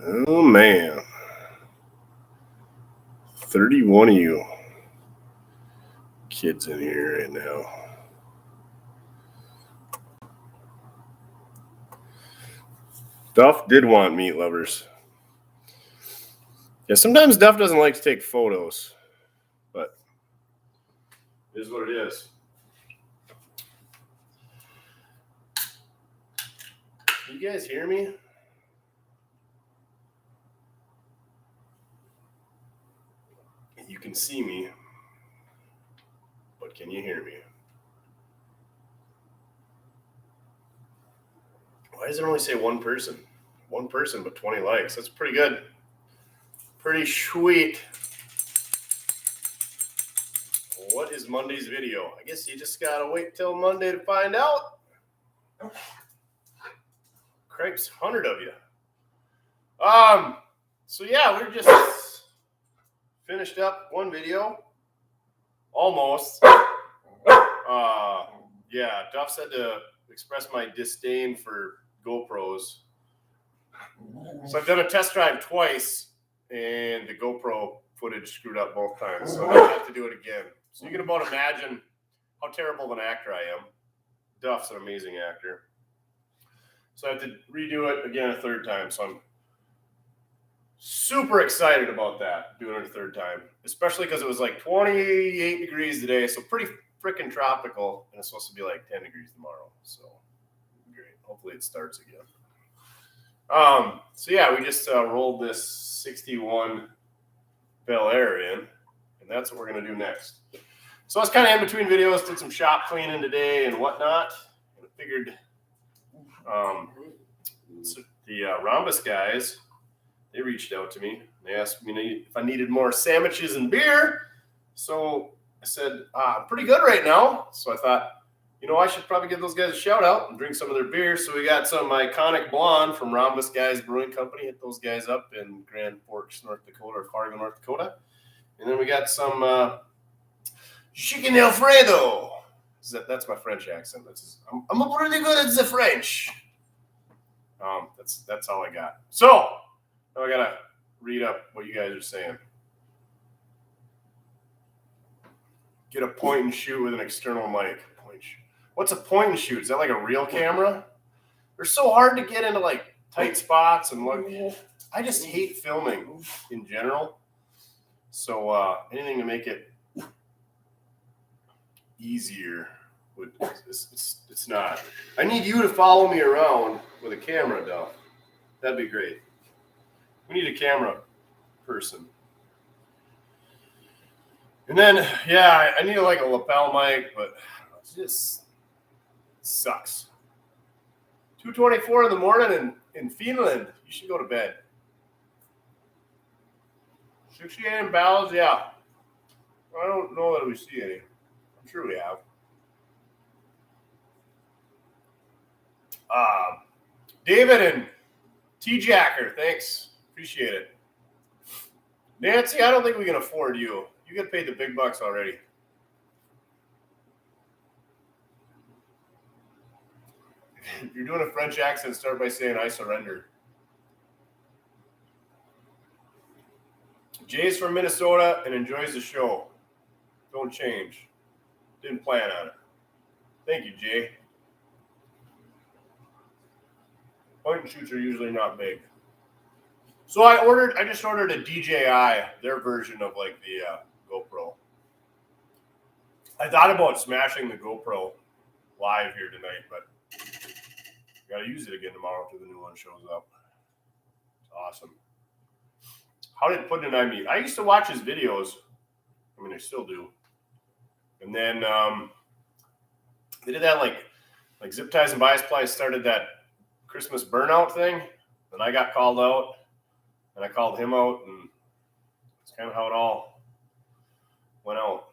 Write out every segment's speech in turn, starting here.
Oh, man. 31 of you kids in here right now. Duff did want meat lovers. Yeah, sometimes Duff doesn't like to take photos, but it is what it is. Can you guys hear me? You can see me, but can you hear me? Why does it only say one person? One person, but 20 likes. That's pretty good. Pretty sweet. What is Monday's video? I guess you just gotta wait till Monday to find out. Cripes, 100 of you. So yeah, we're just finished up one video. Almost. Yeah, Duff said to express my disdain for GoPros. So I've done a test drive twice, and the GoPro footage screwed up both times. So I'm going to have to do it again. So you can about imagine how terrible of an actor I am. Duff's an amazing actor. So I have to redo it again a third time. So I'm super excited about that, doing it a third time. Especially because it was like 28 degrees today, so pretty freaking tropical. And it's supposed to be like 10 degrees tomorrow. So great. Hopefully it starts again. So yeah, we just rolled this 61 Bel Air in, and that's what we're going to do next. So I was kind of in between videos, did some shop cleaning today and whatnot, and I figured so the Rhombus Guys, they reached out to me. They asked me if I needed more sandwiches and beer. So I said, I'm pretty good right now. So I thought, I should probably give those guys a shout out and drink some of their beer. So we got some Iconic Blonde from Rhombus Guys Brewing Company. Hit those guys up in Grand Forks, North Dakota, or Fargo, North Dakota. And then we got some chicken Alfredo. That's my French accent. I'm pretty good at the French. That's all I got. So now I gotta read up what you guys are saying. Get a point and shoot with an external mic. What's a point and shoot? Is that like a real camera? They're so hard to get into like tight spots and look. I just hate filming in general. So anything to make it easier it's not. I need you to follow me around with a camera, Duff. That'd be great. We need a camera person. And then, yeah, I need like a lapel mic, but it just sucks. 2:24 in the morning in Finland. You should go to bed. 6 a.m. battles, yeah. I don't know that we see any. I'm sure we have. David and T-Jacker, thanks. Appreciate it. Nancy, I don't think we can afford you. You get paid the big bucks already. If you're doing a French accent, start by saying, I surrender. Jay's from Minnesota and enjoys the show. Don't change. Didn't plan on it. Thank you, Jay. Point and shoots are usually not big. So I just ordered a DJI, their version of like the GoPro. I thought about smashing the GoPro live here tonight, but I got to use it again tomorrow after the new one shows up. It's awesome. How did Puddin and I meet? I used to watch his videos. I mean, I still do. And then they did that like Zip Ties and Bias Plies started that Christmas burnout thing. Then I got called out, and I called him out, and it's kind of how it all went out.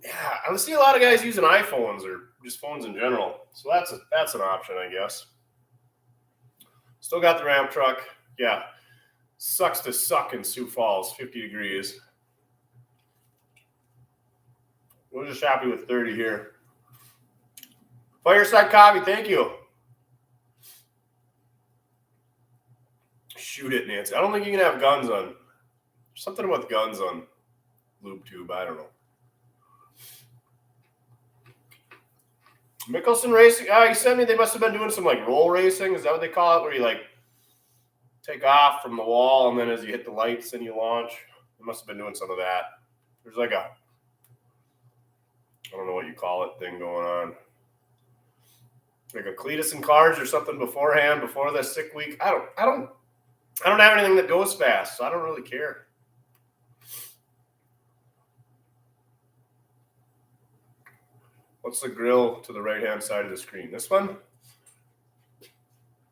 Yeah, I see a lot of guys using iPhones or just phones in general. So that's an option, I guess. Still got the ramp truck. Yeah. Sucks to suck in Sioux Falls, 50 degrees. We're just happy with 30 here. Fireside Coffee, thank you. Shoot it, Nancy. I don't think you can have guns on. Something with guns on LubeTube. I don't know. Mickelson Racing. He sent me. They must have been doing some like roll racing. Is that what they call it? Where you like take off from the wall and then as you hit the lights and you launch. They must have been doing some of that. There's like a, I don't know what you call it, thing going on. Like a Cletus and Cars or something beforehand, before the sick week. I don't have anything that goes fast, so I don't really care. What's the grill to the right-hand side of the screen? This one?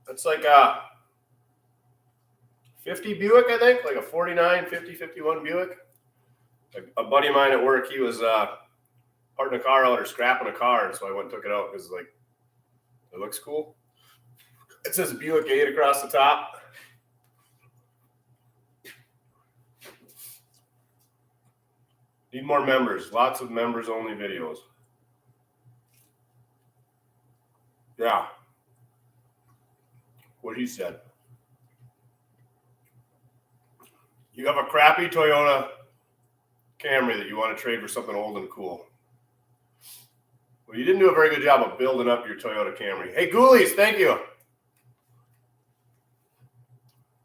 That's like a 50 Buick, I think, like a 49, 50, 51 Buick. Like a buddy of mine at work, he was parting a car out or scrapping a car, and so I went and took it out because like it looks cool. It says Buick 8 across the top. Need more members. Lots of members-only videos. Yeah. What he said. You have a crappy Toyota Camry that you want to trade for something old and cool. Well, you didn't do a very good job of building up your Toyota Camry. Hey, Ghoulies, thank you.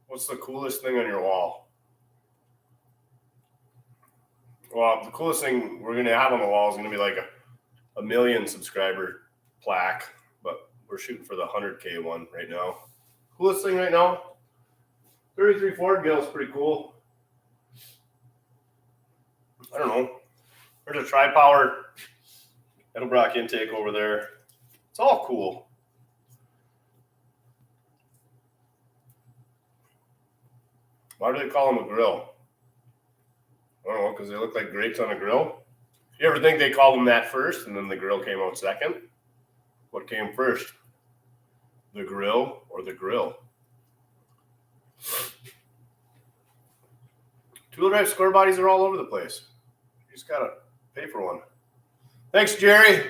What's the coolest thing on your wall? Well, the coolest thing we're going to have on the wall is going to be like a 1 million subscriber plaque, but we're shooting for the 100K one right now. Coolest thing right now? 33 Ford Gill is pretty cool. I don't know. There's a tri-power Edelbrock intake over there. It's all cool. Why do they call them a grill? I don't know, because they look like grapes on a grill. You ever think they called them that first and then the grill came out second? What came first? The grill or the grill? Two-wheel drive square bodies are all over the place. You just gotta pay for one. Thanks, Jerry.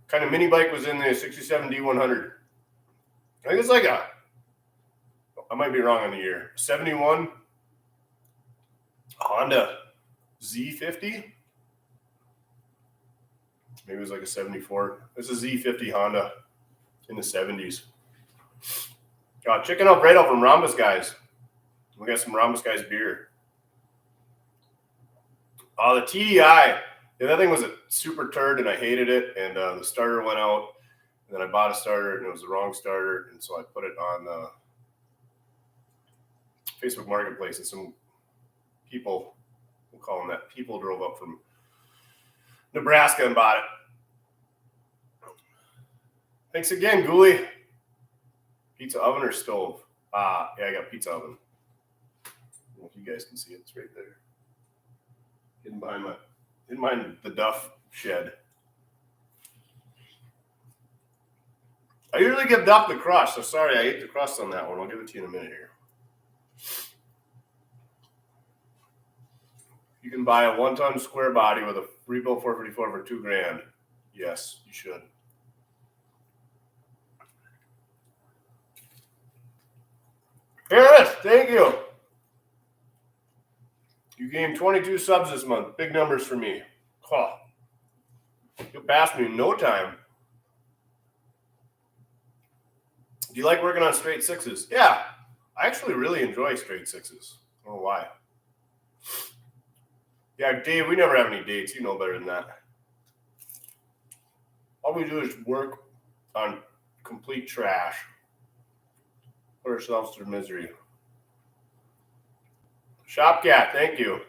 Kind of mini bike was in the 67 D100. I think it's like a, I might be wrong on the year, 71 Honda Z50. Maybe it was like a 74. This is a Z50 Honda in the 70s. Chicken Alfredo from Rhombus Guys. We got some Rhombus Guys beer. The TDI. Yeah, that thing was a super turd and I hated it. And the starter went out. And then I bought a starter and it was the wrong starter. And so I put it on Facebook Marketplace. And some people, we'll call them that, people drove up from Nebraska and bought it. Thanks again, Ghoulie. Pizza oven or stove? Yeah, I got pizza oven. I don't know if you guys can see it. It's right there. Hidden behind the Duff shed. I usually give Duff the crust, so sorry I ate the crust on that one. I'll give it to you in a minute here. You can buy a 1-ton square body with a rebuilt 454 for $2,000. Yes, you should. Here it is. Thank you. You gained 22 subs this month. Big numbers for me. Huh. You'll pass me in no time. Do you like working on straight sixes? Yeah. I actually really enjoy straight sixes. I don't know why. Yeah, Dave, we never have any dates. You know better than that. All we do is work on complete trash. Put ourselves through misery. Shopcat, thank you.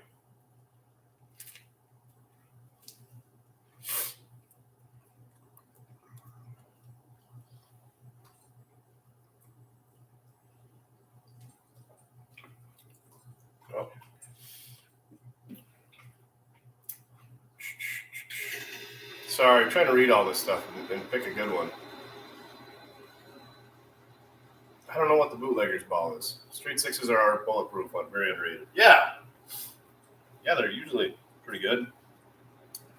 Oh. Sorry, I'm trying to read all this stuff and pick a good one. I don't know what the bootlegger's ball is. Straight sixes are our bulletproof one. Very underrated. Yeah. Yeah, they're usually pretty good.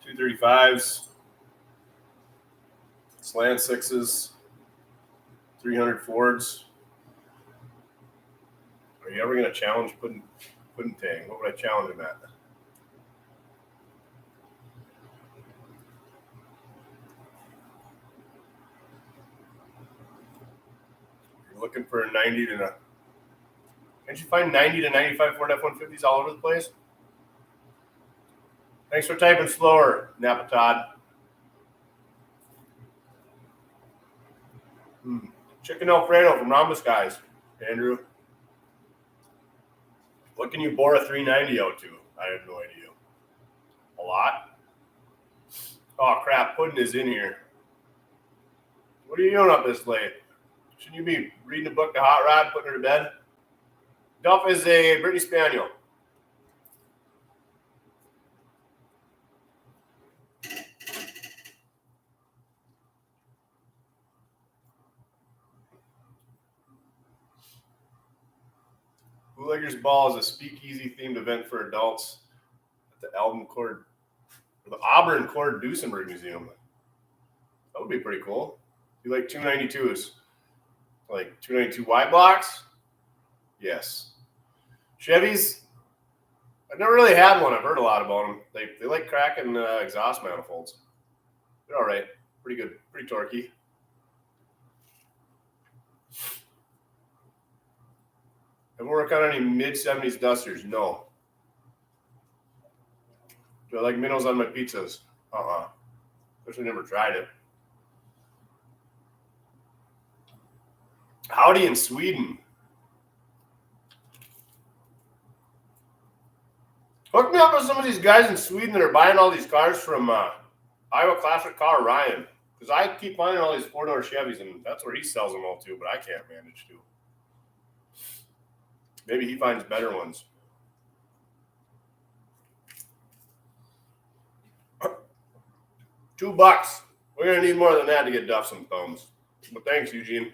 235s. slant sixes, 300 Fords. Are you ever going to challenge Pudding Tang? What would I challenge him at? You're looking for a 90 to... Can't you find 90 to 95 Ford F-150s all over the place? Thanks for typing slower, Napa Todd. Chicken Alfredo from Rhombus Guys, Andrew. What can you bore a 390 out to? I have no idea. A lot? Oh, crap. Puddin' is in here. What are you doing up this late? Shouldn't you be reading a book to Hot Rod, putting her to bed? Duff is a British Spaniel. Bootlegger's Ball is a speakeasy themed event for adults at the Auburn Cord Duesenberg Museum. That would be pretty cool. You like 292s? Like 292 wide blocks? Yes. Chevys, I've never really had one. I've heard a lot about them. They like cracking exhaust manifolds. They're all right. Pretty good. Pretty torquey. Ever work on any mid-70s dusters? No. Do I like minnows on my pizzas? Especially never tried it. Howdy in Sweden. Hook me up with some of these guys in Sweden that are buying all these cars from Iowa Classic Car Ryan. Because I keep finding all these four-door Chevys, and that's where he sells them all to, but I can't manage to. Maybe he finds better ones. $2. We're going to need more than that to get Duff some thumbs. But thanks, Eugene.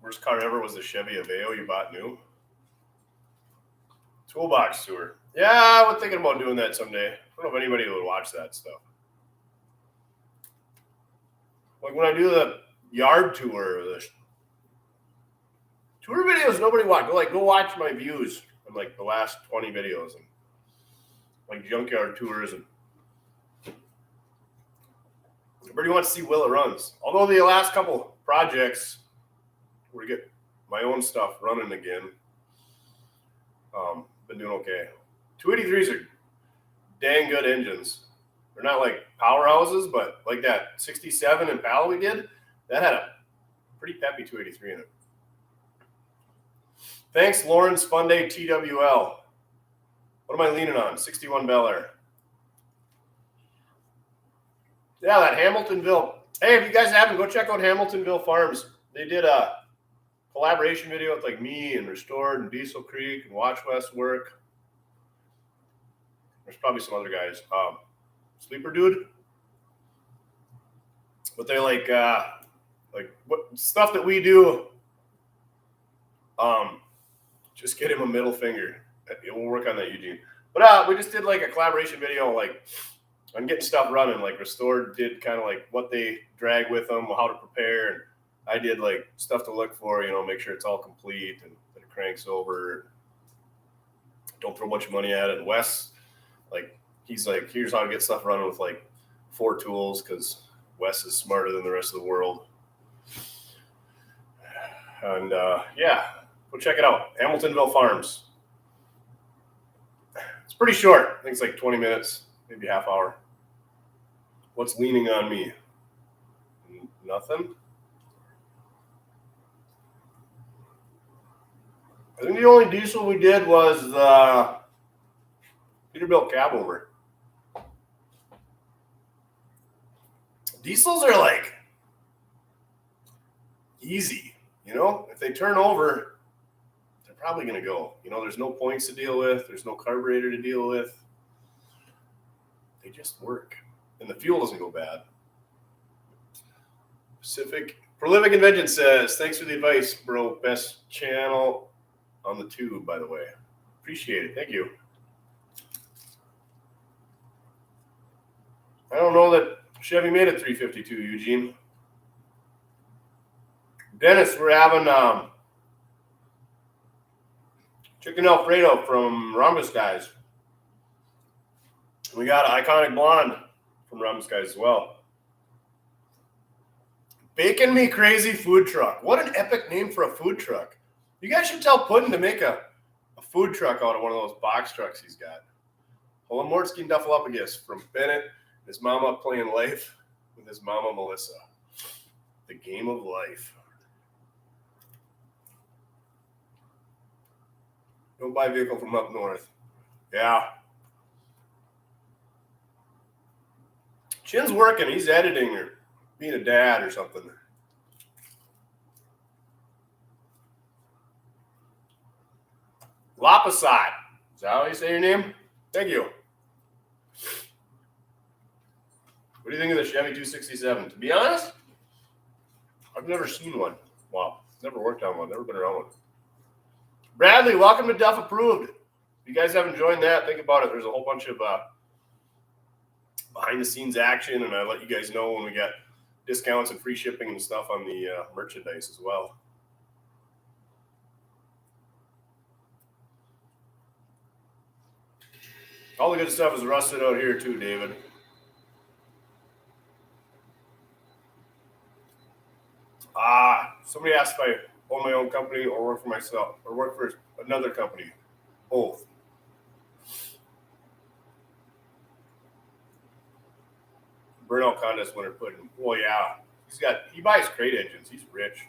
Worst car ever was the Chevy Aveo you bought new. Toolbox tour. Yeah, I was thinking about doing that someday. I don't know if anybody would watch that stuff. Like when I do the yard tour, the tour videos nobody watch. Go watch my views on like the last 20 videos and like junkyard tours, and everybody wants to see Will it runs. Although the last couple projects where we get my own stuff running again, been doing okay. 283s are dang good engines. They're not like powerhouses, but like that 67 Impala we did, that had a pretty peppy 283 in it. Thanks, Lawrence Funday TWL. What am I leaning on? 61 Bel Air. Yeah, that Hamiltonville. Hey, if you guys haven't, go check out Hamiltonville Farms. They did a collaboration video with like me and Restored and Diesel Creek and Watch West Work. There's probably some other guys. Sleeper Dude. But they're like what stuff that we do. Just get him a middle finger. It will work on that, Eugene. But we just did like a collaboration video, like on getting stuff running. Like Restored did kind of like what they drag with them, how to prepare, and I did like stuff to look for. Make sure it's all complete and that it cranks over. Don't throw a bunch of money at it. And Wes, he's like, here's how to get stuff running with like 4 tools, because Wes is smarter than the rest of the world. And yeah, go check it out. Hamiltonville Farms. It's pretty short. I think it's like 20 minutes, maybe half hour. What's leaning on me? Nothing. I think the only diesel we did was the Peterbilt cab over. Diesels are like easy, if they turn over, they're probably going to go. There's no points to deal with. There's no carburetor to deal with. They just work. And the fuel doesn't go bad. Prolific Invention says, thanks for the advice, bro. Best channel on the tube, by the way. Appreciate it. Thank you. I don't know that Chevy made it 352, Eugene. Dennis, we're having chicken Alfredo from Rhombus Guys. We got an iconic blonde from Rhombus Guys as well. Bacon Me Crazy Food Truck. What an epic name for a food truck. You guys should tell Puddin to make a food truck out of one of those box trucks he's got. Holomordsky and Duffalopagis from Bennett, his mama playing life with his mama Melissa. The game of life. Don't buy a vehicle from up north. Yeah. Chin's working. He's editing or being a dad or something. Lapasat. Is that how you say your name? Thank you. What do you think of the Chevy 267? To be honest, I've never seen one. Wow. Never worked on one. Never been around one. Bradley, welcome to Duff Approved. If you guys haven't joined that, think about it. There's a whole bunch of behind-the-scenes action, and I let you guys know when we got discounts and free shipping and stuff on the merchandise as well. All the good stuff is rusted out here too, David. Somebody asked if I own my own company or work for myself or work for another company. Both. Burnout contest winner Puddin. Well, yeah. He buys crate engines. He's rich.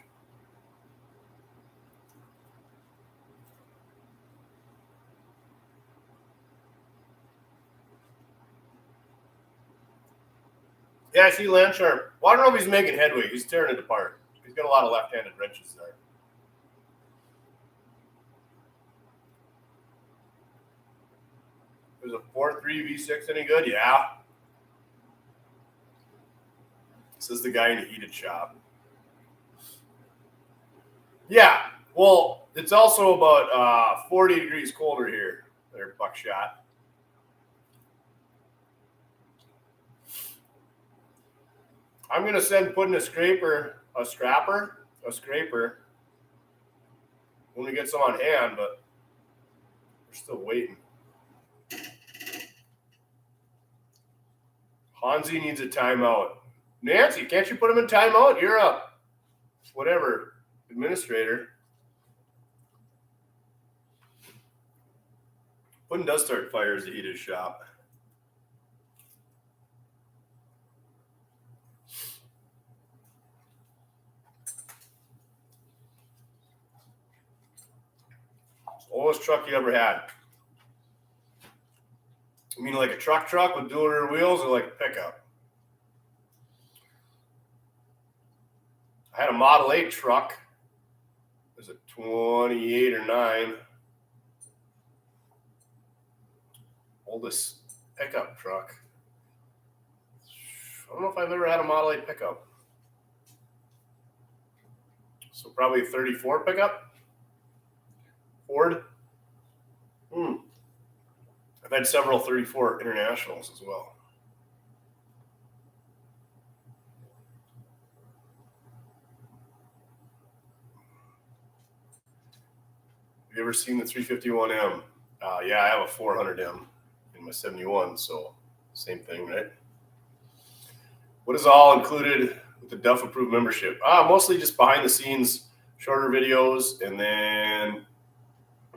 Yeah, I see Landsharp. Well, I don't know if he's making headway. He's tearing it apart. He's got a lot of left-handed wrenches there. There's a 4.3 V6 any good? Yeah. Says the guy in a heated shop. Yeah. Well, it's also about 40 degrees colder here. There, Buckshot. I'm going to send Puddin a scraper when we get some on hand, but we're still waiting. Hansi needs a timeout. Nancy, can't you put him in timeout? You're a whatever administrator. Puddin does start fires to heat his shop. Oldest truck you ever had? You mean like a truck with dual rear wheels or like a pickup? I had a Model 8 truck. It was a 28 or 9. Oldest pickup truck. I don't know if I've ever had a Model 8 pickup. So probably a 34 pickup. Ford. I've had several 34 Internationals as well. Have you ever seen the 351M? Yeah, I have a 400M in my 71, so same thing, right? What is all included with the Duff Approved membership? Mostly just behind the scenes, shorter videos, and then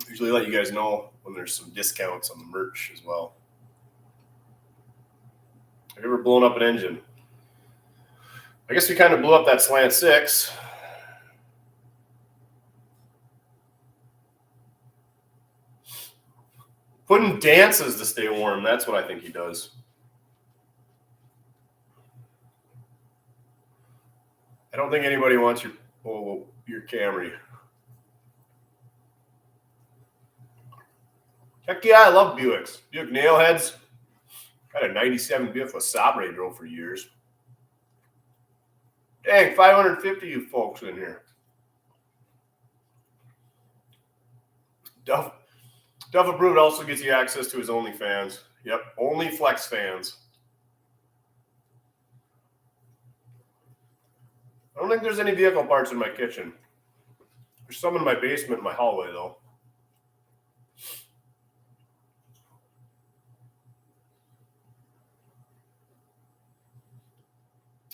usually let you guys know when there's some discounts on the merch as well. Have you ever blown up an engine? I guess we kind of blew up that Slant 6. Puddin dances to stay warm. That's what I think he does. I don't think anybody wants your Camry. Heck yeah, I love Buicks. Buick Nailheads. Got a 97 Buick LeSabre drove for years. Dang, 550 you folks in here. Duff Approved also gets you access to his OnlyFans. Yep, only Flex fans. don't think there's any vehicle parts in my kitchen. There's some in my basement, in my hallway, though.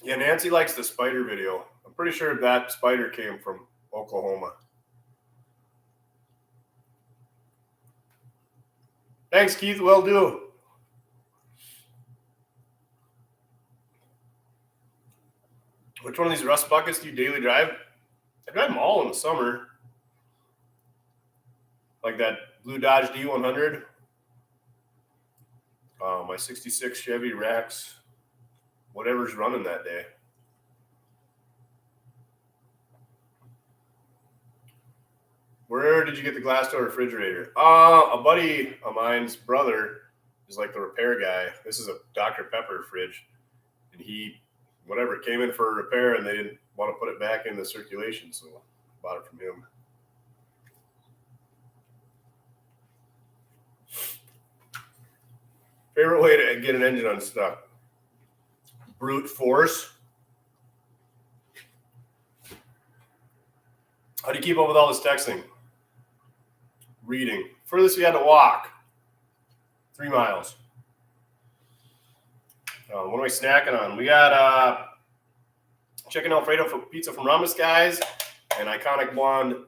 Yeah, Nancy likes the spider video. I'm pretty sure that spider came from Oklahoma. Thanks, Keith. Will do. Which one of these rust buckets do you daily drive? I drive them all in the summer. Like that blue Dodge D100. My 66 Chevy Rex. Whatever's running that day. Where did you get the glass door refrigerator? A buddy of mine's brother is like the repair guy. This is a Dr. Pepper fridge. And he, whatever, came in for a repair and they didn't want to put it back into circulation. So I bought it from him. Favorite way to get an engine unstuck? Brute force. How do you keep up with all this texting? Reading. Furthest we had to walk, 3 miles. What am I snacking on? We got chicken Alfredo for pizza from Rhombus Guys and Iconic Blonde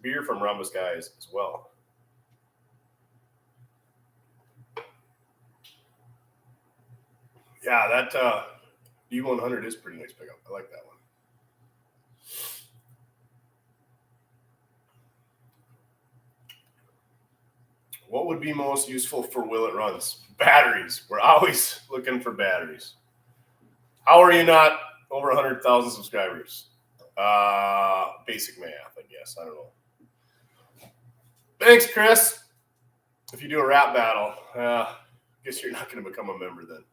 beer from Rhombus Guys as well. Yeah, that D100 is pretty nice pickup. I like that one. What would be most useful for Will It Runs? Batteries. We're always looking for batteries. How are you not over 100,000 subscribers? Basic math, I guess. I don't know. Thanks, Chris. If you do a rap battle, I guess you're not going to become a member then.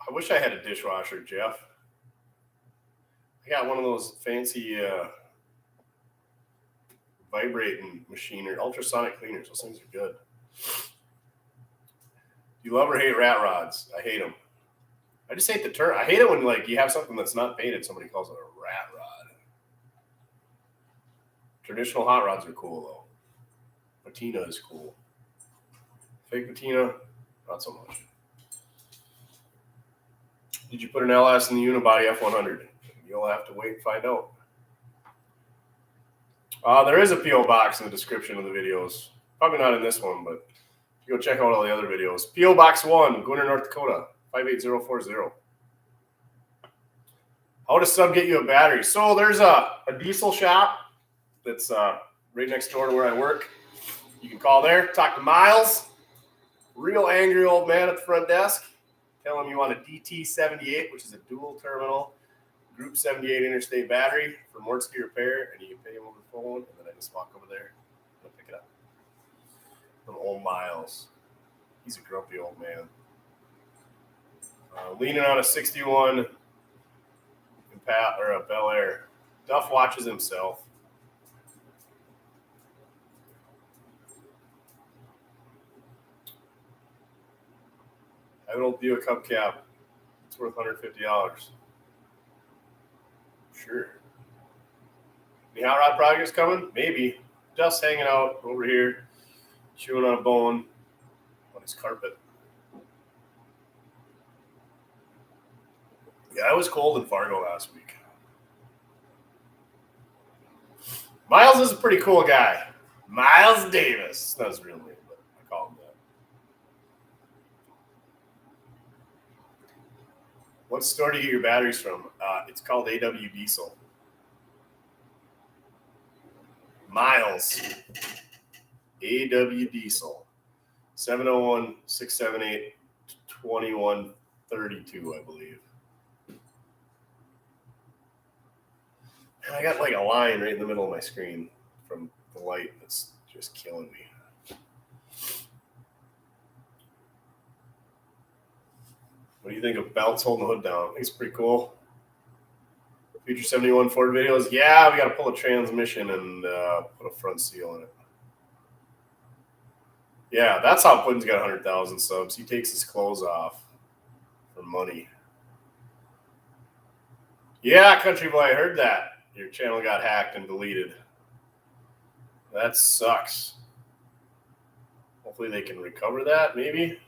I wish I had a dishwasher, Jeff. I got one of those fancy vibrating machine or ultrasonic cleaners. Those things are good. Do you love or hate rat rods? I hate them. I just hate the term. I hate it when like you have something that's not painted. Somebody calls it a rat rod. Traditional hot rods are cool though. Patina is cool. Fake patina, not so much. Did you put an LS in the unibody F100? You'll have to wait and find out. There is a P.O. box in the description of the videos. Probably not in this one, but go check out all the other videos. P.O. Box 1, Gwinner, North Dakota, 58040. How does Sub get you a battery? So there's a diesel shop that's right next door to where I work. You can call there, talk to Miles. Real angry old man at the front desk. Tell him you want a DT78, which is a dual terminal Group 78 interstate battery for Mortsky repair, and you can pay him over the phone, and then I just walk over there and pick it up. From old Miles. He's a grumpy old man. Leaning on a 61 or a Bel Air. Duff watches himself. I have an old Buick hubcap. It's worth $150. Sure. Any hot rod projects coming? Maybe. Duff's hanging out over here, chewing on a bone on his carpet. Yeah, it was cold in Fargo last week. Miles is a pretty cool guy. Miles Davis. That's his real name, but I call him that. What store do you get your batteries from? It's called AW Diesel. Miles. AW Diesel. 701-678-2132, I believe. And I got like a line right in the middle of my screen from the light that's just killing me. What do you think of belts holding the hood down? I think it's pretty cool. Future 71 Ford videos. Yeah, we got to pull a transmission and put a front seal in it. Yeah, that's how Puddin's got 100,000 subs. He takes his clothes off for money. Yeah, Country Boy, I heard that. Your channel got hacked and deleted. That sucks. Hopefully they can recover that, maybe.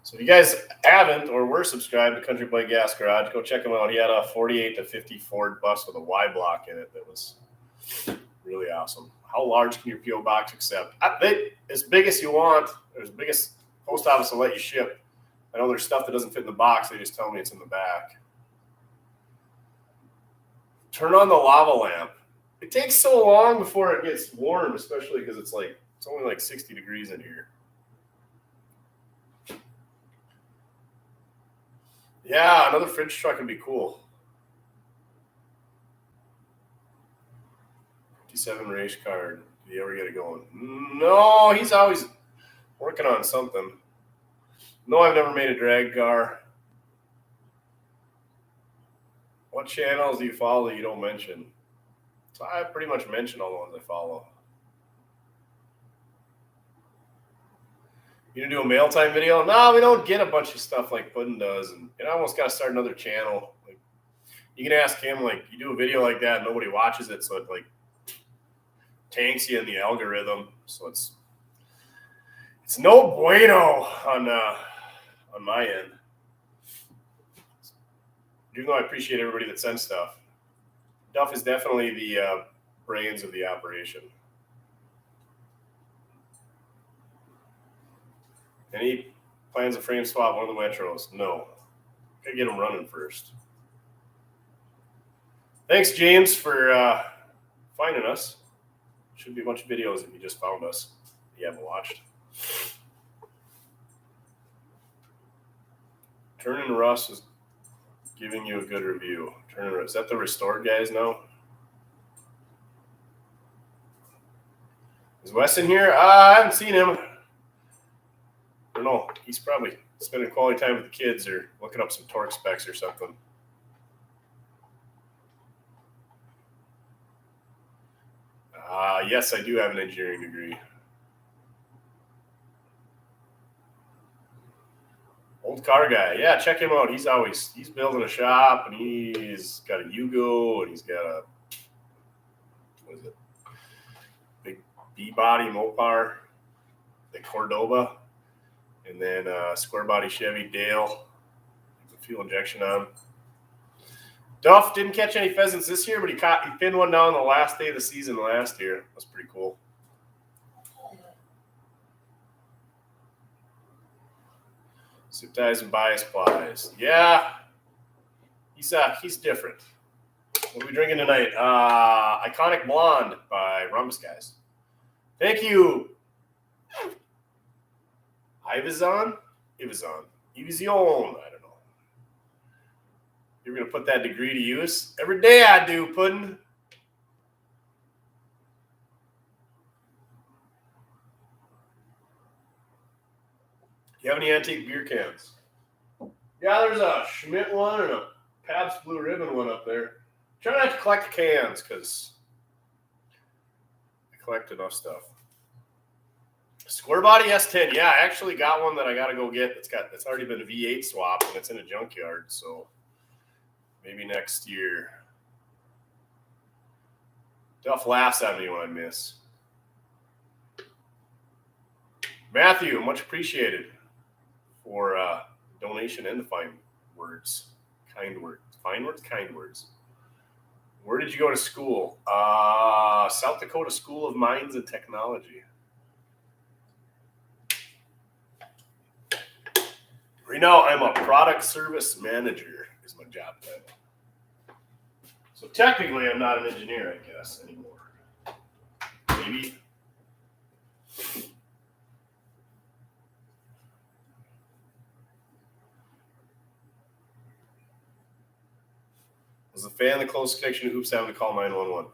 So if you guys haven't or were subscribed to Country Boy Gas Garage, go check him out. He had a 48 to 50 Ford bus with a Y block in it that was really awesome. How large can your PO box accept? As big as you want, or as big as post office will let you ship. I know there's stuff that doesn't fit in the box. They just tell me it's in the back. Turn on the lava lamp. It takes so long before it gets warm, especially because it's only like 60 degrees in here. Yeah, another fridge truck would be cool. 57 race card. Did he ever get it going? No, he's always working on something. No, I've never made a drag car. What channels do you follow that you don't mention? So I pretty much mention all the ones I follow. You gonna do a mail time video? No, we don't get a bunch of stuff like Puddin does, and I almost got to start another channel. Like, you can ask him, like, you do a video like that, and nobody watches it, so it like tanks you in the algorithm. So it's no bueno on my end. Even though I appreciate everybody that sends stuff, Duff is definitely the brains of the operation. Any plans to frame swap one of the Metros? No. Gotta get them running first. Thanks, James, for finding us. Should be a bunch of videos if you just found us. You haven't watched. Turnin' Russ is giving you a good review. Is that the restored guys now? Is Wes in here? I haven't seen him. I don't know. He's probably spending quality time with the kids or looking up some torque specs or something. Yes, I do have an engineering degree. Old car guy. Yeah, check him out. He's building a shop, and he's got a Yugo, and he's got a, what is it? Big B-body Mopar, the Cordoba, and then square body Chevy Dale, the fuel injection on. Duff didn't catch any pheasants this year, but he pinned one down the last day of the season last year. That's pretty cool. Zip ties and bias plies. Yeah, he's different. What are we drinking tonight? Iconic Blonde by Rhombus Guys. Thank you. Ivazon? Ivazon. I don't know. You're going to put that degree to use? Every day I do, Puddin'. You have any antique beer cans? Yeah, there's a Schmidt one and a Pabst Blue Ribbon one up there. Try not to collect cans because I collect enough stuff. Square body S10. Yeah, I actually got one that I got to go get. It's already been a V8 swap and it's in a junkyard. So maybe next year. Duff laughs at me when I miss. Matthew, much appreciated for donation and the kind words. Where did you go to school? South Dakota School of Mines and Technology. Right now, I'm a product service manager is my job title. So technically, I'm not an engineer, I guess, anymore. Maybe. Was a fan of the close connection to Oops having to call 911.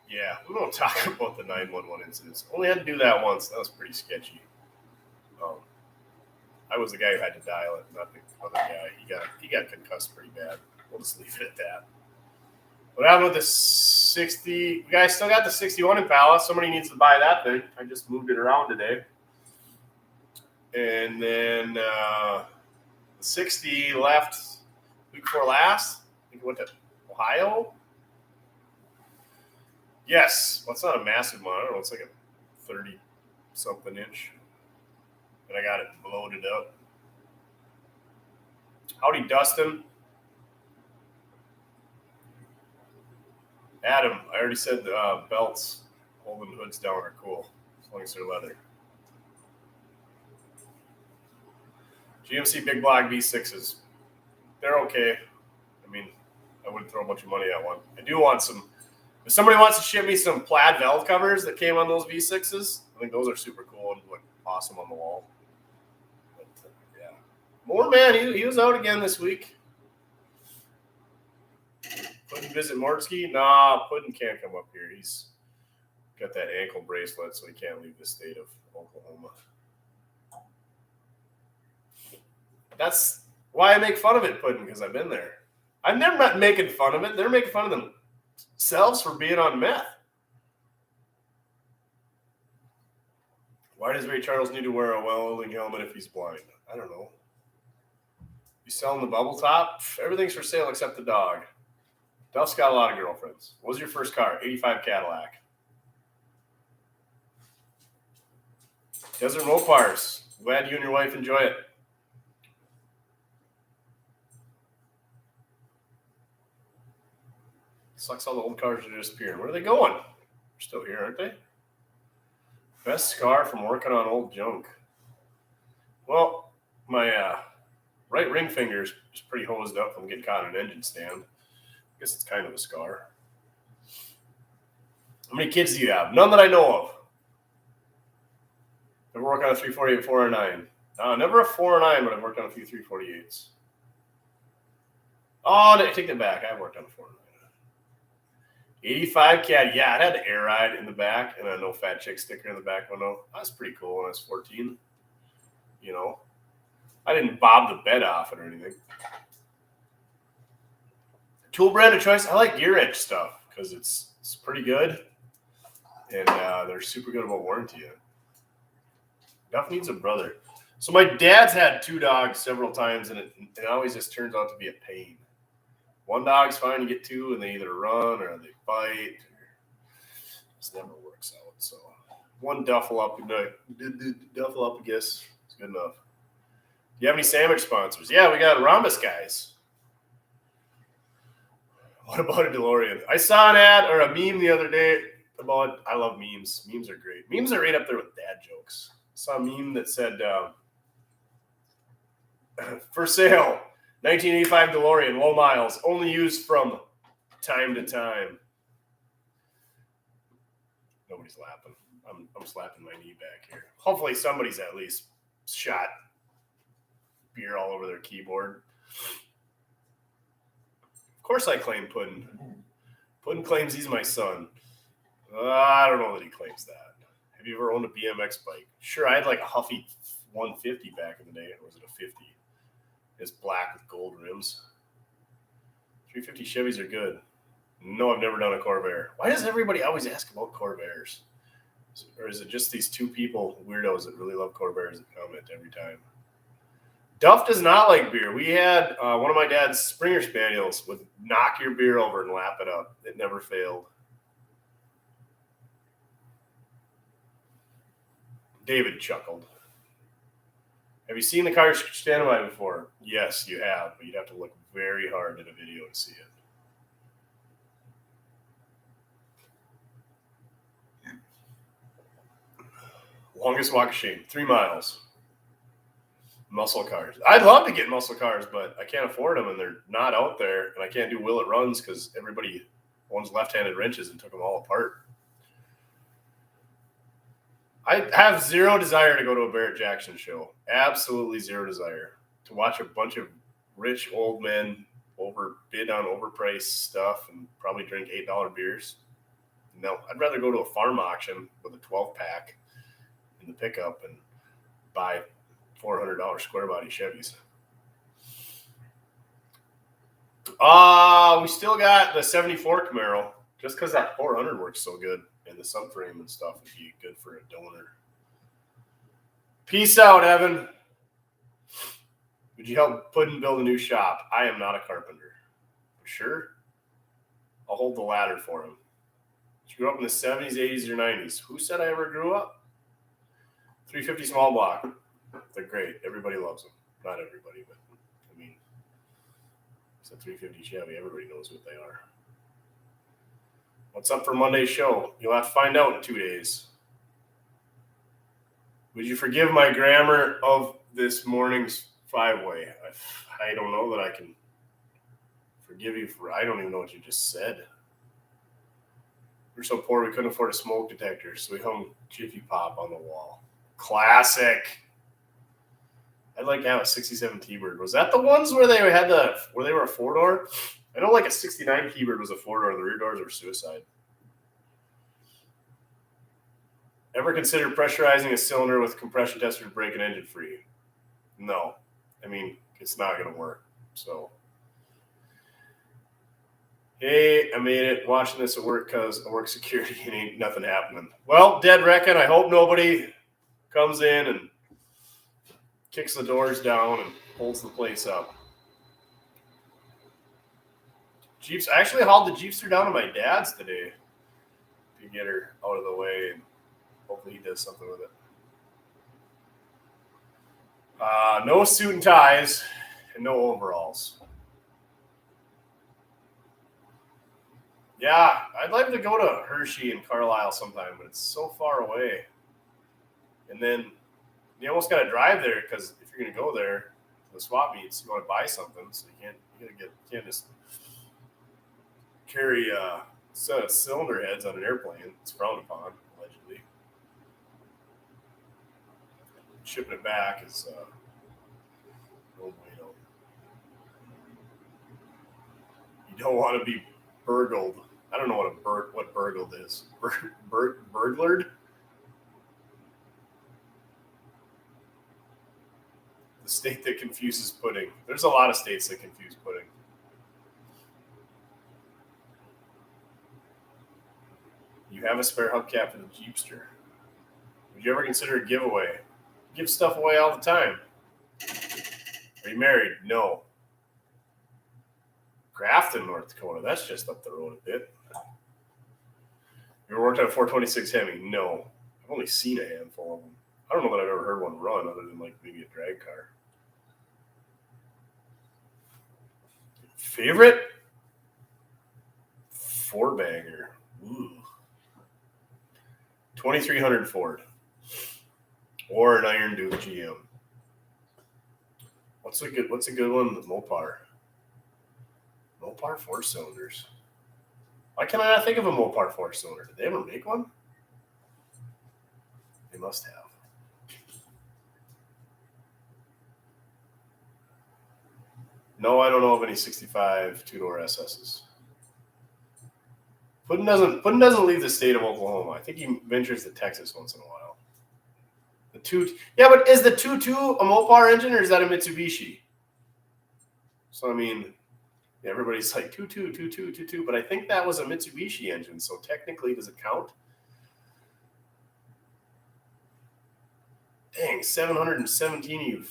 Yeah, we don't talk about the 911 incidents. Only had to do that once. That was pretty sketchy. I was the guy who had to dial it, not the other guy. He got concussed pretty bad. We'll just leave it at that. What happened with the 60? You guys still got the 61 Impala. Somebody needs to buy that thing. I just moved it around today. And then the 60 left week before last. I think it went to Ohio. Yes. Well, it's not a massive one. I don't know. It's like a 30-something inch. And I got it loaded up. Howdy, Dustin. Adam, I already said the belts holding hoods down are cool, as long as they're leather. GMC Big Block V6s. They're okay. I mean, I wouldn't throw a bunch of money at one. I do want some. If somebody wants to ship me some plaid valve covers that came on those V6s, I think those are super cool and look awesome on the wall. But, yeah. More man, he was out again this week. Puddin visit Mortsky? Nah, Puddin can't come up here. He's got that ankle bracelet, so he can't leave the state of Oklahoma. That's why I make fun of it, Puddin, because I've been there. I'm never not making fun of it. They're making fun of themselves for being on meth. Why does Ray Charles need to wear a welding helmet if he's blind? I don't know. You selling the bubble top? Everything's for sale except the dog. Duff's got a lot of girlfriends. What was your first car? 85 Cadillac. Desert Mopars. Glad you and your wife enjoy it. Sucks all the old cars are disappearing. Where are they going? They're still here, aren't they? Best scar from working on old junk. Well, my right ring finger is pretty hosed up from getting caught in an engine stand. I guess it's kind of a scar. How many kids do you have? None that I know of. Never worked on a 348 409. Never a 409, but I've worked on a few 348s. Oh, I take that back. I've worked on a 409. 85 Cad. Yeah, it had the air ride in the back and a no fat chick sticker in the back window. That was pretty cool when I was 14. You know, I didn't bob the bed off it or anything. Tool brand of choice. I like Gear Edge stuff because it's pretty good, and they're super good about warranty. Duff needs a brother. So my dad's had two dogs several times, and it always just turns out to be a pain. One dog's fine, you get two, and they either run or they fight. It just never works out. So one duffel up, I guess, is good enough. Do you have any sandwich sponsors? Yeah, we got Rhombus Guys. What about a DeLorean? I saw an ad or a meme the other day about, I love memes. Memes are great. Memes are right up there with dad jokes. I saw a meme that said, for sale, 1985 DeLorean, low miles, only used from time to time. Nobody's laughing. I'm slapping my knee back here. Hopefully somebody's at least shot beer all over their keyboard. Of course I claim Puddin. Puddin claims he's my son. I don't know that he claims that. Have you ever owned a BMX bike? Sure, I had like a Huffy 150 back in the day. Or was it a 50? It's black with gold rims. 350 Chevys are good. No, I've never done a Corvair. Why does everybody always ask about Corvairs? Or is it just these two people, weirdos, that really love Corvairs that comment every time? Duff does not like beer. We had one of my dad's Springer Spaniels would knock your beer over and lap it up. It never failed. David chuckled. Have you seen the car you're standing by before? Yes, you have, but you'd have to look very hard at a video to see it. Longest walk of shame, 3 miles. Muscle cars. I'd love to get muscle cars, but I can't afford them, and they're not out there, and I can't do Will It Runs because everybody owns left-handed wrenches and took them all apart. I have zero desire to go to a Barrett Jackson show. Absolutely zero desire to watch a bunch of rich old men bid on overpriced stuff and probably drink $8 beers. No, I'd rather go to a farm auction with a 12-pack in the pickup and buy $400 square body Chevys. We still got the 74 Camaro. Just because that 400 works so good and the subframe and stuff would be good for a donor. Peace out, Evan. Would you help Puddin build a new shop? I am not a carpenter. For sure. I'll hold the ladder for him. You grew up in the 70s, 80s, or 90s. Who said I ever grew up? 350 small block. They're great. Everybody loves them. Not everybody, but I mean, it's a 350 Chevy. Everybody knows what they are. What's up for Monday's show? You'll have to find out in 2 days. Would you forgive my grammar of this morning's five-way? I don't know that I can forgive you for. I don't even know what you just said. We're so poor we couldn't afford a smoke detector, so we hung Jiffy Pop on the wall. Classic. I'd like to have a 67 T-Bird. Was that the ones where they had where they were a 4-door? I know like a 69 T-Bird was a 4-door. The rear doors were suicide. Ever consider pressurizing a cylinder with compression tester to break an engine free? No. I mean, it's not going to work. So, hey, I made it watching this at work because of work security and ain't nothing happening. Well, dead reckon. I hope nobody comes in and kicks the doors down and holds the place up. Jeeps. I actually hauled the Jeepster down to my dad's today to get her out of the way, and hopefully he does something with it. No suit and ties and no overalls. Yeah, I'd like to go to Hershey and Carlisle sometime, but it's so far away. And then you almost got to drive there because if you're going to go there to the swap meets, you want to buy something, so you can't just carry a set of cylinder heads on an airplane. It's frowned upon, allegedly. Shipping it back is no bueno. You don't want to be burgled. I don't know what burgled is. Burglared? The state that confuses pudding. There's a lot of states that confuse pudding. You have a spare hubcap for the Jeepster. Would you ever consider a giveaway? Give stuff away all the time. Are you married? No. Grafton, North Dakota. That's just up the road a bit. You ever worked on a 426 Hemi? No. I've only seen a handful of them. I don't know that I've ever heard one run other than like maybe a drag car. Favorite? Four-banger. Ooh. 2300 Ford. Or an Iron Duke GM. What's a good one? The Mopar. Mopar 4-cylinders. Why can I not think of a Mopar 4-cylinder? Did they ever make one? They must have. No, I don't know of any 65 two-door SSs. Puddin doesn't leave the state of Oklahoma. I think he ventures to Texas once in a while. Yeah, but is the 2.2 a Mopar engine or is that a Mitsubishi? So I mean, everybody's like 2.2, but I think that was a Mitsubishi engine. So technically, does it count? Dang, 717 of you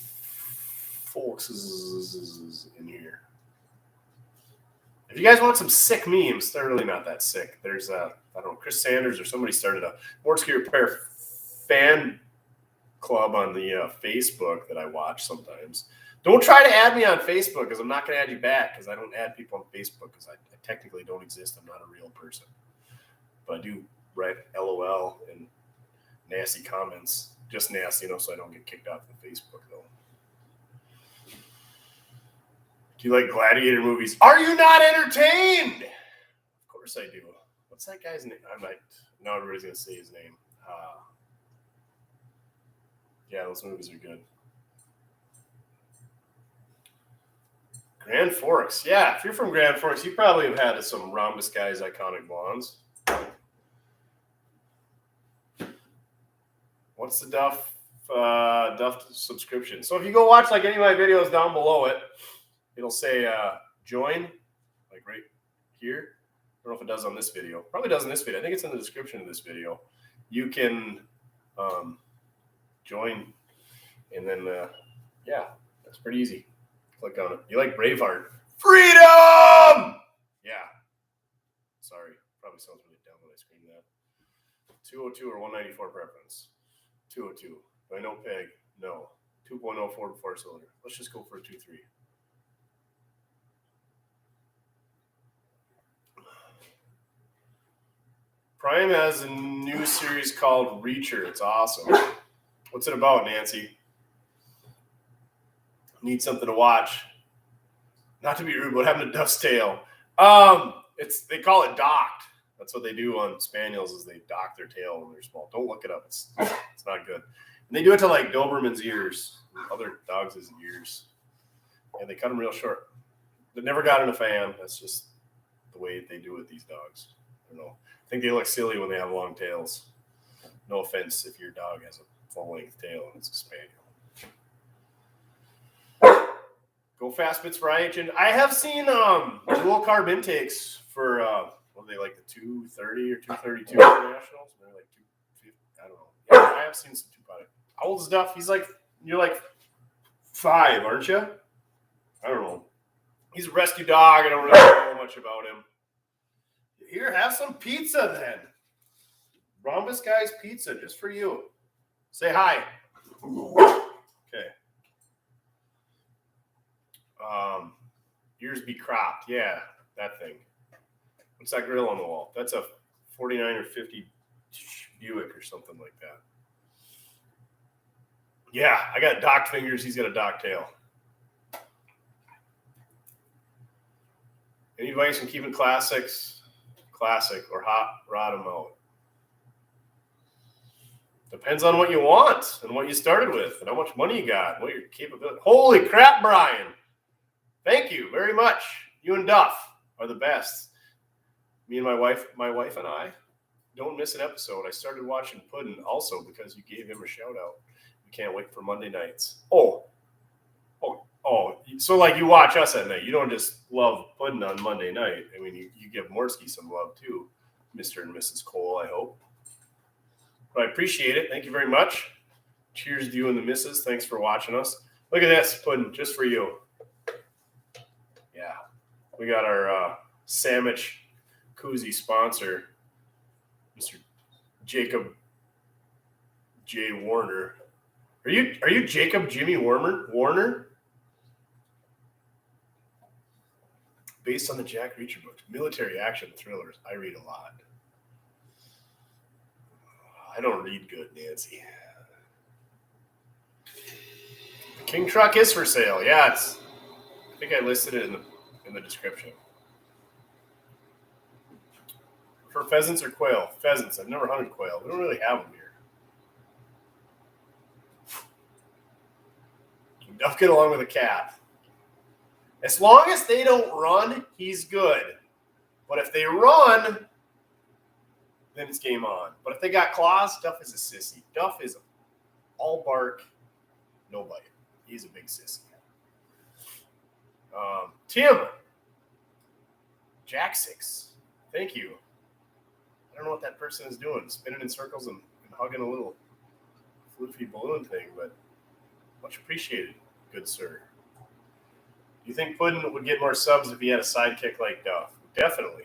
folks is in here. If you guys want some sick memes, they're really not that sick. There's I don't know, Chris Sanders or somebody started a Mortski Repair fan club on the Facebook that I watch sometimes. Don't try to add me on Facebook because I'm not going to add you back because I don't add people on Facebook because I technically don't exist. I'm not a real person. But I do write LOL and nasty comments. Just nasty, so I don't get kicked off the Facebook, though. Do you like gladiator movies? Are you not entertained? Of course I do. What's that guy's name? Now everybody's going to say his name. Yeah, those movies are good. Grand Forks. Yeah, if you're from Grand Forks, you probably have had some Rhombus Guys iconic blondes. What's the Duff subscription? So if you go watch like any of my videos down below it, it'll say join. like right here. I don't know if it does on this video. Probably does in this video. I think it's in the description of this video. You can join, and then yeah, that's pretty easy. Click on it. You like Braveheart? Freedom! Yeah. Sorry, probably sounds really dumb when I scream that. 202 or 194 preference. 202. Do I know peg? No. 2.0 Ford 4-cylinder. Let's just go for a 2.3. Prime has a new series called Reacher. It's awesome. What's it about, Nancy? Need something to watch. Not to be rude, what happened to Duff's tail? They call it docked. That's what they do on Spaniels is they dock their tail when they're small. Don't look it up. It's not good. And they do it to like Doberman's ears, other dogs' ears. And they cut them real short. They never got in a fan. That's just the way they do it, these dogs. I don't know. I think they look silly when they have long tails. No offense if your dog has a full-length tail and it's a Spaniel. Go Fast Bits for IHN. I have seen dual carb intakes for what are they, like the 230 or 232 internationals? They're like 250. I don't know. Yeah, I have seen some 2.5. How old is Duff? You're like 5, aren't you? I don't know. He's a rescue dog. I don't really know much about him. Here, have some pizza then. Rhombus Guys pizza just for you. Say hi. Okay. Ears be cropped. Yeah, that thing. What's that grill on the wall? That's a 49 or 50 Buick or something like that. Yeah, I got docked fingers. He's got a docked tail. Any advice on keeping classic or hot rod them out? Depends on what you want and what you started with and how much money you got, what your capability. Holy crap, Brian. Thank you very much. You and Duff are the best. Me and my wife and I don't miss an episode. I started watching Puddin' also because you gave him a shout out. We can't wait for Monday nights. Oh. So like you watch us at night. You don't just love Puddin' on Monday night. I mean, you give Morsky some love too, Mr. and Mrs. Cole, I hope. But I appreciate it. Thank you very much. Cheers to you and the missus. Thanks for watching us. Look at this, Puddin', just for you. Yeah. We got our sandwich koozie sponsor, Mr. Jacob J. Warner. Are you Jacob Jimmy Warner? Based on the Jack Reacher books, military action thrillers. I read a lot. I don't read good, Nancy. The King truck is for sale. Yeah, I think I listed it in the description. For pheasants or quail? Pheasants. I've never hunted quail. We don't really have them here. Duff get along with a cat. As long as they don't run, he's good. But if they run, then it's game on. But if they got claws, Duff is a sissy. Duff is all bark, no bite. He's a big sissy. Tim, Jack 6. Thank you. I don't know what that person is doing, spinning in circles and hugging a little floofy balloon thing, but much appreciated, good sir. Do you think Puddin' would get more subs if he had a sidekick like Duff? Definitely.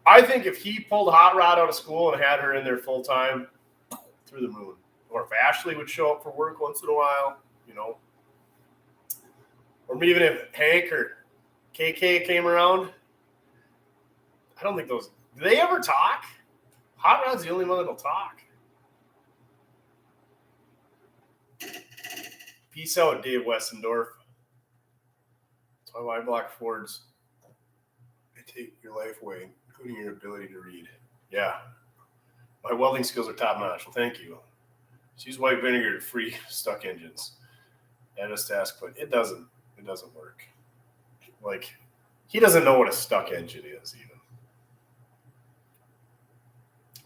I think if he pulled Hot Rod out of school and had her in there full time, through the moon. Or if Ashley would show up for work once in a while, you know. Or even if Hank or KK came around. I don't think those. Do they ever talk? Hot Rod's the only one that'll talk. Peace out, Dave Westendorf. That's why I block Fords. They take your life away, including your ability to read. Yeah. My welding skills are top notch. Well, thank you. Just use white vinegar to free stuck engines. Yeah, just ask, but it doesn't work. Like, he doesn't know what a stuck engine is, even.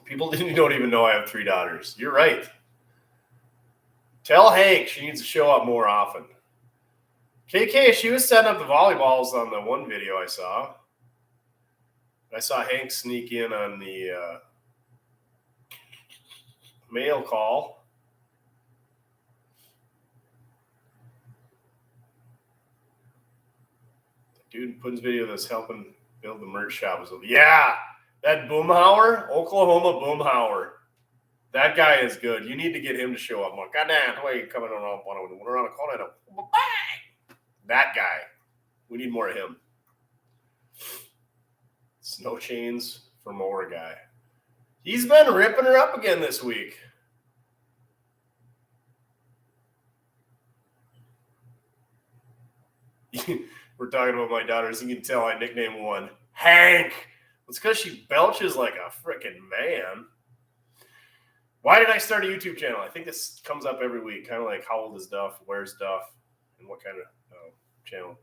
People don't even know I have 3 daughters. You're right. Tell Hank she needs to show up more often. KK, she was setting up the volleyballs on the one video I saw. I saw Hank sneak in on the mail call. Dude, Puddin's video that's helping build the merch shop was, yeah, that Boomhauer, Oklahoma Boomhauer. That guy is good. You need to get him to show up. I'm like, God damn, why are you coming around a corner? That guy. We need more of him. Snow chains for mower guy. He's been ripping her up again this week. We're talking about my daughters. You can tell I nicknamed one Hank. It's because she belches like a freaking man. Why did I start a YouTube channel? I think this comes up every week, kind of like how old is Duff, where's Duff, and what kind of channel.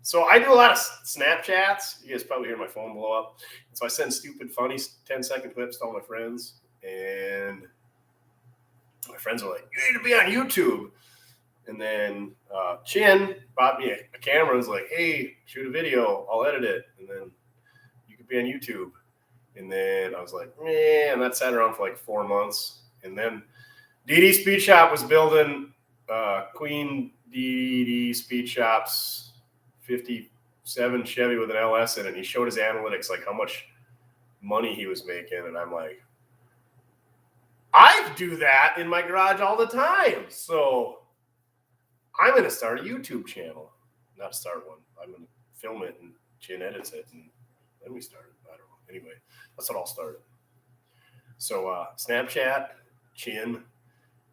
So I do a lot of Snapchats. You guys probably hear my phone blow up. So I send stupid, funny 10-second clips to all my friends. And my friends are like, you need to be on YouTube. And then Chin bought me a camera and was like, hey, shoot a video. I'll edit it. And then you could be on YouTube. And then I was like, and that sat around for like 4 months. And then DD Speed Shop was building Queen DD Speed Shop's 57 Chevy with an LS in it. And he showed his analytics, like how much money he was making. And I'm like, I do that in my garage all the time. So I'm going to start a YouTube channel. Not start one. I'm going to film it and Chin edits it. And then we start it. I don't know. Anyway, that's what all started. So Snapchat, Chin,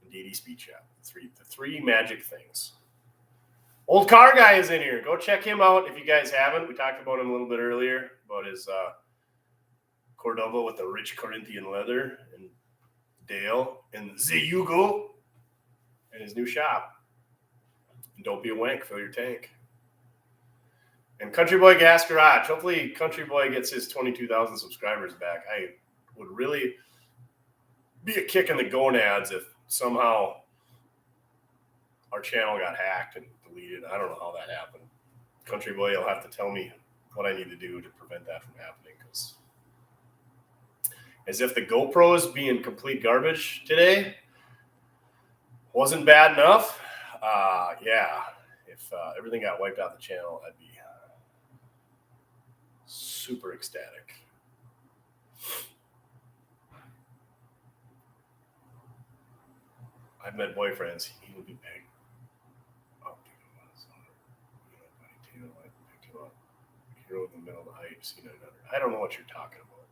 and DD Speed Shop. The three magic things. Old Car Guy is in here. Go check him out if you guys haven't. We talked about him a little bit earlier, about his Cordova with the rich Corinthian leather, and Dale and Zayugo, and his new shop. And don't be a wank, fill your tank. And Country Boy Gas Garage. Hopefully Country Boy gets his 22,000 subscribers back. I would really be a kick in the gonads if somehow our channel got hacked and deleted. I don't know how that happened. Country Boy, you'll have to tell me what I need to do to prevent that from happening. Because as if the GoPros being complete garbage today wasn't bad enough. Yeah, if everything got wiped out the channel, I'd be super ecstatic. I've met boyfriends. He would be big. Oh, dude, I picked him up. Hero in the middle of the height. I don't know what you're talking about.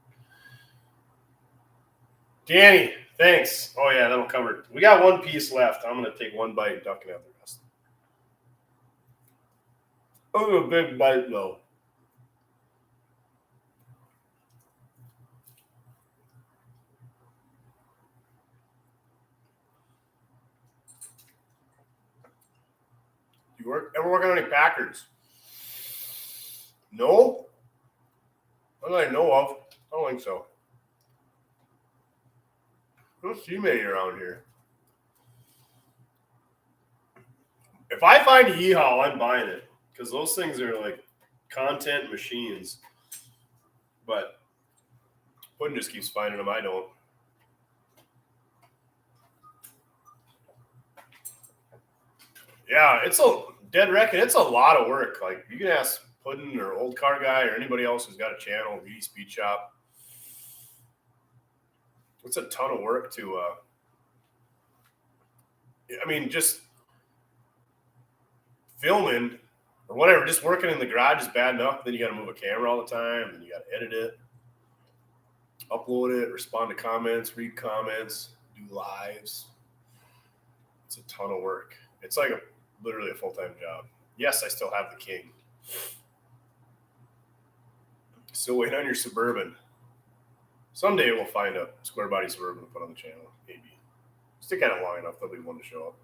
Danny, thanks. Oh, yeah, that'll cover it. We got one piece left. I'm going to take one bite and duck it out the rest. Oh, a big bite, though. You ever work on any Packards? No? Not that I know of. I don't think so. I don't see many around here. If I find a Yeehaw, I'm buying it. Because those things are like content machines. But Puddin just keeps finding them. I don't. Yeah, it's a dead reckon. It's a lot of work. Like, you can ask Puddin or Old Car Guy or anybody else who's got a channel, DD Speed Shop. It's a ton of work to, just filming or whatever, just working in the garage is bad enough. Then you got to move a camera all the time, and you got to edit it, upload it, respond to comments, read comments, do lives. It's a ton of work. It's like literally a full-time job. Yes, I still have the King. Still waiting on your Suburban. Someday we'll find a square body Suburban to put on the channel. Maybe. Stick at it long enough, there'll be one to show up.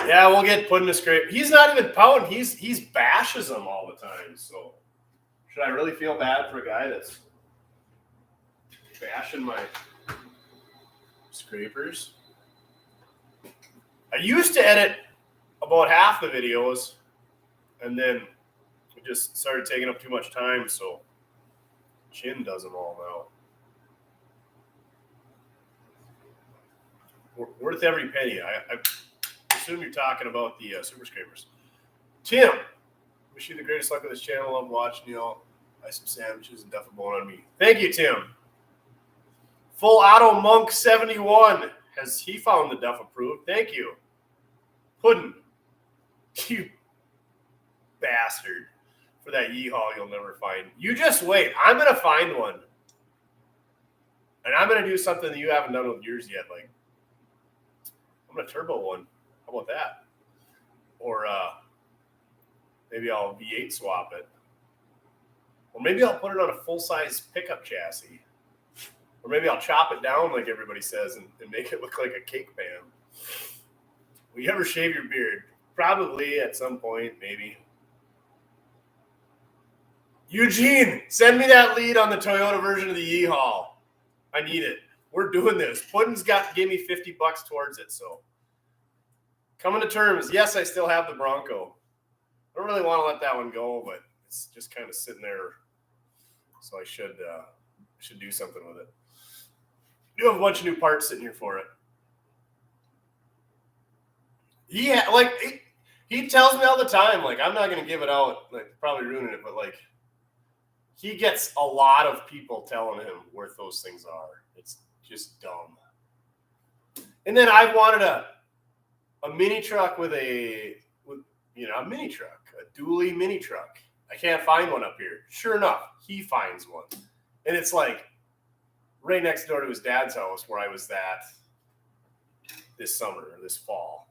Yeah, we'll get Puddin to scrape. He's not even pouting. He's bashes them all the time. So should I really feel bad for a guy that's bashing my scrapers? I used to edit about half the videos, and then it just started taking up too much time, so Chin does them all now. Worth every penny. I assume you're talking about the Super Scrapers. Tim, wish you the greatest luck with this channel. Love watching you all. Buy some sandwiches and duff a bone on me. Thank you, Tim. Full Auto Monk 71. Has he found the duff approved? Thank you. Puddin'. You bastard. For that yeehaw you'll never find. You just wait. I'm going to find one. And I'm going to do something that you haven't done with yours yet. Like, I'm going to turbo one. How about that? Or maybe I'll V8 swap it. Or maybe I'll put it on a full-size pickup chassis. Or maybe I'll chop it down like everybody says and make it look like a cake pan. Will you ever shave your beard? Probably at some point, maybe. Eugene, send me that lead on the Toyota version of the Yeehaw. I need it. We're doing this. Puddin's gave me $50 towards it, so. Coming to terms. Yes, I still have the Bronco. I don't really want to let that one go, but it's just kind of sitting there. So I should do something with it. I do have a bunch of new parts sitting here for it. He tells me all the time, like, I'm not going to give it out, like, probably ruining it, but, like, he gets a lot of people telling him where those things are. It's just dumb. And then I wanted a mini truck with a mini truck, a dually mini truck. I can't find one up here. Sure enough, he finds one. And it's like right next door to his dad's house where I was at this summer or this fall.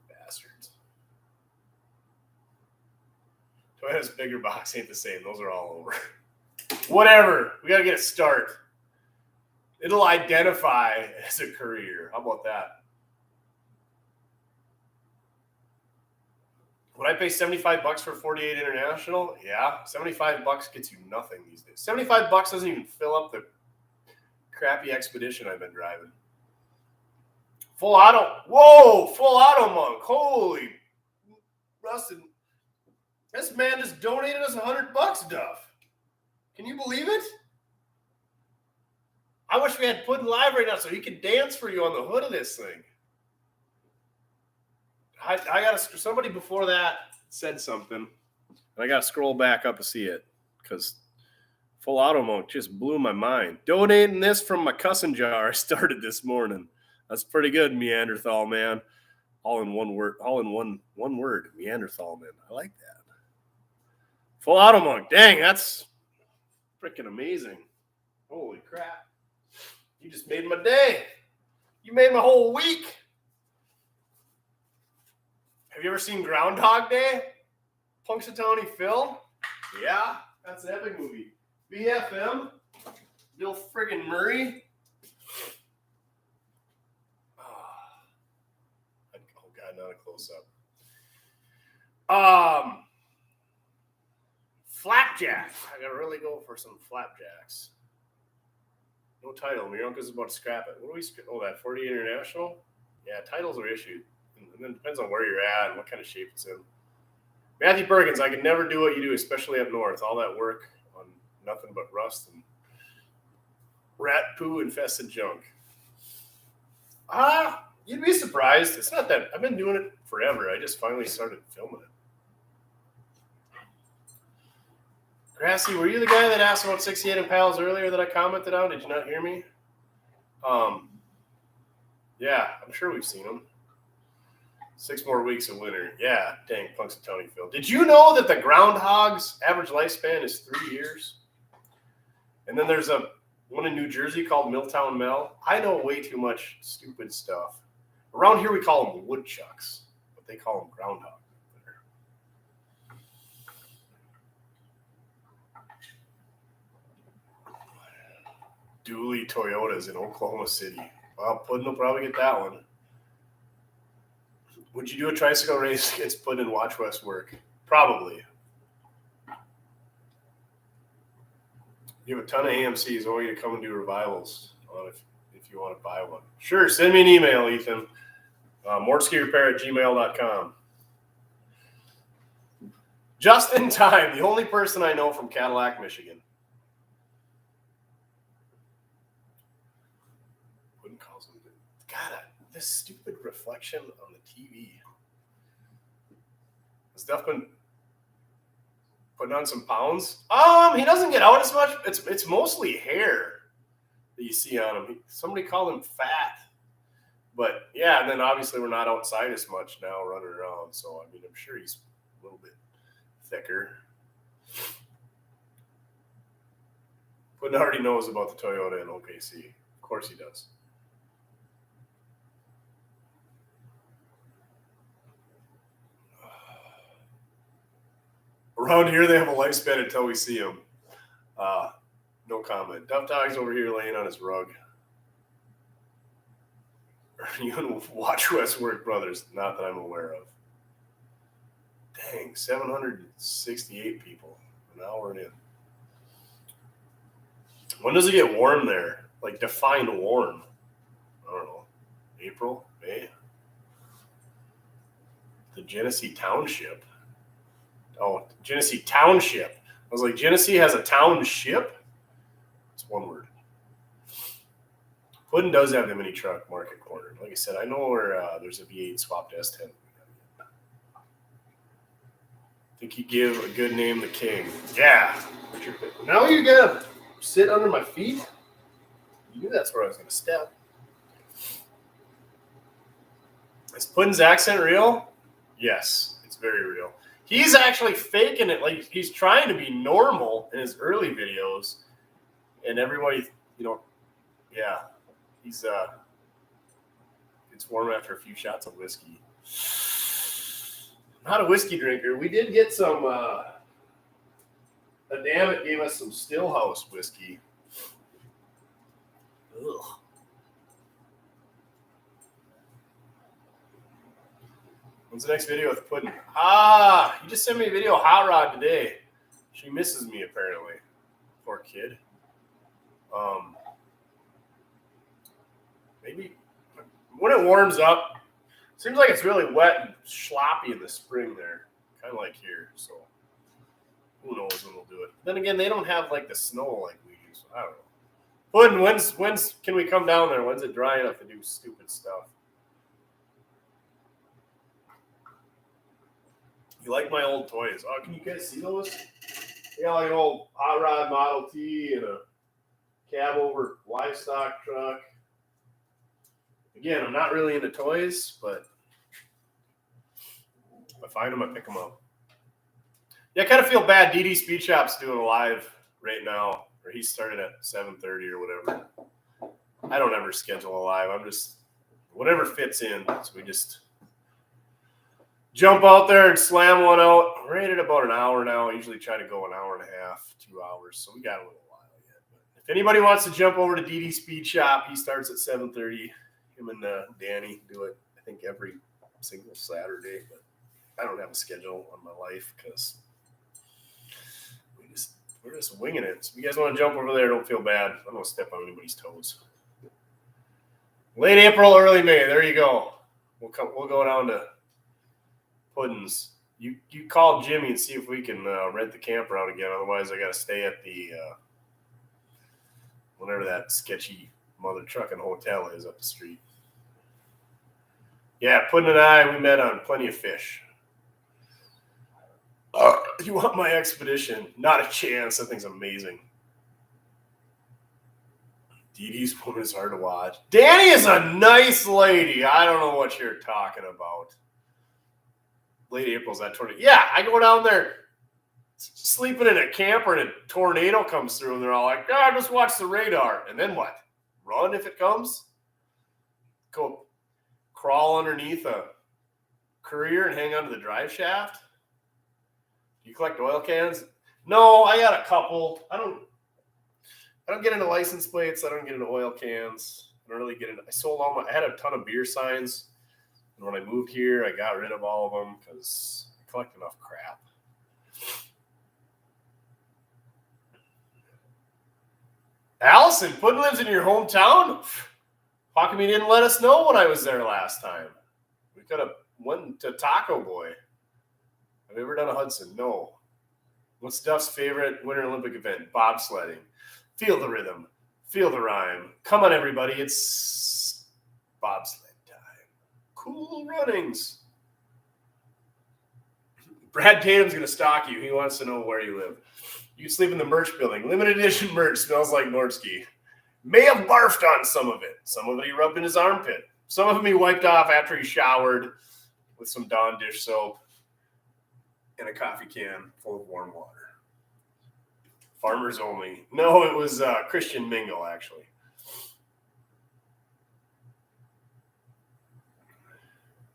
Bastards. Toyota's bigger box ain't the same. Those are all over. Whatever. We got to get a start. It'll identify as a courier. How about that? Would I pay $75 for 48 International? Yeah. $75 gets you nothing these days. $75 doesn't even fill up the crappy Expedition I've been driving. Full auto. Whoa, full auto monk. Holy Rustin. This man just donated us $100, Duff. Can you believe it? I wish we had Puddin live right now so he could dance for you on the hood of this thing. I got to, somebody before that said something. I got to scroll back up to see it because full auto monk just blew my mind. Donating this from my cussing jar I started this morning. That's pretty good, Neanderthal man. All in one word. All in one word. Neanderthal man. I like that. Full auto monk. Dang, that's freaking amazing. Holy crap. You just made my day. You made my whole week. Have you ever seen Groundhog Day? Punxsutawney Phil? Yeah, that's an epic movie. BFM? Bill friggin' Murray? Oh, God, not a close-up. Flapjacks. I gotta really go for some flapjacks. No title. My uncle's about to scrap it. What do we? Oh, that 40 International? Yeah, titles are issued. And then it depends on where you're at and what kind of shape it's in. Matthew Perkins, I could never do what you do, especially up north. All that work on nothing but rust and rat poo infested junk. You'd be surprised. It's not that. I've been doing it forever. I just finally started filming it. Grassy, were you the guy that asked about 68 Impales earlier that I commented on? Did you not hear me? Yeah, I'm sure we've seen them. 6 more weeks of winter. Yeah, dang, Punxsutawney Phil. Did you know that the groundhog's average lifespan is 3 years? And then there's one in New Jersey called Milltown Mel. I know way too much stupid stuff. Around here we call them woodchucks, but they call them groundhogs. Dually Toyotas in Oklahoma City. Well, Puddin will probably get that one. Would you do a tricycle race against Puddin and watch West work? Probably. You have a ton of AMCs. I want you to come and do revivals if you want to buy one. Sure, send me an email, Ethan. Mortskirepair@gmail.com. Just in time, the only person I know from Cadillac, Michigan. Wouldn't call him. God, this stupid reflection on the TV. Has Duff been putting on some pounds? He doesn't get out as much. It's mostly hair that you see on him. Somebody called him fat. But yeah, and then obviously we're not outside as much now running around. So I mean, I'm sure he's a little bit thicker. Puddin already knows about the Toyota in OKC. Of course he does. Around here, they have a lifespan until we see them. No comment. Duff Dog's over here laying on his rug. You can watch Westwork Brothers. Not that I'm aware of. Dang, 768 people. An hour in. When does it get warm there? Like, define warm. I don't know. April? May? The Genesee Township. Oh, Genesee Township. I was like, Genesee has a township? It's one word. Puddin does have the mini truck market cornered. Like I said, I know where there's a V8 swapped S10. I think you give a good name the king. Yeah. Now you gotta sit under my feet? You knew that's where I was gonna step. Is Puddin's accent real? Yes, it's very real. He's actually faking it. Like, he's trying to be normal in his early videos. And everybody, yeah. He's it's warm after a few shots of whiskey. I'm not a whiskey drinker. We did get some Dammit gave us some Stillhouse whiskey. Ugh. When's the next video with Puddin? He just sent me a video of Hot Rod today. She misses me apparently. Poor kid. Maybe when it warms up, seems like it's really wet and sloppy in the spring there, kind of like here. So who knows when we'll do it? Then again, they don't have like the snow like we do. So I don't know. Puddin, when's can we come down there? When's it dry enough to do stupid stuff? You like my old toys? Oh, can you guys see those? Yeah, like an old Hot Rod Model T and a cab over livestock truck. Again, I'm not really into toys, but if I find them, I pick them up. Yeah, I kind of feel bad. DD Speed Shop's doing a live right now, or he started at 7:30 or whatever. I don't ever schedule a live. I'm just whatever fits in. So we just jump out there and slam one out. We're at about an hour now. I usually try to go an hour and a half, 2 hours. So we got a little while yet. But if anybody wants to jump over to DD Speed Shop, he starts at 7:30. Him and Danny do it, I think, every single Saturday. But I don't have a schedule on my life because we're just winging it. So if you guys want to jump over there, don't feel bad. I don't want to step on anybody's toes. Late April, early May. There you go. We'll go down to Puddin's. You call Jimmy and see if we can rent the camper out again. Otherwise, I got to stay at the whatever that sketchy mother trucking hotel is up the street. Yeah, Puddin and I, we met on Plenty of Fish. You want my expedition? Not a chance. That thing's amazing. Dee Dee's woman is hard to watch. Danny is a nice lady. I don't know what you're talking about. Late April's that 20. Yeah, I go down there sleeping in a camper and a tornado comes through and they're all like, just watch the radar. And then what? Run if it comes? Go crawl underneath a courier and hang onto the drive shaft? Do you collect oil cans? No, I got a couple. I don't get into license plates. I don't get into oil cans. I don't really get into. I sold I had a ton of beer signs, and when I moved here, I got rid of all of them because I collect enough crap. Allison, Puddin lives in your hometown? How come you didn't let us know when I was there last time? We could have went to Taco Boy. Have you ever done a Hudson? No. What's Duff's favorite Winter Olympic event? Bobsledding. Feel the rhythm. Feel the rhyme. Come on, everybody. It's bobsled time. Cool runnings. Brad Tatum's going to stalk you. He wants to know where you live. You sleep in the merch building. Limited edition merch smells like Nordsky. May have barfed on some of it. Some of it he rubbed in his armpit. Some of them he wiped off after he showered with some Dawn dish soap and a coffee can full of warm water. Farmers only. No, it was Christian Mingle, actually.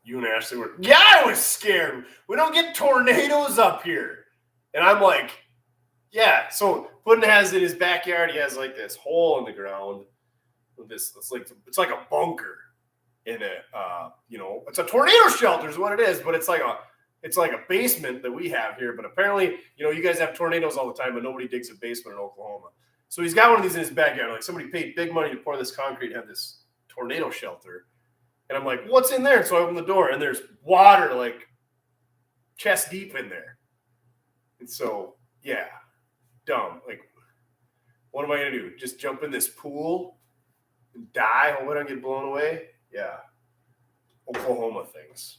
You and Ashley were, yeah, I was scared. We don't get tornadoes up here. And I'm like, yeah. So Puddin has in his backyard, he has like this hole in the ground with this, it's like a bunker in it. It's a tornado shelter is what it is, but it's like a basement that we have here. But apparently, you guys have tornadoes all the time, but nobody digs a basement in Oklahoma. So he's got one of these in his backyard. Like somebody paid big money to pour this concrete and have this tornado shelter. And I'm like, what's in there? So I open the door and there's water like chest deep in there. And so, yeah, dumb. Like, what am I going to do? Just jump in this pool and die? Hope I don't get blown away? Yeah. Oklahoma things.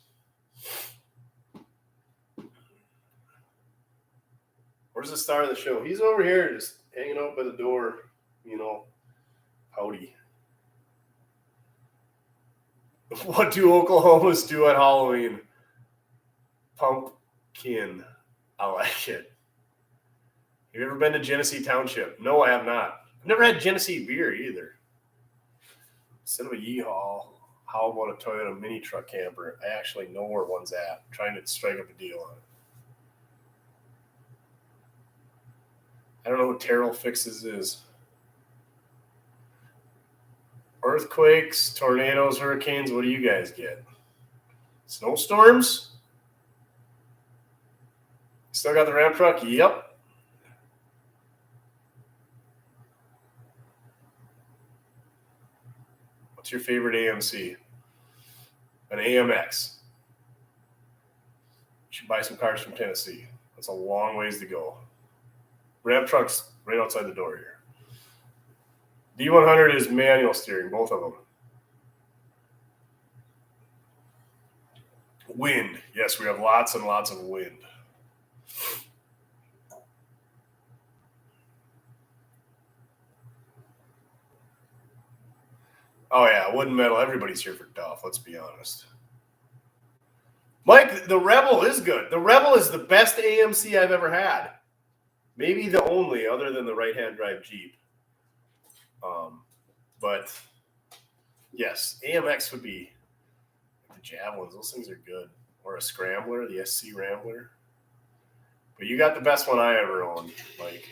Where's the star of the show? He's over here just hanging out by the door, howdy. What do Oklahomans do at Halloween? Pumpkin. I like it. Have you ever been to Genesee Township? No, I have not. I've never had Genesee beer either. Instead of a Yeehaw, how about a Toyota mini truck camper? I actually know where one's at. I'm trying to strike up a deal on it. I don't know what Terrell Fixes is. Earthquakes, tornadoes, hurricanes, what do you guys get? Snowstorms? Still got the ramp truck? Yep. What's your favorite AMC? An AMX. You should buy some cars from Tennessee. That's a long ways to go. Ramp truck's right outside the door here. D100 is manual steering, both of them. Wind. Yes, we have lots and lots of wind. Oh, yeah, wood and metal. Everybody's here for Duff, let's be honest. Mike, the Rebel is good. The Rebel is the best AMC I've ever had. Maybe the only, other than the right-hand drive Jeep. But yes, AMX would be the Javelins. Those things are good. Or a Scrambler, the SC Rambler. But you got the best one I ever owned. Like,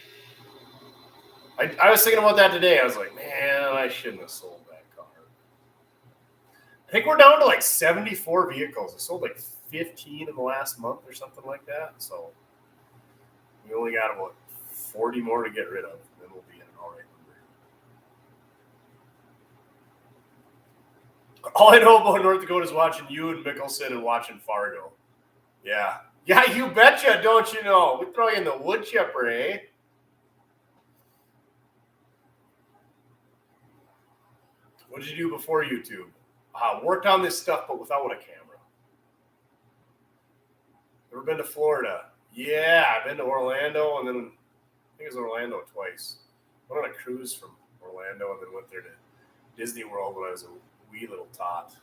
I was thinking about that today. I was like, man, I shouldn't have sold that car. I think we're down to like 74 vehicles. I sold like 15 in the last month or something like that. So we only got about 40 more to get rid of. Then we'll be in an all right number. All I know about North Dakota is watching you and Mickelson and watching Fargo. Yeah. Yeah, you betcha, don't you know? We throw you in the wood chipper, eh? What did you do before YouTube? Worked on this stuff, but without a camera. Ever been to Florida? Yeah, I've been to Orlando, and then I think it was Orlando twice. Went on a cruise from Orlando, and then went there to Disney World when I was a wee little tot.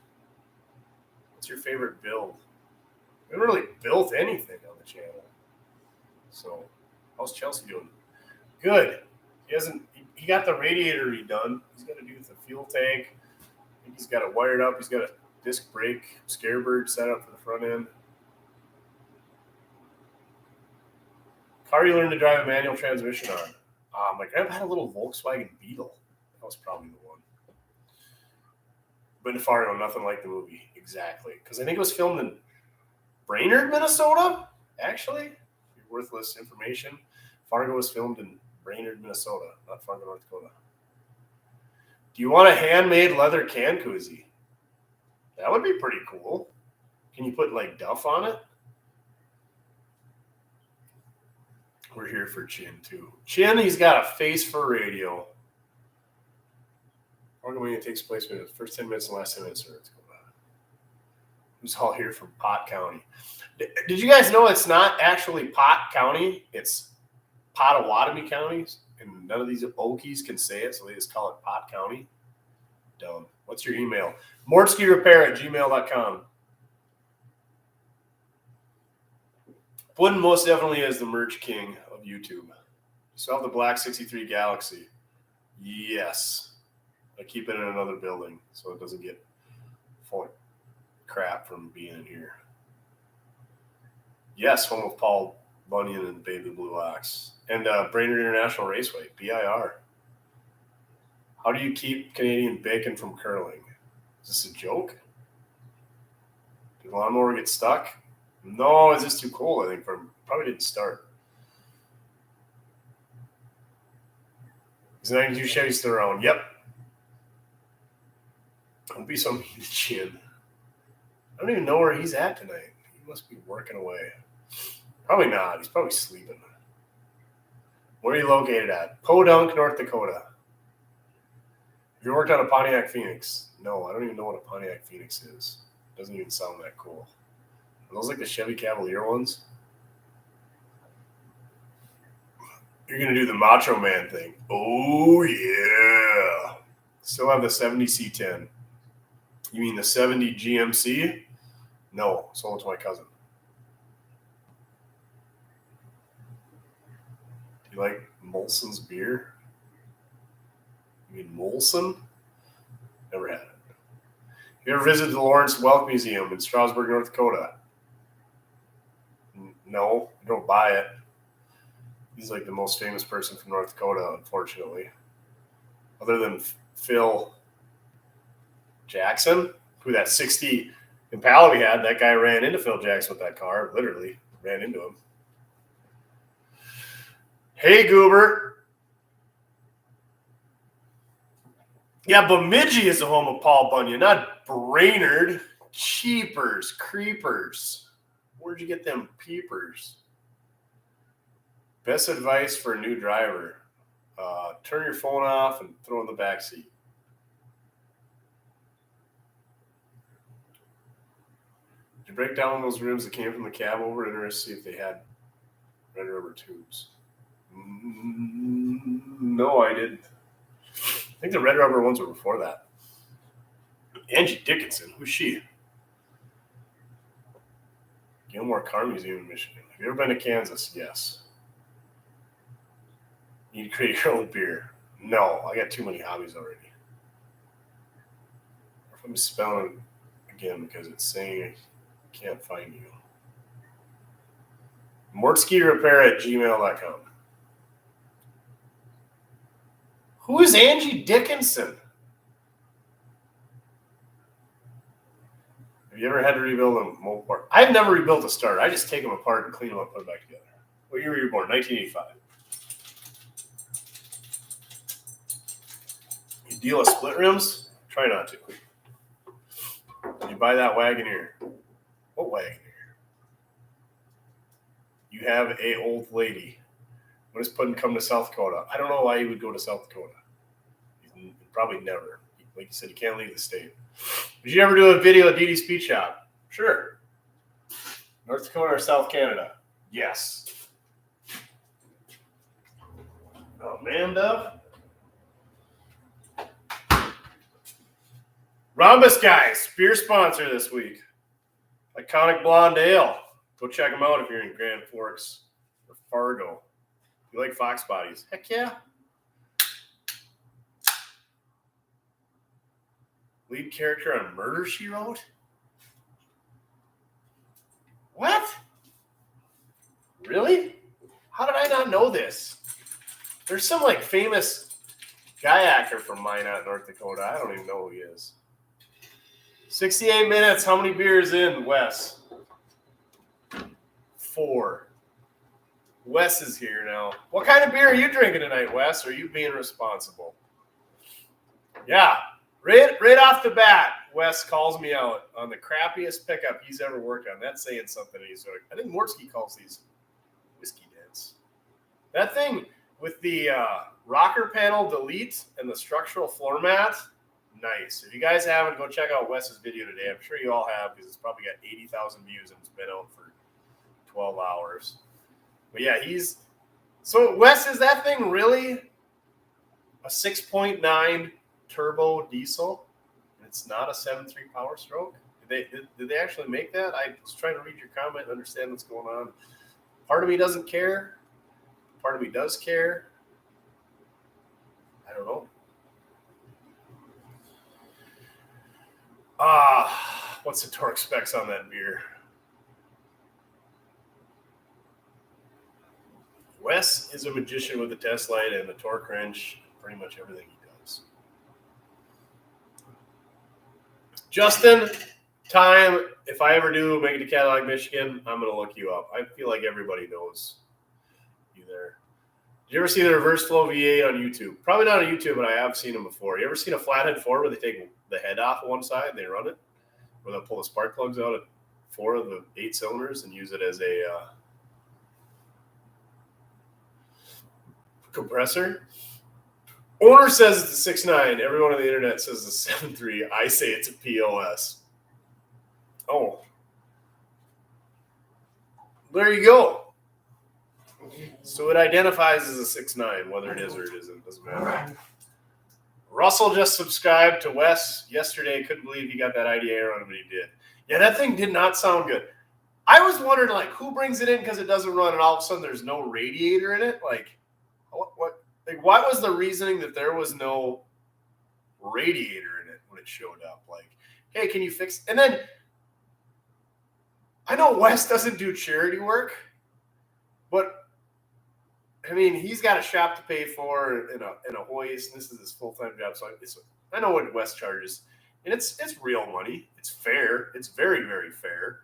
What's your favorite build? We haven't really built anything on the channel. So, how's Chelsea doing? Good. He got the radiator redone. He's got to do the fuel tank. I think he's got it wired up. He's got a disc brake Scarebird set up for the front end. Car you learned to drive a manual transmission on? My grandpa had a little Volkswagen Beetle. That was probably the one. Been to Fargo, nothing like the movie. Exactly. Because I think it was filmed in Brainerd, Minnesota, actually. Worthless information. Fargo was filmed in Brainerd, Minnesota, not Fargo, North Dakota. Do you want a handmade leather can koozie? That would be pretty cool. Can you put like Duff on it? We're here for Chin too. Chin, he's got a face for radio. It takes place in the first 10 minutes and last 10 minutes. Who's all here from Pot County? Did you guys know it's not actually Pot County? It's Pottawatomie County, and none of these Okies can say it, so they just call it Pot County. Dumb. What's your email? mortskirepair@gmail.com. Puddin most definitely is the merch king of YouTube. You still have the Black 63 Galaxy. Yes. I keep it in another building so it doesn't get full of crap from being in here. Yes, home of Paul Bunyan and Baby Blue Ox. And Brainerd International Raceway, BIR. How do you keep Canadian bacon from curling? Is this a joke? Did the lawnmower get stuck? No, it's just too cold, I think. Probably didn't start. Is 92 Chevy still around? Yep. Don't be so mean to Chin. I don't even know where he's at tonight. He must be working away. Probably not. He's probably sleeping. Where are you located at? Podunk, North Dakota. Have you worked on a Pontiac Phoenix? No, I don't even know what a Pontiac Phoenix is. It doesn't even sound that cool. Are those like the Chevy Cavalier ones? You're going to do the Macho Man thing. Oh, yeah. Still have the 70 C10. You mean the 70 GMC? No, sold it to my cousin. Do you like Molson's beer? You mean Molson? Never had it. You ever visited the Lawrence Welk Museum in Strasburg, North Dakota? No, I don't buy it. He's like the most famous person from North Dakota, unfortunately. Other than Phil Jackson, who that 60 Impala we had, that guy ran into Phil Jackson with that car, literally ran into him. Hey, Goober. Yeah, Bemidji is the home of Paul Bunyan, not Brainerd. Cheapers, creepers. Where'd you get them peepers? Best advice for a new driver. Turn your phone off and throw in the back seat. Did you break down those rims that came from the cab over? Interested to see if they had red rubber tubes. No, I didn't. I think the red rubber ones were before that. Angie Dickinson, who's she? Gilmore Car Museum in Michigan. Have you ever been to Kansas? Yes. You need to create your own beer. No, I got too many hobbies already. Or if I'm spelling it again because it's saying I can't find you. mortskirepair@gmail.com. Who is Angie Dickinson? Have you ever had to rebuild a Mopar? I've never rebuilt a starter. I just take them apart and clean them up, put them back together. What year were you born? 1985. You deal with split rims? Try not to. Did you buy that Wagoneer? What Wagoneer? You have a old lady. When does Puddin come to South Dakota? I don't know why he would go to South Dakota. Probably never. Like you said, you can't leave the state. Did you ever do a video at DD's Speed Shop? Sure. North Dakota or South Canada? Yes. Oh, man, Dove. Rhombus Guys, beer sponsor this week. Iconic Blonde Ale. Go check them out if you're in Grand Forks or Fargo. If you like Fox Bodies, heck yeah. Lead character on Murder, She Wrote? What? Really? How did I not know this? There's some like famous guy actor from Minot, North Dakota. I don't even know who he is. 68 minutes. How many beers in, Wes? 4. Wes is here now. What kind of beer are you drinking tonight, Wes? Are you being responsible? Yeah. Right off the bat, Wes calls me out on the crappiest pickup he's ever worked on. That's saying something. He's like, I think Mortsky calls these whiskey dents. That thing with the rocker panel delete and the structural floor mat, nice. If you guys haven't, go check out Wes's video today. I'm sure you all have because it's probably got 80,000 views and it's been out for 12 hours. But yeah, so Wes, is that thing really a 6.9 turbo diesel? It's not a 7.3 Power Stroke? Did they actually make that? I was trying to read your comment and understand what's going on. Part of me doesn't care. Part of me does care. I don't know. What's the torque specs on that beer? Wes is a magician with a test light and a torque wrench, pretty much everything he does. Justin, time, if I ever do make it to Cadillac, Michigan, I'm going to look you up. I feel like everybody knows you there. Did you ever see the reverse flow V8 on YouTube? Probably not on YouTube, but I have seen them before. You ever seen a flathead Ford where they take the head off of one side and they run it? Where they'll pull the spark plugs out of 4 of the 8 cylinders and use it as a compressor? Owner says it's a 6.9. Everyone on the internet says it's a 7.3. I say it's a POS. Oh. There you go. So it identifies as a 6.9, whether it is or it isn't. Doesn't matter. Russell just subscribed to Wes yesterday. Couldn't believe he got that IDA on him, but he did. Yeah, that thing did not sound good. I was wondering, like, who brings it in because it doesn't run and all of a sudden there's no radiator in it? Like, what? Like, what was the reasoning that there was no radiator in it when it showed up? Like, hey, can you fix? And then I know Wes doesn't do charity work, but I mean, he's got a shop to pay for and a hoist. And this is his full-time job, so I know what Wes charges, and it's real money. It's fair. It's very, very fair.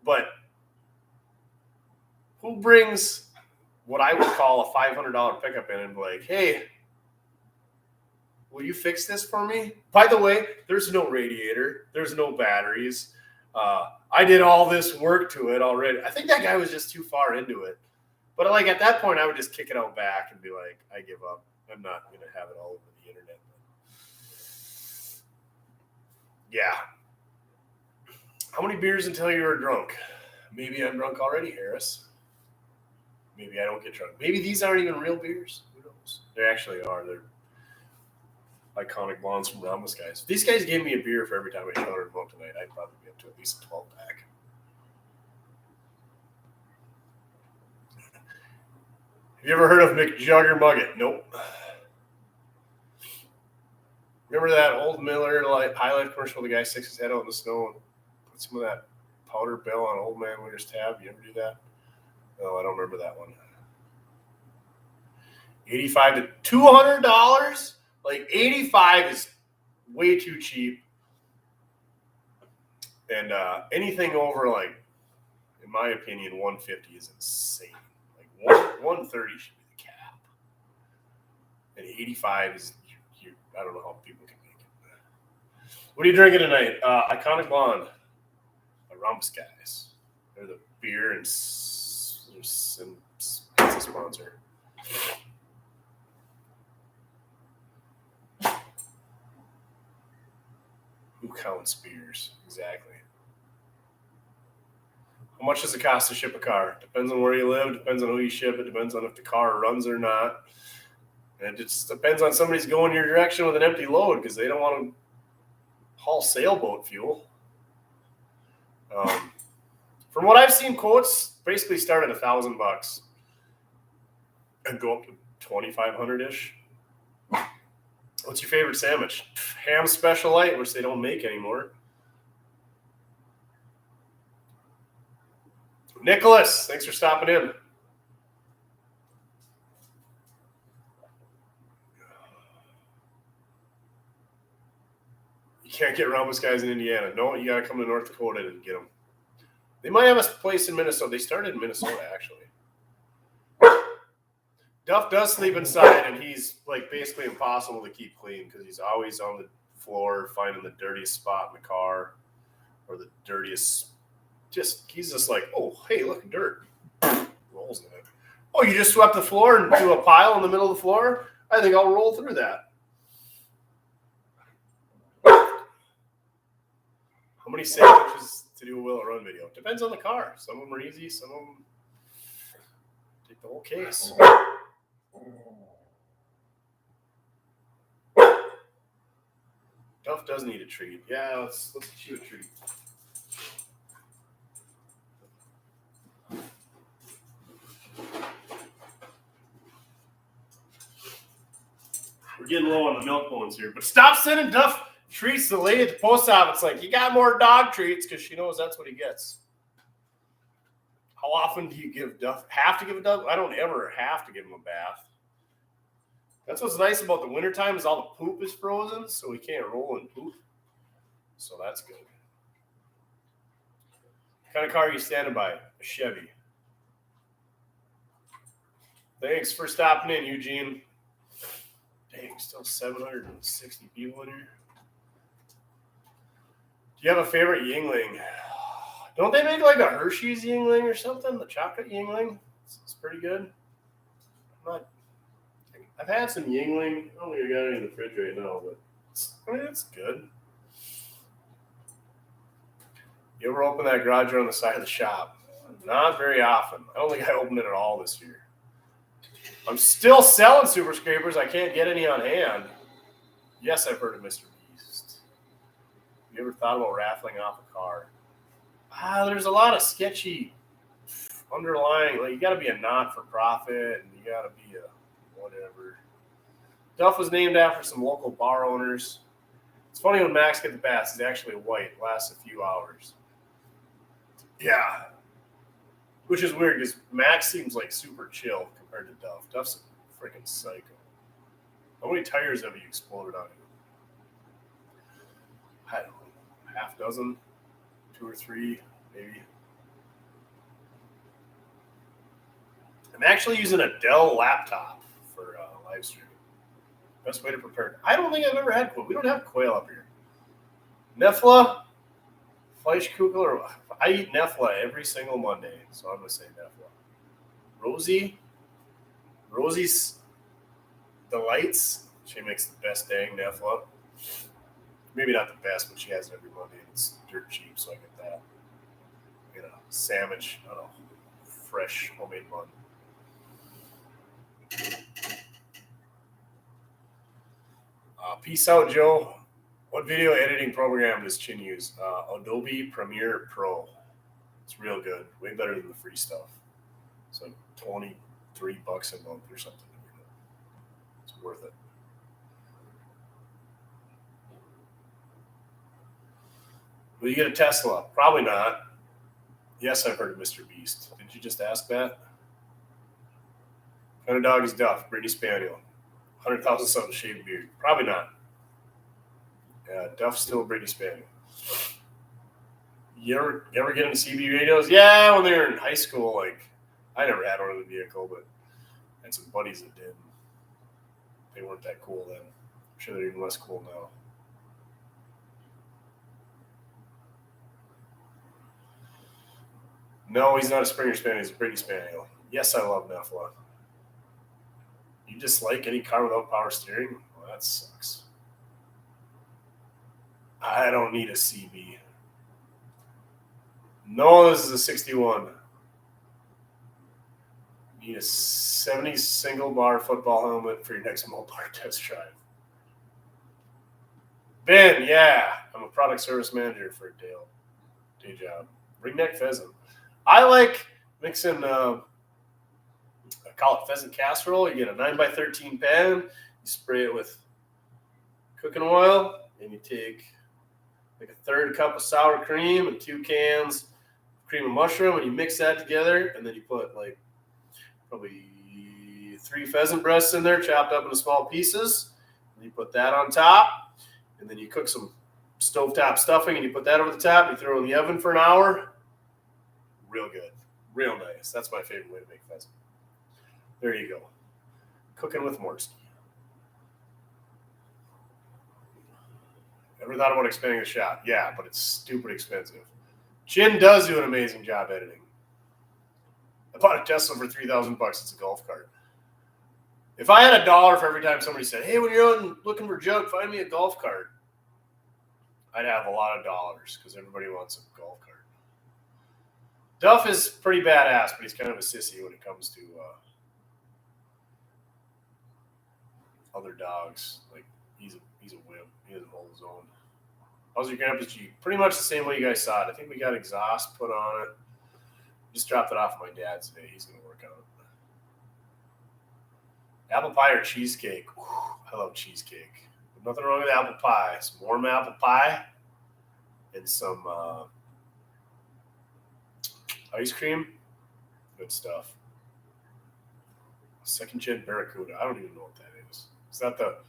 But who brings what I would call a $500 pickup in and be like, hey, will you fix this for me? By the way, there's no radiator. There's no batteries. I did all this work to it already. I think that guy was just too far into it. But like at that point, I would just kick it out back and be like, I give up. I'm not going to have it all over the internet. Yeah. How many beers until you're drunk? Maybe I'm drunk already, Harris. Maybe I don't get drunk. Maybe these aren't even real beers. Who knows? They actually are. They're iconic blondes from Rhombus Guys. If these guys gave me a beer for every time I showed them out tonight, I'd probably be up to at least a 12-pack. Have you ever heard of McJugger Mugget? Nope. Remember that old Miller Highlight commercial where the guy sticks his head out in the snow and puts some of that powder bill on Old Man Winter's tab? You ever do that? No, I don't remember that one. $85 to $200? Like, 85 is way too cheap. And anything over, like, in my opinion, 150 is insane. Like, 130 should be the cap. And 85 is, I don't know how people can make it. What are you drinking tonight? Iconic Blonde by Rhombus Guys. They're the beer and it's a sponsor. Who counts beers? Exactly. How much does it cost to ship a car? Depends on where you live. Depends on who you ship it. Depends on if the car runs or not. And it just depends on somebody's going your direction with an empty load because they don't want to haul sailboat fuel. From what I've seen, quotes basically start at $1,000 and go up to 2,500-ish. What's your favorite sandwich? Ham Special Light, which they don't make anymore. Nicholas, thanks for stopping in. You can't get Rhombus Guys in Indiana. No, you got to come to North Dakota to get them. They might have a place in Minnesota. They started in Minnesota, actually. Duff does sleep inside, and he's like basically impossible to keep clean because he's always on the floor, finding the dirtiest spot in the car or the dirtiest. He's just like, oh, hey, look, dirt. Rolls in it. Oh, you just swept the floor and threw a pile in the middle of the floor? I think I'll roll through that. How many sandwiches to do a will or run video? Depends on the car. Some of them are easy. Some of them take the whole case. Duff does need a treat. Yeah, let's get you a treat. We're getting low on the milk bones here, but stop sending Duff treats to the lady at the post office. Like, you got more dog treats, because she knows that's what he gets. How often do you give Duff? Have to give a Duff? I don't ever have to give him a bath. That's what's nice about the wintertime is all the poop is frozen, so we can't roll in poop. So that's good. What kind of car are you standing by? A Chevy. Thanks for stopping in, Eugene. Dang, still 760 people in here. Do you have a favorite Yingling? Don't they make like a Hershey's Yingling or something? The chocolate Yingling? It's pretty good. I've had some Yingling. I don't think I got any in the fridge right now, but it's good. You ever open that garage door on the side of the shop? Not very often. I don't think I opened it at all this year. I'm still selling Super Scrapers. I can't get any on hand. Yes, I've heard of Mr. Beast. You ever thought about raffling off a car? There's a lot of sketchy underlying. Like, you got to be a not-for-profit, and you got to be a whatever. Duff was named after some local bar owners. It's funny when Max get the bass. He's actually white. It lasts a few hours. Yeah. Which is weird because Max seems like super chill compared to Duff. Duff's a freaking psycho. How many tires have you exploded on you? I don't know. Half dozen? 2 or 3, maybe. I'm actually using a Dell laptop for live streaming. Best way to prepare. I don't think I've ever had quail. We don't have quail up here. Nefla, Fleischkugel, I eat Nefla every single Monday, so I'm going to say Nefla. Rosie's Delights. She makes the best dang Nefla. Maybe not the best, but she has it every Monday, and it's dirt cheap, so I get that. Get a sandwich, I don't know, fresh homemade bun. Peace out, Joe. What video editing program does Chin use? Adobe Premiere Pro. It's real good. Way better than the free stuff. It's like $23 a month or something. It's worth it. Will you get a Tesla? Probably not. Yes, I've heard of Mr. Beast. Did you just ask that? What kind of dog is Duff? British Spaniel. 100,000 something shaved beard. Probably not. Yeah, Duff's still a British Spaniel. You ever get into CB radios? Yeah, when they were in high school. Like, I never had one in the vehicle, but I had some buddies that did. They weren't that cool then. I'm sure they're even less cool now. No, he's not a Springer Spaniel. He's a British Spaniel. Yes, I love Nefla. You dislike any car without power steering? Well, that sucks. I don't need a CB. No, this is a 61. You need a 70 single bar football helmet for your next Mopar test drive. Ben, yeah. I'm a product service manager for a day job. Ringneck pheasant. I like mixing, I call it Pheasant Casserole. You get a 9x13 pan, you spray it with cooking oil, and you take like a third cup of sour cream and 2 cans of cream and mushroom, and you mix that together, and then you put like probably 3 pheasant breasts in there, chopped up into small pieces, and you put that on top, and then you cook some stovetop stuffing, and you put that over the top, you throw it in the oven for an hour. Real good. Real nice. That's my favorite way to make pheasant. There you go. Cooking with Morsky. Ever thought about expanding the shop? Yeah, but it's stupid expensive. Chin does do an amazing job editing. I bought a Tesla for $3,000. It's a golf cart. If I had $1 for every time somebody said, "Hey, when you're out looking for junk, find me a golf cart," I'd have a lot of dollars because everybody wants a golf cart. Duff is pretty badass, but he's kind of a sissy when it comes to other dogs. Like he's a whip. He doesn't hold his own. How's your grandpa's Jeep? Pretty much the same way you guys saw it. I think we got exhaust put on it. Just dropped it off at my dad's today. He's gonna work on it. Apple pie or cheesecake? Whew, I love cheesecake. Nothing wrong with apple pie. Some warm apple pie and some ice cream. Good stuff. Second gen Barracuda. I don't even know what that is. Is that the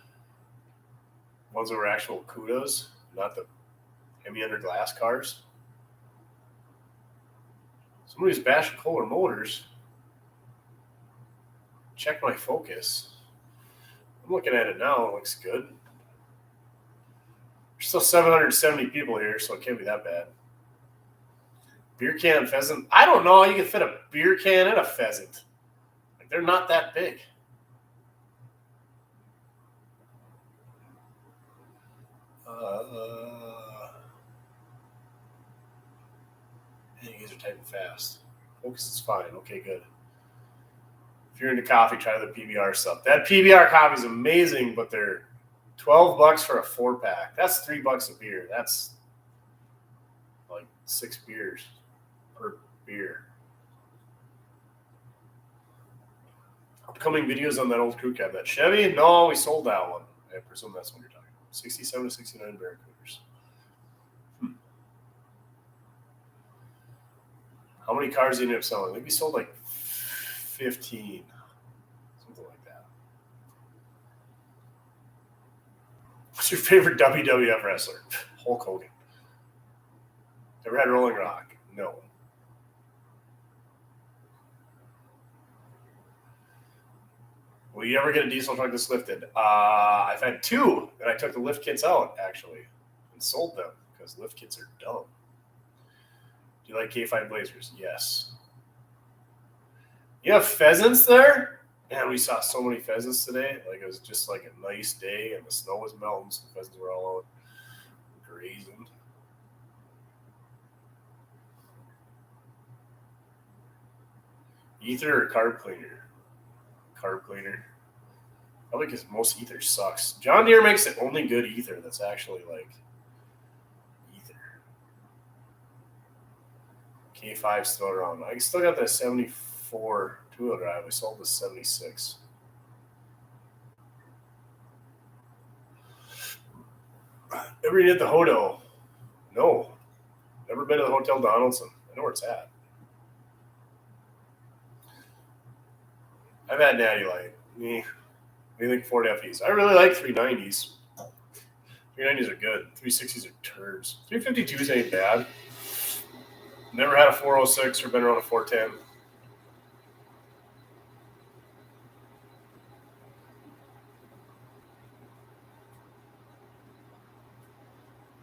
ones that were actual Cudas, not the Hemi under glass cars? Somebody's bashing Kohler Motors. Check my focus. I'm looking at it now. It looks good. There's still 770 people here, so it can't be that bad. Beer can pheasant. I don't know. You can fit a beer can in a pheasant. Like they're not that big. You guys are typing fast. Focus is fine. Okay, good. If you're into coffee, try the PBR stuff. That PBR coffee is amazing, but they're $12 for a 4-pack. That's $3 a beer. That's like 6 beers per beer. Upcoming videos on that old crew cab. That Chevy? No, we sold that one. I presume that's what you're talking about. 67 to 69 Barracudas. How many cars did you end up selling? I think we sold like 15. Something like that. What's your favorite WWF wrestler? Hulk Hogan. Ever had Rolling Rock? No. Will you ever get a diesel truck that's lifted? I've had 2, and I took the lift kits out, actually, and sold them, because lift kits are dumb. Do you like K5 Blazers? Yes. You have pheasants there? Man, we saw so many pheasants today. Like, it was just like a nice day, and the snow was melting, so the pheasants were all out grazing. Ether or carb cleaner? Carb cleaner. Probably because most ether sucks. John Deere makes the only good ether that's actually like ether. K5 still around. I still got that 74 two-wheel drive. We sold the 76. Ever eat at the Hodo? No. Never been to the Hotel Donaldson. I know where it's at. I've had Natty Light. What do you think Ford FEs? I really like 390s. 390s are good. 360s are turds. 352s ain't bad. Never had a 406 or been around a 410.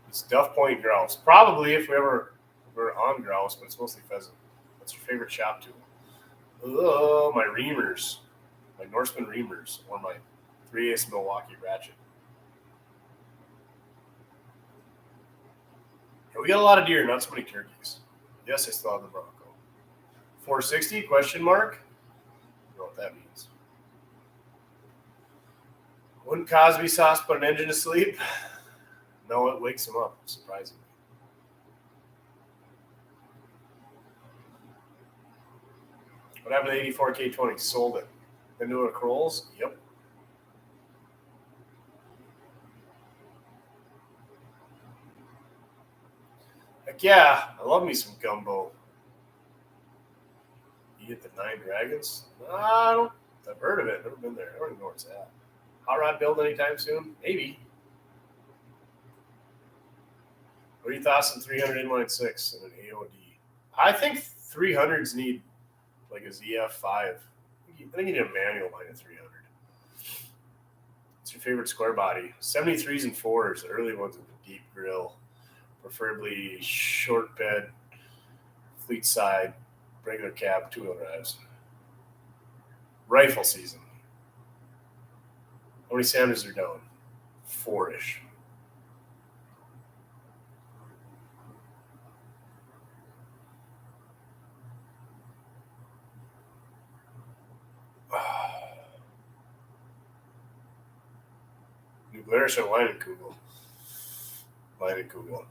It's Duff Point grouse. Probably if we ever were on grouse, but it's mostly pheasant. What's your favorite chop tool? Oh, my reamers. My Norseman reamers or my 3/8 Milwaukee ratchet. Yeah, we got a lot of deer, not so many turkeys. Yes, I still have the Bronco. 460? Question mark? I don't know what that means. Wouldn't Cosby sauce put an engine to sleep? No, it wakes him up, surprisingly. What happened to the 84 K20? Sold it. Into a Crolls? Yep. Heck yeah, I love me some gumbo. You get the 9 Dragons? I've heard of it. Never been there. I don't even know where it's at. Hot rod build anytime soon? Maybe. What are your thoughts on 300 inline 6 and an AOD? I think 300s need like a ZF5. I think you need a manual behind a 300. What's your favorite square body? 73s and 4s, the early ones with the deep grill, preferably short bed, fleet side, regular cab, two-wheel drives. Rifle season. How many Sanders are down? 4-ish. New Glarus or Leinenkugel? Leinenkugel.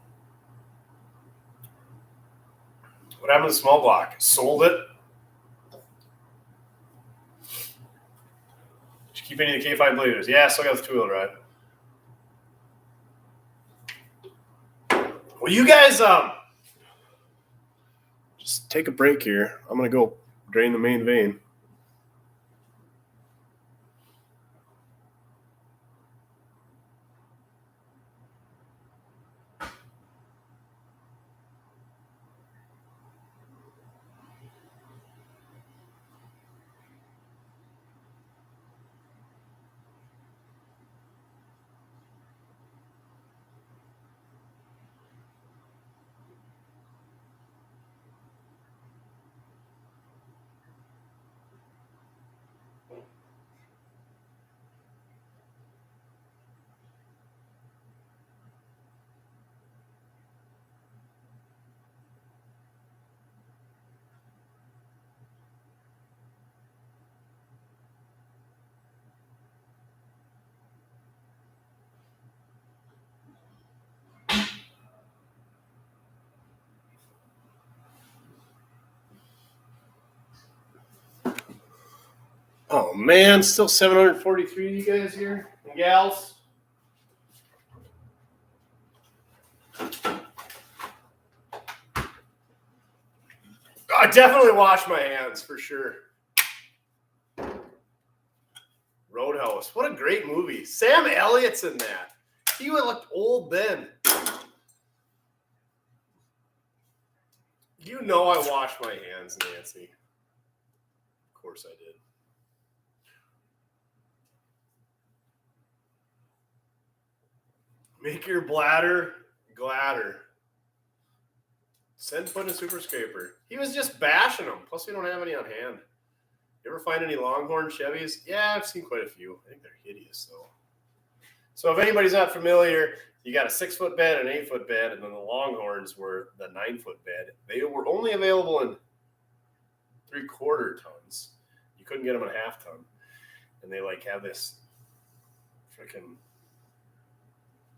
What happened to the small block? Sold it? Did you keep any of the K5 bladers? Yeah, still got the two-wheel drive. Well, you guys, just take a break here. I'm going to go drain the main vein. Oh, man, still 743 of you guys here and gals. I definitely wash my hands for sure. Roadhouse. What a great movie. Sam Elliott's in that. He would look old then. You know I wash my hands, Nancy. Of course I did. Make your bladder gladder. Send put in a super scraper. He was just bashing them. Plus, we don't have any on hand. You ever find any Longhorn Chevys? Yeah, I've seen quite a few. I think they're hideous, though. So if anybody's not familiar, you got a 6-foot bed, an 8-foot bed, and then the Longhorns were the 9-foot bed. They were only available in 3/4 tons. You couldn't get them in a 1/2 ton. And they like have this freaking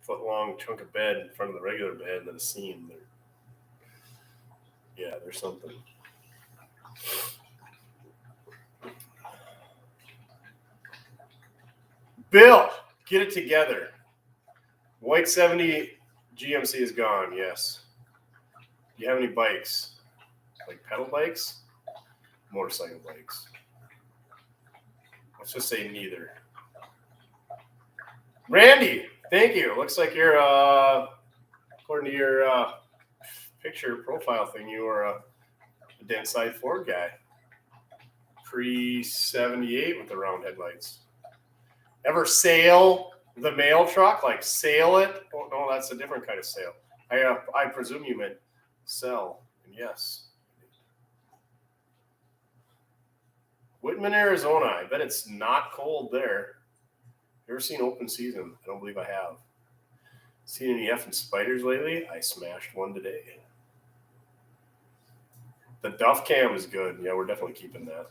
foot-long chunk of bed in front of the regular bed and then a seam. Yeah, there's something. Bill, get it together. White 70 GMC is gone, yes. Do you have any bikes? Like pedal bikes? Motorcycle bikes. Let's just say neither. Randy, thank you. Looks like you're, according to your picture profile thing, you were a dent side Ford guy. Pre-78 with the round headlights. Ever sail the mail truck? Like sail it? Oh, no, that's a different kind of sail. I presume you meant sell. And yes. Whitman, Arizona. I bet it's not cold there. You ever seen open season? I don't believe I have. Seen any effing spiders lately? I smashed one today. The Duff Cam is good. Yeah, we're definitely keeping that.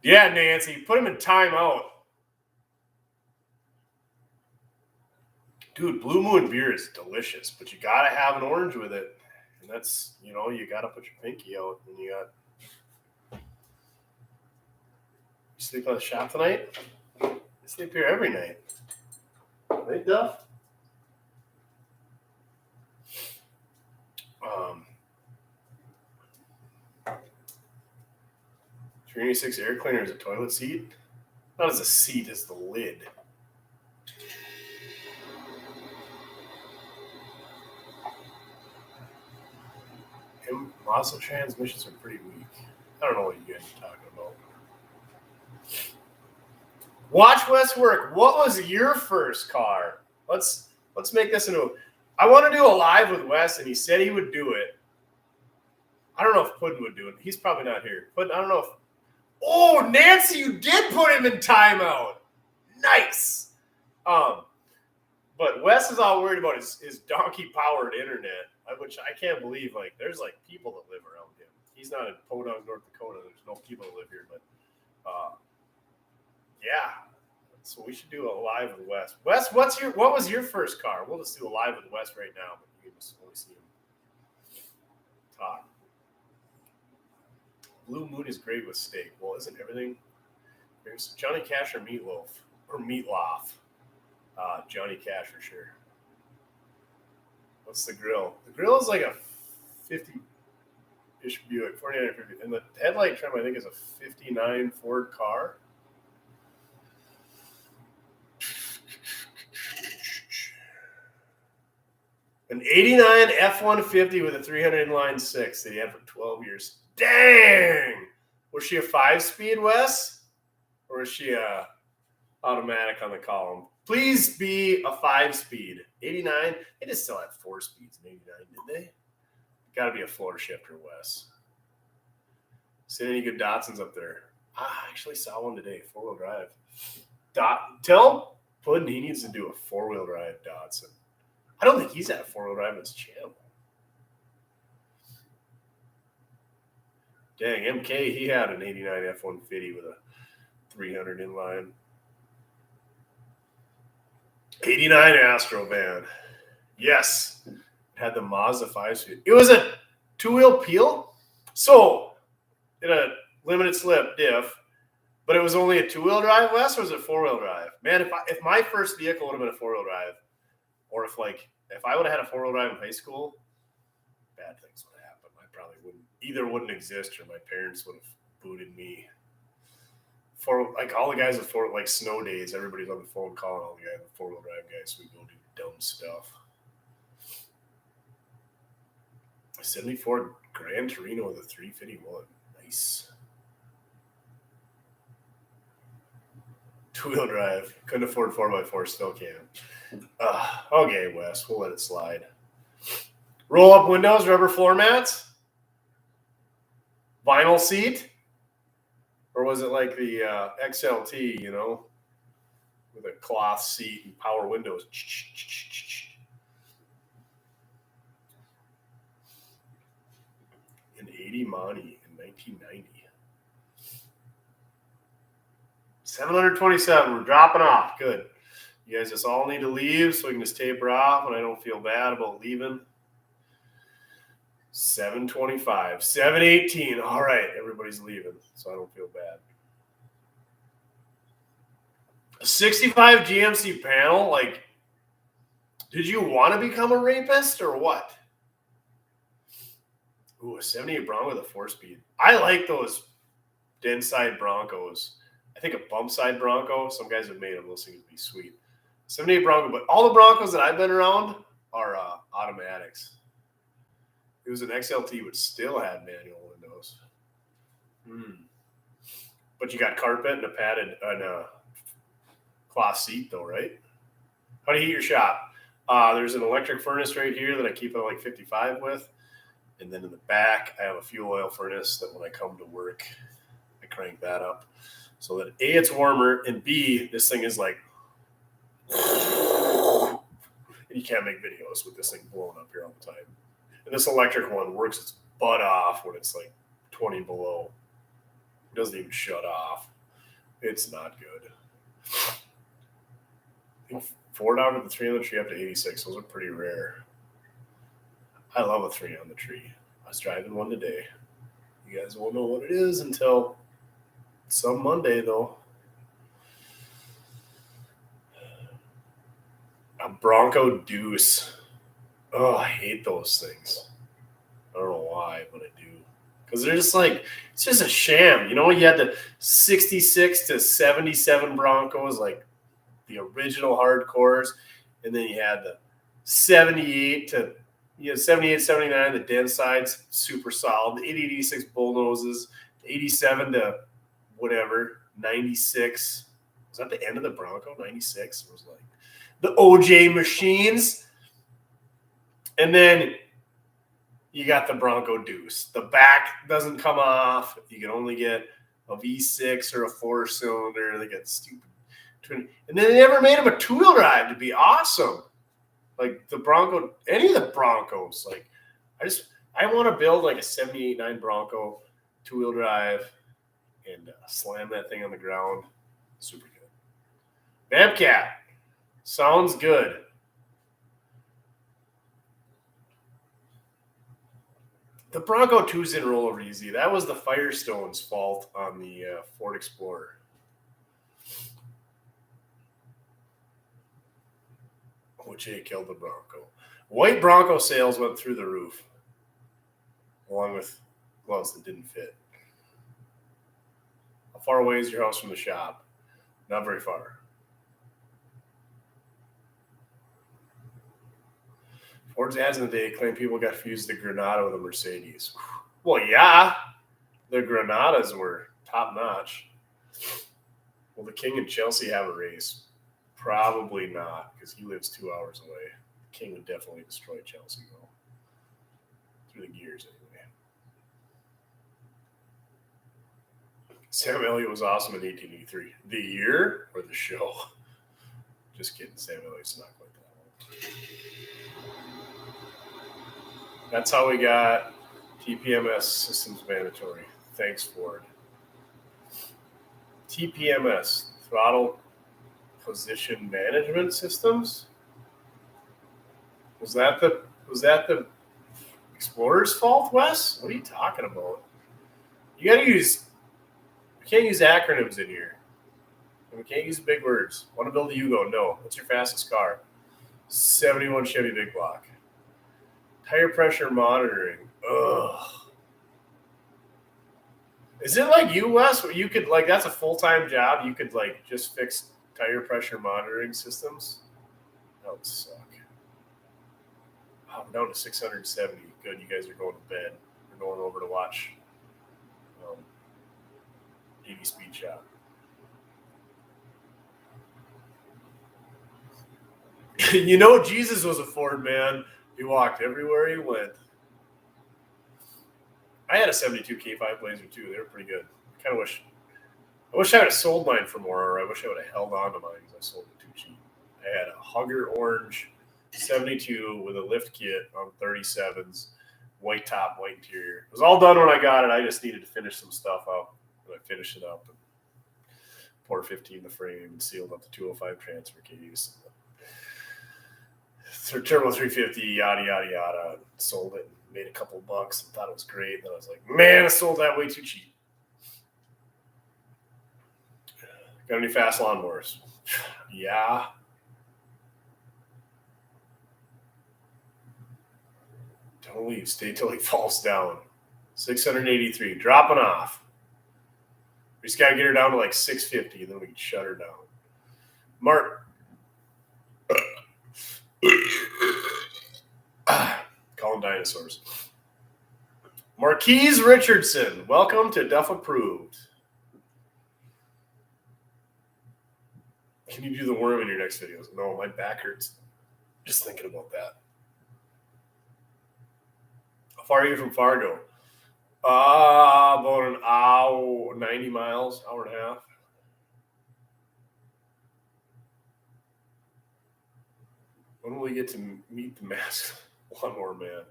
Yeah, Nancy, put him in timeout. Dude, Blue Moon beer is delicious, but you got to have an orange with it. And that's, you got to put your pinky out when you got... You sleep on the shop tonight? I sleep here every night. Right, Duff? 386 air cleaner is a toilet seat? Not as a seat, as the lid. Mazda transmissions are pretty weak. I don't know what you guys are talking about. Watch Wes work. What was your first car? Let's make this into. I want to do a live with Wes, and he said he would do it. I don't know if Puddin would do it. He's probably not here. But I don't know if. Oh, Nancy, you did put him in timeout. Nice. But Wes is all worried about his donkey-powered internet, which I can't believe. Like, there's like people that live around him. He's not in Podunk, North Dakota. There's no people that live here, but yeah. So we should do a live with Wes. Wes, what was your first car? We'll just do a live with Wes right now, but you can just only see him talk. Blue Moon is great with steak. Well, isn't everything? There's Johnny Cash or Meatloaf or Meatloaf. Johnny Cash for sure. What's the grill? The grill is like a 50-ish Buick, 49 or 50, and the headlight trim I think is a 59 Ford car. An 89 F-150 with a 300 inline six that he had for 12 years. Dang! Was she a 5-speed, Wes? Or is she a automatic on the column? Please be a 5-speed. 89. They just still had 4 speeds in 89, did they? Got to be a floor shifter, Wes. See any good Datsuns up there? I actually saw one today, 4-wheel drive. Tell Puddin he needs to do a 4-wheel drive Datsun. I don't think he's had a 4-wheel drive in his channel. Dang, MK, he had an 89 F-150 with a 300 inline. 89 Astro van. Yes. It had the Mazda 5-speed. It was a 2-wheel peel. So, in a limited slip diff, but it was only a 2-wheel drive, Wes, or was it 4-wheel drive? Man, if my first vehicle would have been a 4-wheel drive, or if I would have had a 4-wheel drive in high school, bad things would happen. I probably wouldn't exist, or my parents would have booted me. For like all the guys with snow days, everybody's on the phone calling all the guys with 4-wheel drive guys, so we go do dumb stuff. A 74 Gran Torino with a 351. Nice. 2-wheel drive. Couldn't afford 4x4, still can. Okay, Wes, we'll let it slide. Roll up windows, rubber floor mats, vinyl seat, or was it like the XLT, with a cloth seat and power windows? An 80 Monty in 1990. 727. We're dropping off. Good. You guys just all need to leave so we can just taper off, and I don't feel bad about leaving. 725. 718. All right. Everybody's leaving, so I don't feel bad. A 65 GMC panel? Like, did you want to become a rapist or what? Ooh, a 78 Bronco with a 4-speed. I like those den side Broncos. I think a bump side Bronco, some guys have made them. Those things would be sweet. 78 Bronco, but all the Broncos that I've been around are automatics. It was an XLT, but still had manual windows. But you got carpet and a padded cloth seat, though, right? How do you heat your shop? There's an electric furnace right here that I keep at like 55 with. And then in the back, I have a fuel oil furnace that when I come to work, I crank that up. So that A, it's warmer, and B, this thing is like, and you can't make videos with this thing blowing up here all the time. And this electric one works its butt off when it's like 20 below. It doesn't even shut off. It's not good. I think 4 out of the 3 on the tree up to 86. Those are pretty rare. I love a 3 on the tree. I was driving one today. You guys won't know what it is until some Monday, though. A Bronco Deuce. Oh, I hate those things. I don't know why, but I do. Because they're just like, it's just a sham. You had the 66 to 77 Broncos, like the original hardcores. And then you had the 78 to 78, 79, the den sides, super solid. The 86 Bullnoses, 87 to whatever, 96 Was that the end of the Bronco, 96? It was like the OJ machines. And then you got the Bronco Deuce. The back doesn't come off. You can only get a V6 or a 4-cylinder. They got stupid twin. And then they never made them a two-wheel drive to be awesome. Like the Bronco, any of the Broncos. Like I want to build like a 78-9 Bronco two-wheel drive and slam that thing on the ground. Super good. Bamcat. Sounds good. The Bronco 2s didn't roll over easy. That was the Firestone's fault on the Ford Explorer. OJ killed the Bronco. White Bronco sales went through the roof, along with gloves that didn't fit. How far away is your house from the shop? Not very far. Ford's ads in the day claim people got fused the Granada with a Mercedes. Well, yeah, the Granadas were top notch. Will the King and Chelsea have a race? Probably not, because he lives 2 hours away. The King would definitely destroy Chelsea, though. Through the gears, anyway. Sam Elliott was awesome in 1883. The year or the show? Just kidding. Sam Elliott's not quite that old. That's how we got TPMS systems mandatory. Thanks, Ford. TPMS, throttle position management systems. Was that the Explorer's fault, Wes? What are you talking about? You got to use. We can't use acronyms in here. And we can't use big words. Want to build a Yugo? No. What's your fastest car? 71 Chevy Big Block. Tire pressure monitoring. Ugh. Is it like you, Wes, where you could, like, that's a full-time job? You could, like, just fix tire pressure monitoring systems? That would suck. Wow, we're down to 670. Good, you guys are going to bed. We're going over to watch 80 Speed Shop. You know, Jesus was a Ford man. He walked everywhere he went. I had a 72 K5 Blazer too. They were pretty good. I wish I would have sold mine for more, or I wish I would have held on to mine because I sold it too cheap. I had a Hugger Orange 72 with a lift kit on 37s, white top, white interior. It was all done when I got it. I just needed to finish some stuff up, and I finished it up and poured 15 the frame and sealed up the 205 transfer case. Turbo 350, yada, yada, yada. Sold it, made a couple bucks, and thought it was great. Then I was like, man, I sold that way too cheap. Got any fast lawnmowers? Yeah. Don't leave. Stay till he falls down. 683. Dropping off. We just got to get her down to like 650, and then we can shut her down. Mark. Calling dinosaurs. Marquise Richardson, welcome to Duff Approved. Can you do the worm in your next videos? No, my back hurts just thinking about that. How far are you from Fargo? About an hour, 90 miles, hour and a half. When will we get to meet the masked lawnmower man?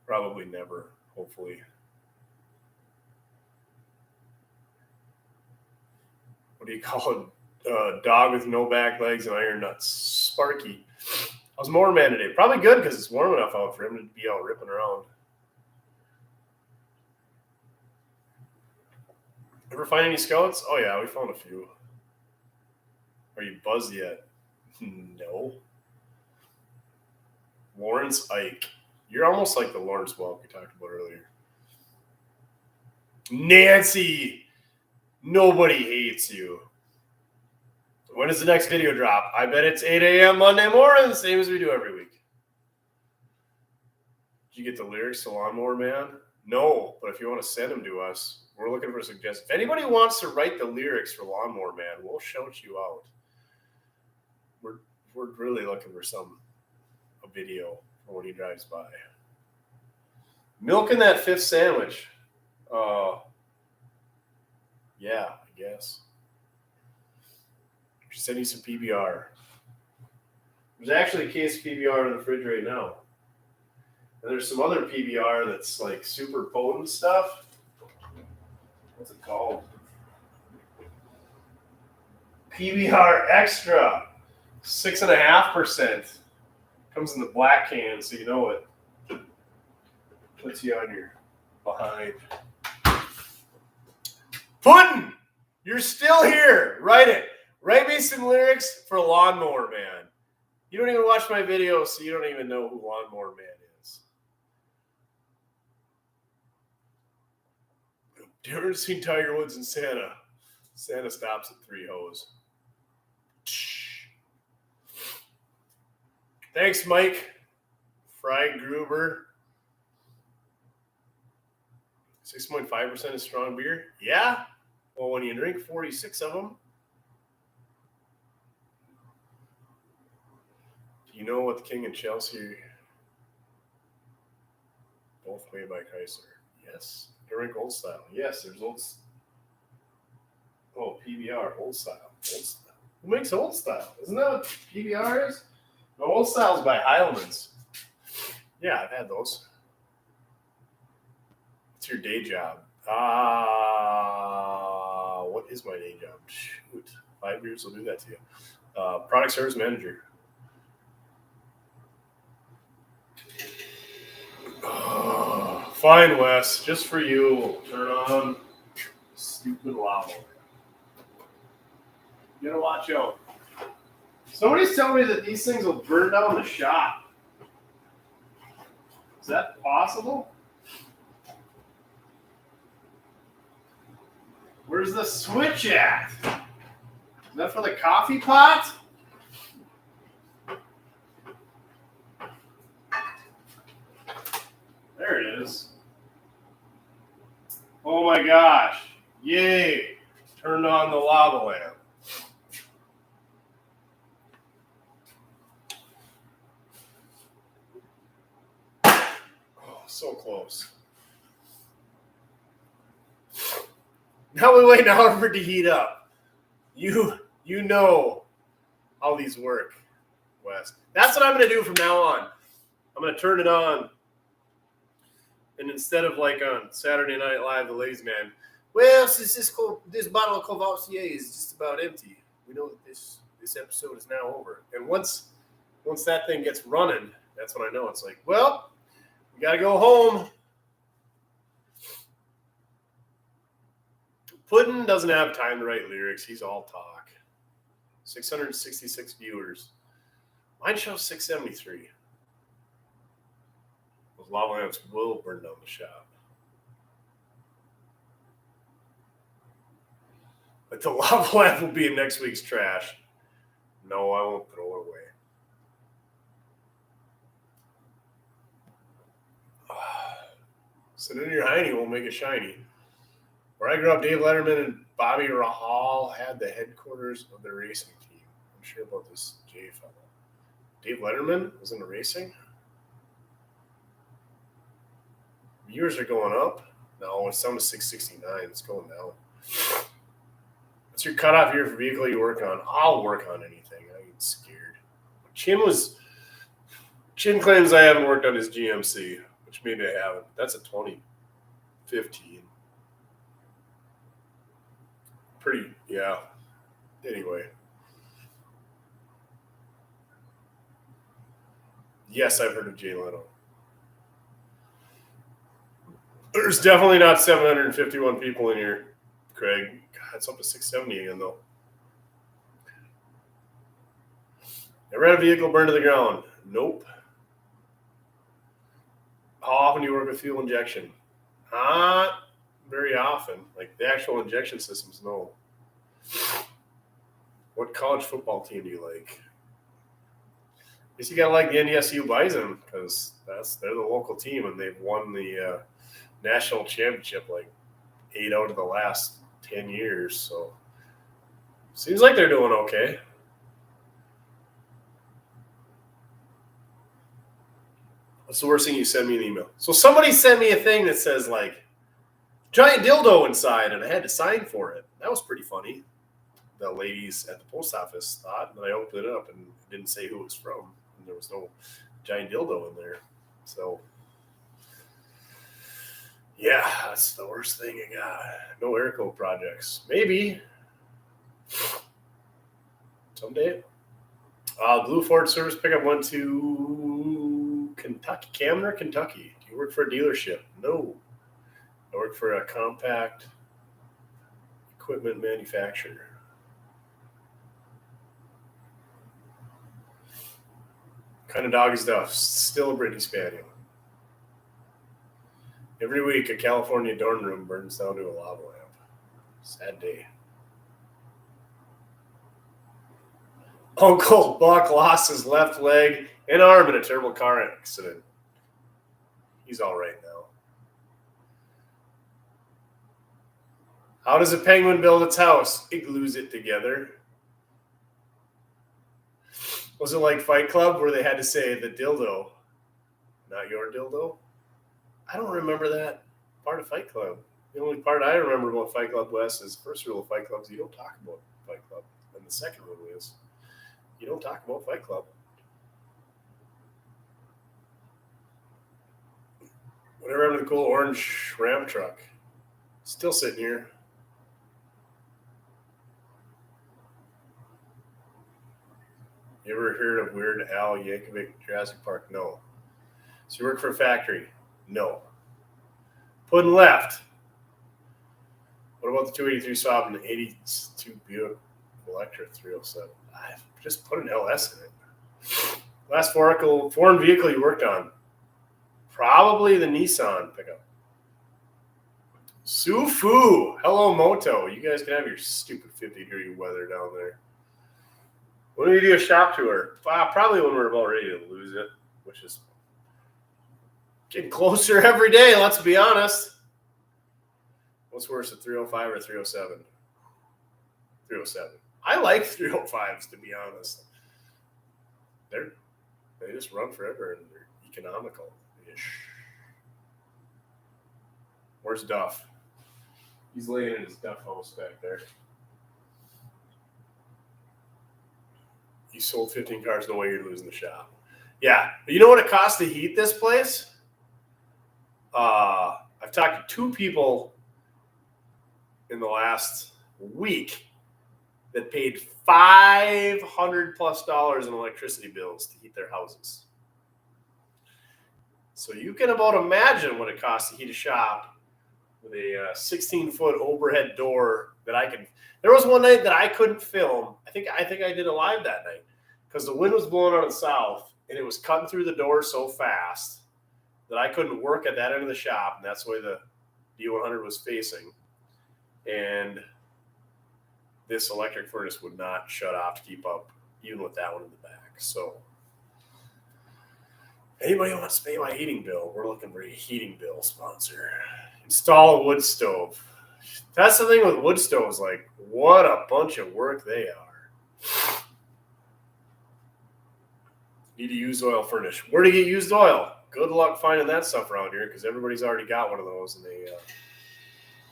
Probably never, hopefully. What do you call a dog with no back legs and iron nuts? Sparky. I was mower man today. Probably good because it's warm enough out for him to be out ripping around. Ever find any scouts? Oh, yeah, we found a few. Are you buzzed yet? No. Lawrence Ike. You're almost like the Lawrence Welk we talked about earlier. Nancy. Nobody hates you. When does the next video drop? I bet it's 8 a.m. Monday morning, same as we do every week. Did you get the lyrics to Lawnmower Man? No, but if you want to send them to us, we're looking for suggestions. If anybody wants to write the lyrics for Lawnmower Man, we'll shout you out. We're really looking for a video for when he drives by. Milking that fifth sandwich. Yeah, I guess. Should send you some PBR. There's actually a case of PBR in the fridge right now. And there's some other PBR that's like super potent stuff. What's it called? PBR Extra. 6.5%. Comes in the black can, so you know it. Puts you on your behind. Puddin'! You're still here. Write it. Write me some lyrics for Lawnmower Man. You don't even watch my videos, so you don't even know who Lawnmower Man is. Difference between Tiger Woods and Santa. Santa stops at 3 hoes. Thanks, Mike. Fried Gruber. 6.5% is strong beer. Yeah. Well, when you drink 46 of them, do you know what the King and Chelsea both made by Chrysler? Yes. Drink Old Style. Yes, there's Old. Oh, PBR Old Style. Old Style. Who makes Old Style? Isn't that what PBR is? No, Old Style's by Heilman's. Yeah, I've had those. What's your day job? What is my day job? Shoot. 5 years will do that to you. Product service manager. Fine, Wes. Just for you. Turn on stupid lava. You gotta watch out. Somebody's telling me that these things will burn down the shop. Is that possible? Where's the switch at? Is that for the coffee pot? There it is. Oh my gosh. Yay. Turned on the lava lamp. Oh, so close. Now we wait an hour for it to heat up. You know how these work, Wes. That's what I'm going to do from now on. I'm going to turn it on. And instead of like on Saturday Night Live, the Lazy Man, well, since this bottle of Courvoisier is just about empty, we know that this episode is now over. And once that thing gets running, that's when I know it's like, well, we got to go home. Puddin' doesn't have time to write lyrics. He's all talk. 666 viewers. Mine shows 673. Those lava lamps will burn down the shop. But the lava lamp will be in next week's trash. No, I won't throw it away. Sitting in your hiney won't make it shiny. Where I grew up, Dave Letterman and Bobby Rahal had the headquarters of the racing team. I'm sure about this Jay fellow. Dave Letterman was in the racing? Viewers are going up. No, it's down to 669. It's going down. What's your cutoff year for vehicle you work on? I'll work on anything. I get scared. Chin claims I haven't worked on his GMC, which maybe I haven't. That's a 2015. Pretty, yeah. Anyway. Yes, I've heard of Jay Leno. There's definitely not 751 people in here, Craig. God, it's up to 670 again, though. Ever had a vehicle burned to the ground? Nope. How often do you work with fuel injection? Not very often. Like the actual injection systems, no. What college football team do you like? Guess you gotta like the NDSU Bison because they're the local team and they've won the national championship like 8 out of the last 10 years. So seems like they're doing okay. What's the worst thing you send me an email? So somebody sent me a thing that says like giant dildo inside, and I had to sign for it. That was pretty funny. The ladies at the post office thought, and I opened it up and it didn't say who it was from. And there was no giant dildo in there. So, yeah, that's the worst thing I got. No air code projects. Maybe. Someday. Blue Ford service pickup went to Kentucky, Camden, Kentucky. Do you work for a dealership? No. I work for a compact equipment manufacturer. What kind of dog is Duff? Still a Brittany Spaniel. Every week, a California dorm room burns down to a lava lamp. Sad day. Uncle Buck lost his left leg and arm in a terrible car accident. He's all right now. How does a penguin build its house? It glues it together. Was it like Fight Club where they had to say the dildo, not your dildo? I don't remember that part of Fight Club. The only part I remember about Fight Club West is first rule of Fight Club is you don't talk about Fight Club. And the second rule is you don't talk about Fight Club. Whatever happened to the cool orange Ram truck? Still sitting here. You ever heard of Weird Al Yankovic, Jurassic Park? No. So you work for a factory? No. Puddin' left. What about the 283 Saab and the 82 Buick Electra 307? I just put an LS in it. Last foreign vehicle you worked on? Probably the Nissan pickup. Sufu. Hello, Moto. You guys can have your stupid 50-degree weather down there. When do we do a shop tour? Probably when we're about ready to lose it, which is getting closer every day, let's be honest. What's worse, a 305 or 307? 307. I like 305s, to be honest. They just run forever and they're economical-ish. Where's Duff? He's laying in his Duff house back there. You sold 15 cars, no way you're losing the shop. Yeah. But you know what it costs to heat this place? I've talked to 2 people in the last week that paid $500+ in electricity bills to heat their houses. So you can about imagine what it costs to heat a shop with a 16-foot overhead door that I can. There was one night that I couldn't film. I think I did a live that night because the wind was blowing out of the south and it was cutting through the door so fast that I couldn't work at that end of the shop, and that's the way the D100 was facing. And this electric furnace would not shut off to keep up, even with that one in the back. So, anybody wants to pay my heating bill? We're looking for a heating bill sponsor. Install a wood stove. That's the thing with wood stoves. Like, what a bunch of work they are. Need to use oil furnish. Where to get used oil? Good luck finding that stuff around here because everybody's already got one of those and they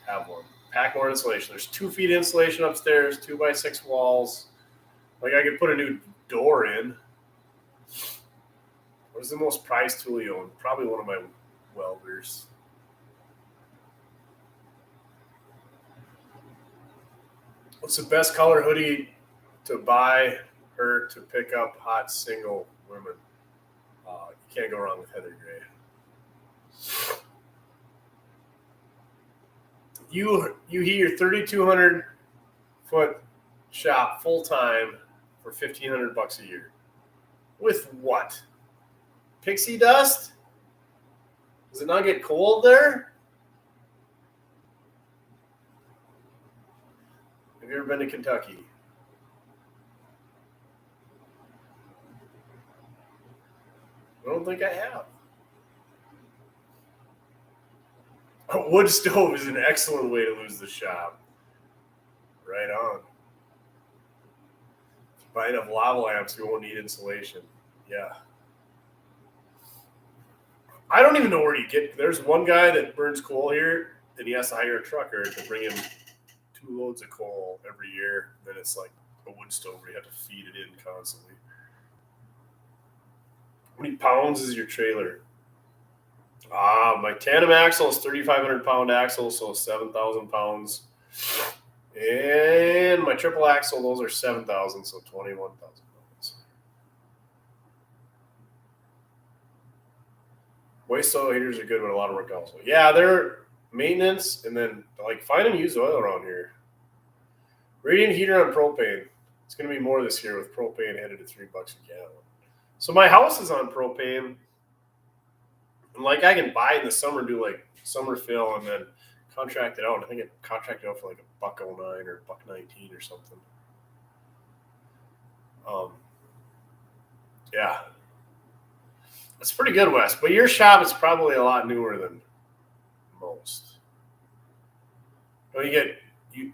have one. Pack more insulation. There's 2 feet insulation upstairs, 2x6 walls. Like I could put a new door in. What is the most prized tool you own? Probably one of my welders. What's the best color hoodie to buy her to pick up hot single women? You can't go wrong with heather gray. You heat your 3,200 foot shop full time for $1,500 a year. With what? Pixie dust? Does it not get cold there? Have you ever been to Kentucky? don't think I have. A wood stove is an excellent way to lose the shop. Right on. If you buy enough lava lamps, you won't need insulation. Yeah. I don't even know where you get. There's one guy that burns coal here, and he has to hire a trucker to bring him 2 loads of coal every year. Then it's like a wood stove where you have to feed it in constantly. How many pounds is your trailer? My tandem axle is 3,500 pound axle, so 7,000 pounds. And my triple axle, those are 7,000, so 21,000 pounds. Waste oil heaters are good, but a lot of work also. Yeah, they're maintenance, and then like finding used oil around here. Radiant heater on propane. It's going to be more this year with propane headed to $3 a gallon. So my house is on propane. And like I can buy in the summer, do like summer fill, and then contract it out. I think it contracted out for like $1.09 or $1.19 or something. Yeah, it's pretty good, Wes. But your shop is probably a lot newer than most. Don't you get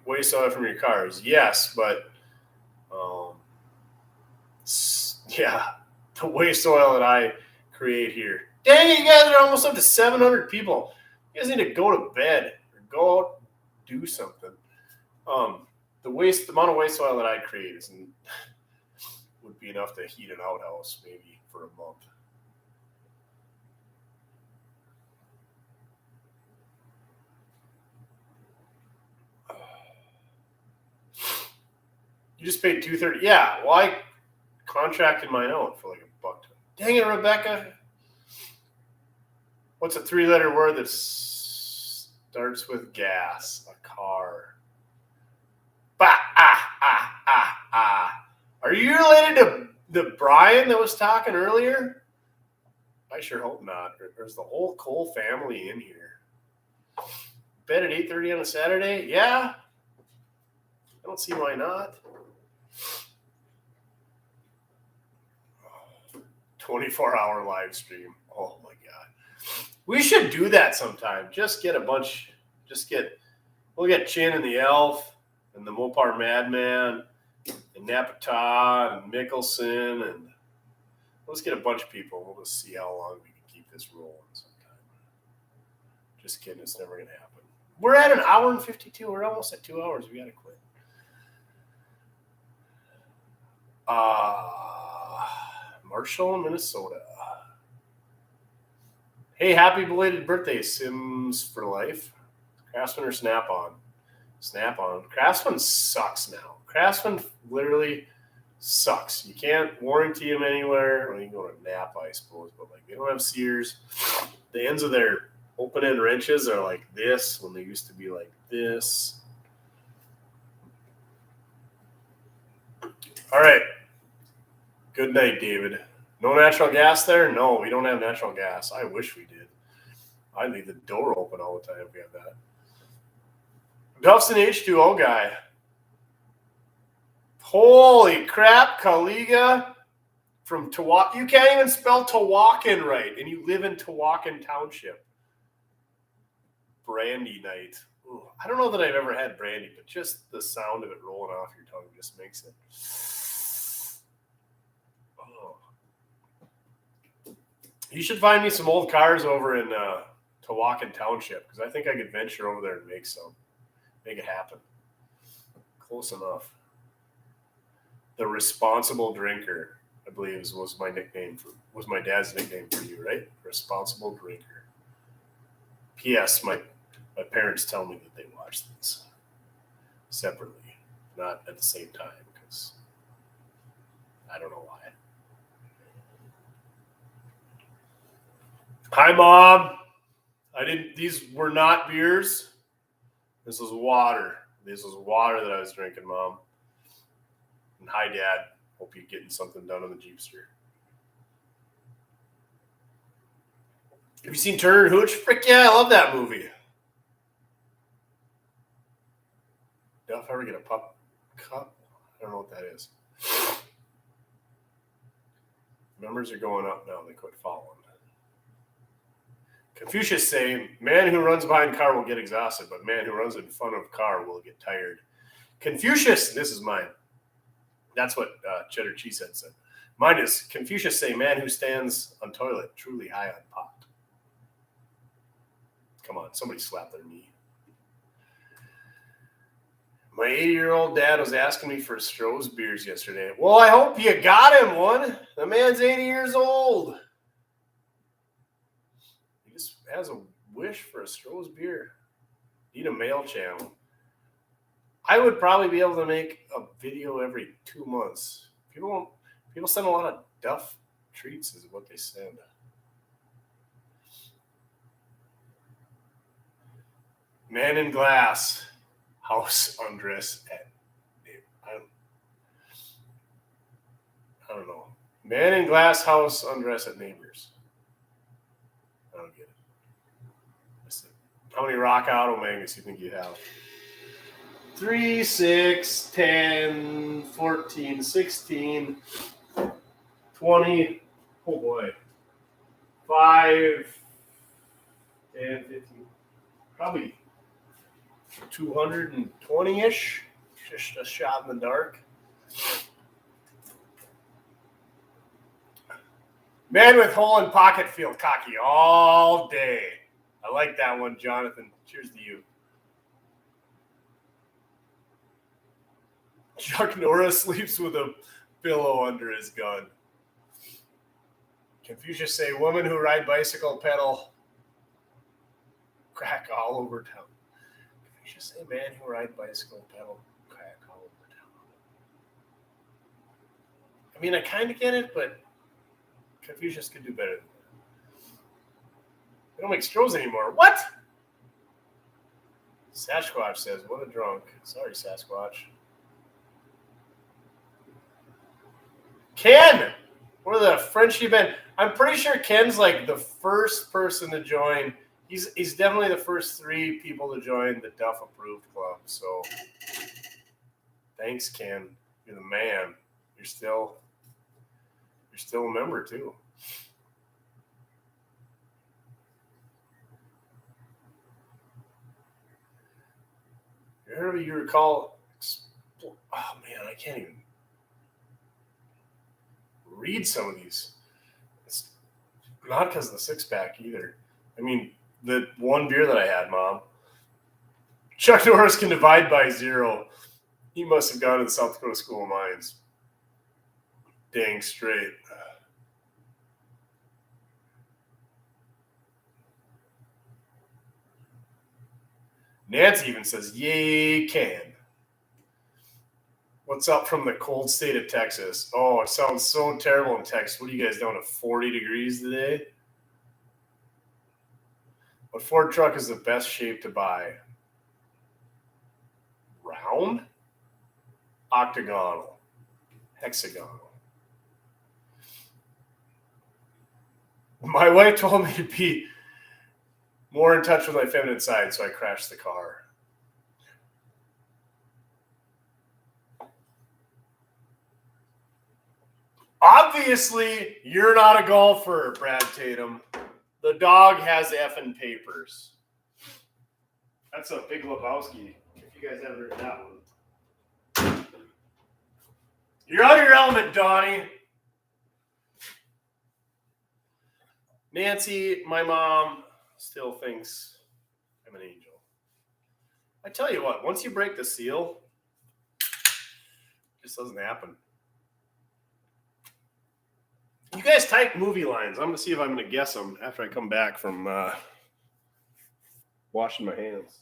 waste oil from your cars? Yes, but yeah, the waste oil that I create here. Dang it, you guys are almost up to 700 people. You guys need to go to bed or go out, do something. The amount of waste oil that I create would be enough to heat an outhouse maybe for a month. You just paid $230. Yeah, well, I contracted mine out for like $1. Dang it, Rebecca. What's a 3-letter word that starts with gas? A car. Are you related to the Brian that was talking earlier? I sure hope not. There's the whole Cole family in here. Bed at 8:30 on a Saturday? Yeah. I don't see why not. 24-hour live stream. Oh my God. We should do that sometime. We'll get Chin and the Elf and the Mopar Madman and Napa Todd and Mickelson, and let's get a bunch of people. We'll just see how long we can keep this rolling sometime. Just kidding. It's never going to happen. We're at an hour and 52. We're almost at 2 hours. We got to quit. Marshall, Minnesota. Hey, happy belated birthday, Sims for Life. Craftsman or Snap-on? Snap-on. Craftsman sucks now. Craftsman literally sucks. You can't warranty them anywhere. Well, you can go to Napa, I suppose, but like they don't have Sears. The ends of their open-end wrenches are like this when they used to be like this. All right. Good night, David. No natural gas there? No, we don't have natural gas. I wish we did. I'd leave the door open all the time if we have that. Duff's an H2O guy. Holy crap, Kaliga from Tawakin. You can't even spell Tawakin right, and you live in Tawakin Township. Brandy night. Ooh, I don't know that I've ever had brandy, but just the sound of it rolling off your tongue just makes it. Oh. You should find me some old cars over in Tawakin Township, because I think I could venture over there and make it happen. Close enough. The responsible drinker, I believe, was my dad's nickname for you, right? Responsible drinker. P.S. My parents tell me that they watch these separately, not at the same time, because I don't know why. Hi, Mom. These were not beers. This was water. This was water that I was drinking, Mom. And hi, Dad. Hope you're getting something done on the Jeepster. Have you seen Turner and Hooch? Frick yeah, I love that movie. Duff ever get a pup cup? I don't know what that is. Numbers are going up now. They quit following. Confucius saying, man who runs behind car will get exhausted, but man who runs in front of car will get tired. Confucius, this is mine. That's what Cheddar Cheesehead said. Mine is Confucius say, man who stands on toilet, truly high on pot. Come on, somebody slap their knee. My 80-year-old dad was asking me for Stroh's beers yesterday. Well, I hope you got him one. The man's 80 years old. He just has a wish for a Stroh's beer. Need a mail channel. I would probably be able to make a video every 2 months. People send a lot of Duff treats is what they send. Man in glass. House undress at I don't know. Man in glass house undress at neighbors. I don't get it. How many rock auto magnets do you think you have? 3, 6, 10, 14, 16, 20. Oh boy. 5, 10, 15. Probably 220-ish, just a shot in the dark. Man with hole in pocket feel cocky all day. I like that one, Jonathan. Cheers to you. Chuck Norris sleeps with a pillow under his gun. Confucius say, women who ride bicycle pedal crack all over town. Just say man who ride bicycle pedal crack all over town. I mean, I kind of get it, but Confucius could do better than that. They don't make Strohs anymore. What? Sasquatch says, what a drunk. Sorry, Sasquatch. Ken! What are the Frenchie been? I'm pretty sure Ken's like the first person to join. He's definitely the first 3 people to join the Duff Approved Club. So thanks, Ken. You're the man. You're still a member too. You recall? Oh man, I can't even read some of these. It's not because of the 6-pack either. I mean, the one beer that I had, Mom. Chuck Norris can divide by 0. He must have gone to the South Dakota School of Mines. Dang straight. Nancy even says, yay, can. What's up from the cold state of Texas? Oh, it sounds so terrible in Texas. What are you guys down to 40 degrees today? What Ford truck is the best shape to buy? Round? Octagonal? Hexagonal? My wife told me to be more in touch with my feminine side, so I crashed the car. Obviously, you're not a golfer, Brad Tatum. The dog has effing papers. That's a Big Lebowski, if you guys haven't heard that one. You're out of your element, Donnie. Nancy, my mom, still thinks I'm an angel. I tell you what, once you break the seal, it just doesn't happen. You guys type movie lines. I'm going to see if I'm going to guess them after I come back from washing my hands.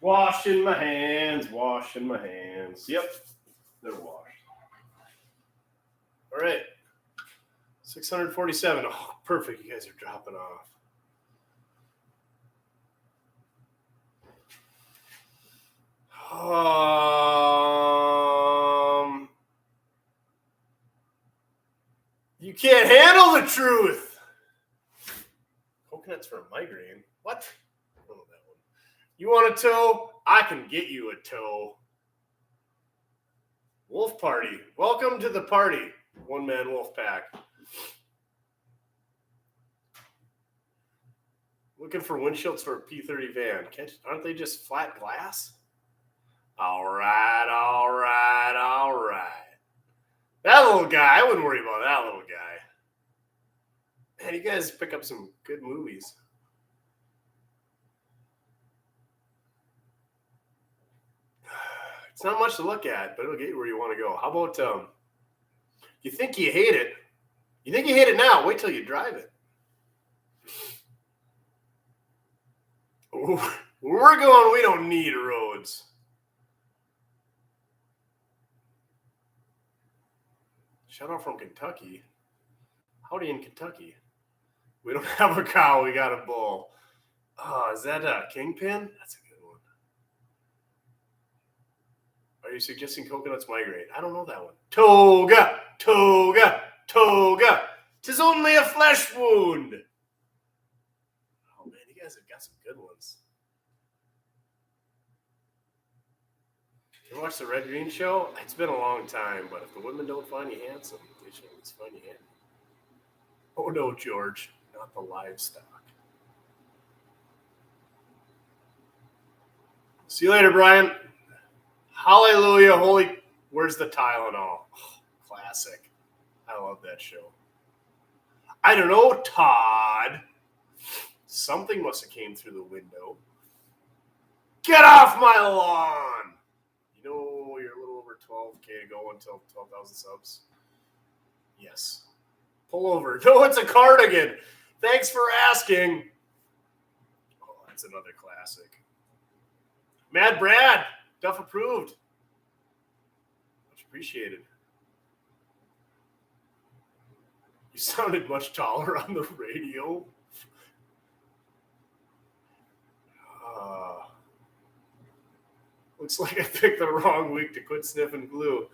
Washing my hands. Yep, they're washed. All right. 647. Oh, perfect. You guys are dropping off. You can't handle the truth. Coconuts for a migraine. What? I don't know that one. You want a toe? I can get you a toe. Wolf party. Welcome to the party. One man wolf pack. Looking for windshields for a P30 van. Aren't they just flat glass? All right. That little guy, I wouldn't worry about that little guy. Man, you guys pick up some good movies. It's not much to look at, but it'll get you where you want to go. How about, you think you hate it? You think you hate it now? Wait till you drive it. We're going, we don't need roads. Shout out from Kentucky. Howdy in Kentucky. We don't have a cow, we got a bull. Oh, is that a kingpin? That's a good one. Are you suggesting coconuts migrate? I don't know that one. Toga. 'Tis only a flesh wound. Oh man, you guys have got some good ones. You watch the Red Green Show? It's been a long time, but if the women don't find you handsome, they should at least find you handy. Oh no, George, not the livestock. See you later, Brian. Hallelujah, holy. Where's the Tylenol? Oh, classic. I love that show. I don't know, Todd. Something must have came through the window. Get off my lawn! You know you're a little over 12K to go until 12,000 subs. Yes. Pull over. No, it's a cardigan. Thanks for asking. Oh, that's another classic. Mad Brad. Duff approved. Much appreciated. You sounded much taller on the radio. Looks like I picked the wrong week to quit sniffing glue.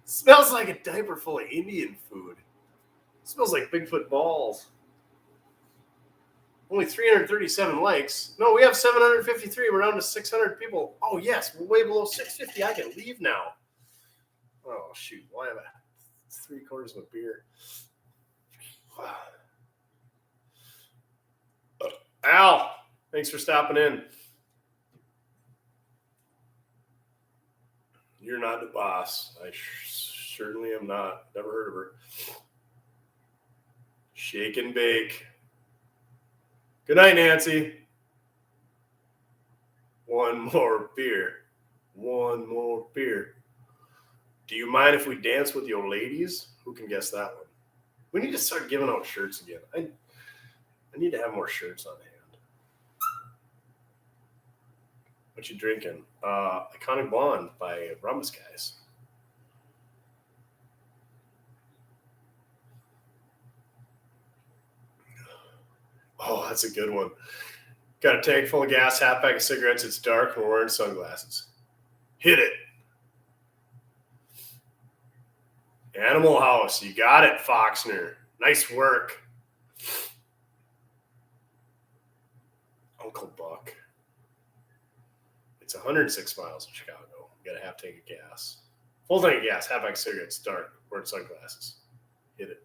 Smells like a diaper full of Indian food. Smells like Bigfoot balls. Only 337 likes. No, we have 753. We're down to 600 people. Oh, yes. We're way below 650. I can leave now. Oh, shoot. Why have I 3/4 of a beer? Al, thanks for stopping in. You're not the boss. I certainly am not. Never heard of her. Shake and bake. Good night, Nancy. One more beer. Do you mind if we dance with your ladies? Who can guess that one? We need to start giving out shirts again. I need to have more shirts on hand. What you drinking? Iconic Blonde by Rhombus Guys. Oh, that's a good one. Got a tank full of gas, half pack of cigarettes. It's dark and we're wearing sunglasses. Hit it. Animal House. You got it, Foxner. Nice work. Uncle Buck. It's 106 miles in Chicago. You got a half tank of gas. Full tank of gas, half pack of cigarettes, dark, wearing sunglasses. Hit it.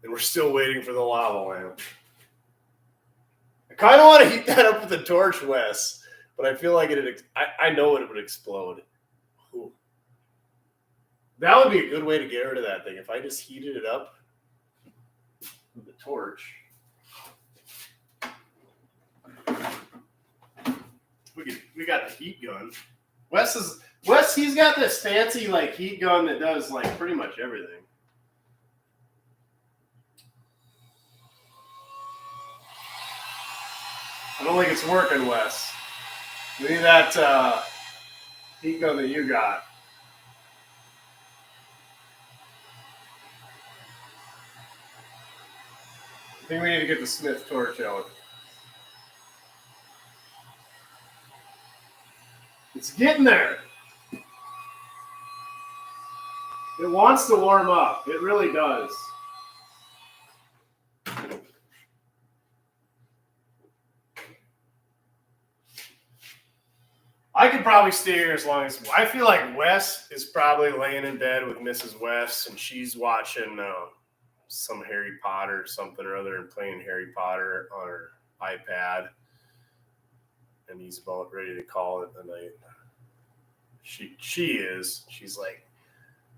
And we're still waiting for the lava lamp. I kind of want to heat that up with a torch, Wes, but I feel like I know it would explode. Ooh. That would be a good way to get rid of that thing if I just heated it up with the torch. We got the heat gun. Wes, he's got this fancy like heat gun that does like pretty much everything. I don't think it's working, Wes. Give me that heat gun that you got. I think we need to get the Smith torch out. It's getting there. It wants to warm up. It really does. I could probably stay here as long as I feel like Wes is probably laying in bed with Mrs. West, and she's watching some Harry Potter or something or other and playing Harry Potter on her iPad, and he's about ready to call it the night. She's like,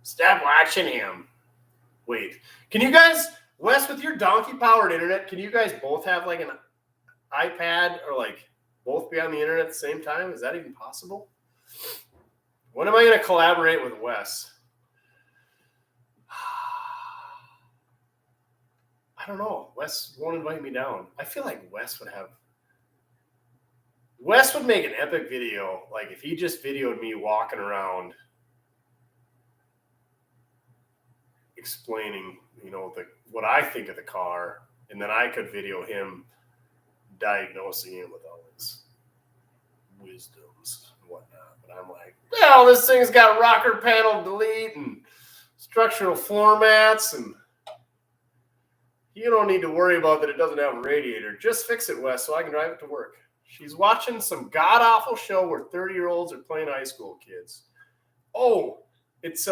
stop watching him. Wait, can you guys, Wes, with your donkey powered internet, can you guys both have like an iPad or like both be on the internet at the same time? Is that even possible? When am I going to collaborate with Wes? I don't know. Wes won't invite me down. I feel like Wes would make an epic video. Like if he just videoed me walking around explaining, what I think of the car, and then I could video him diagnosing it with all his wisdoms and whatnot. But I'm like, well, this thing's got rocker panel delete and structural floor mats, and you don't need to worry about that it doesn't have a radiator. Just fix it, Wes, so I can drive it to work. She's watching some god-awful show where 30-year-olds are playing high school kids. Oh, it's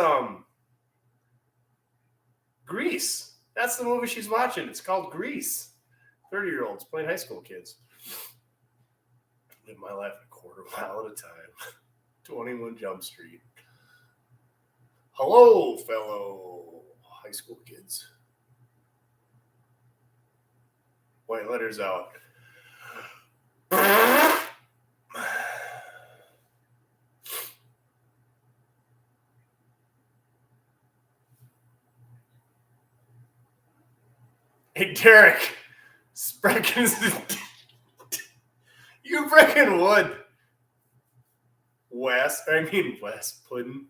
Grease. That's the movie she's watching. It's called Grease. 30-year-olds playing high school kids. Live my life a quarter mile at a time. 21 Jump Street. Hello, fellow high school kids. White letters out. Hey, Derek. You freaking would. Wes Puddin'.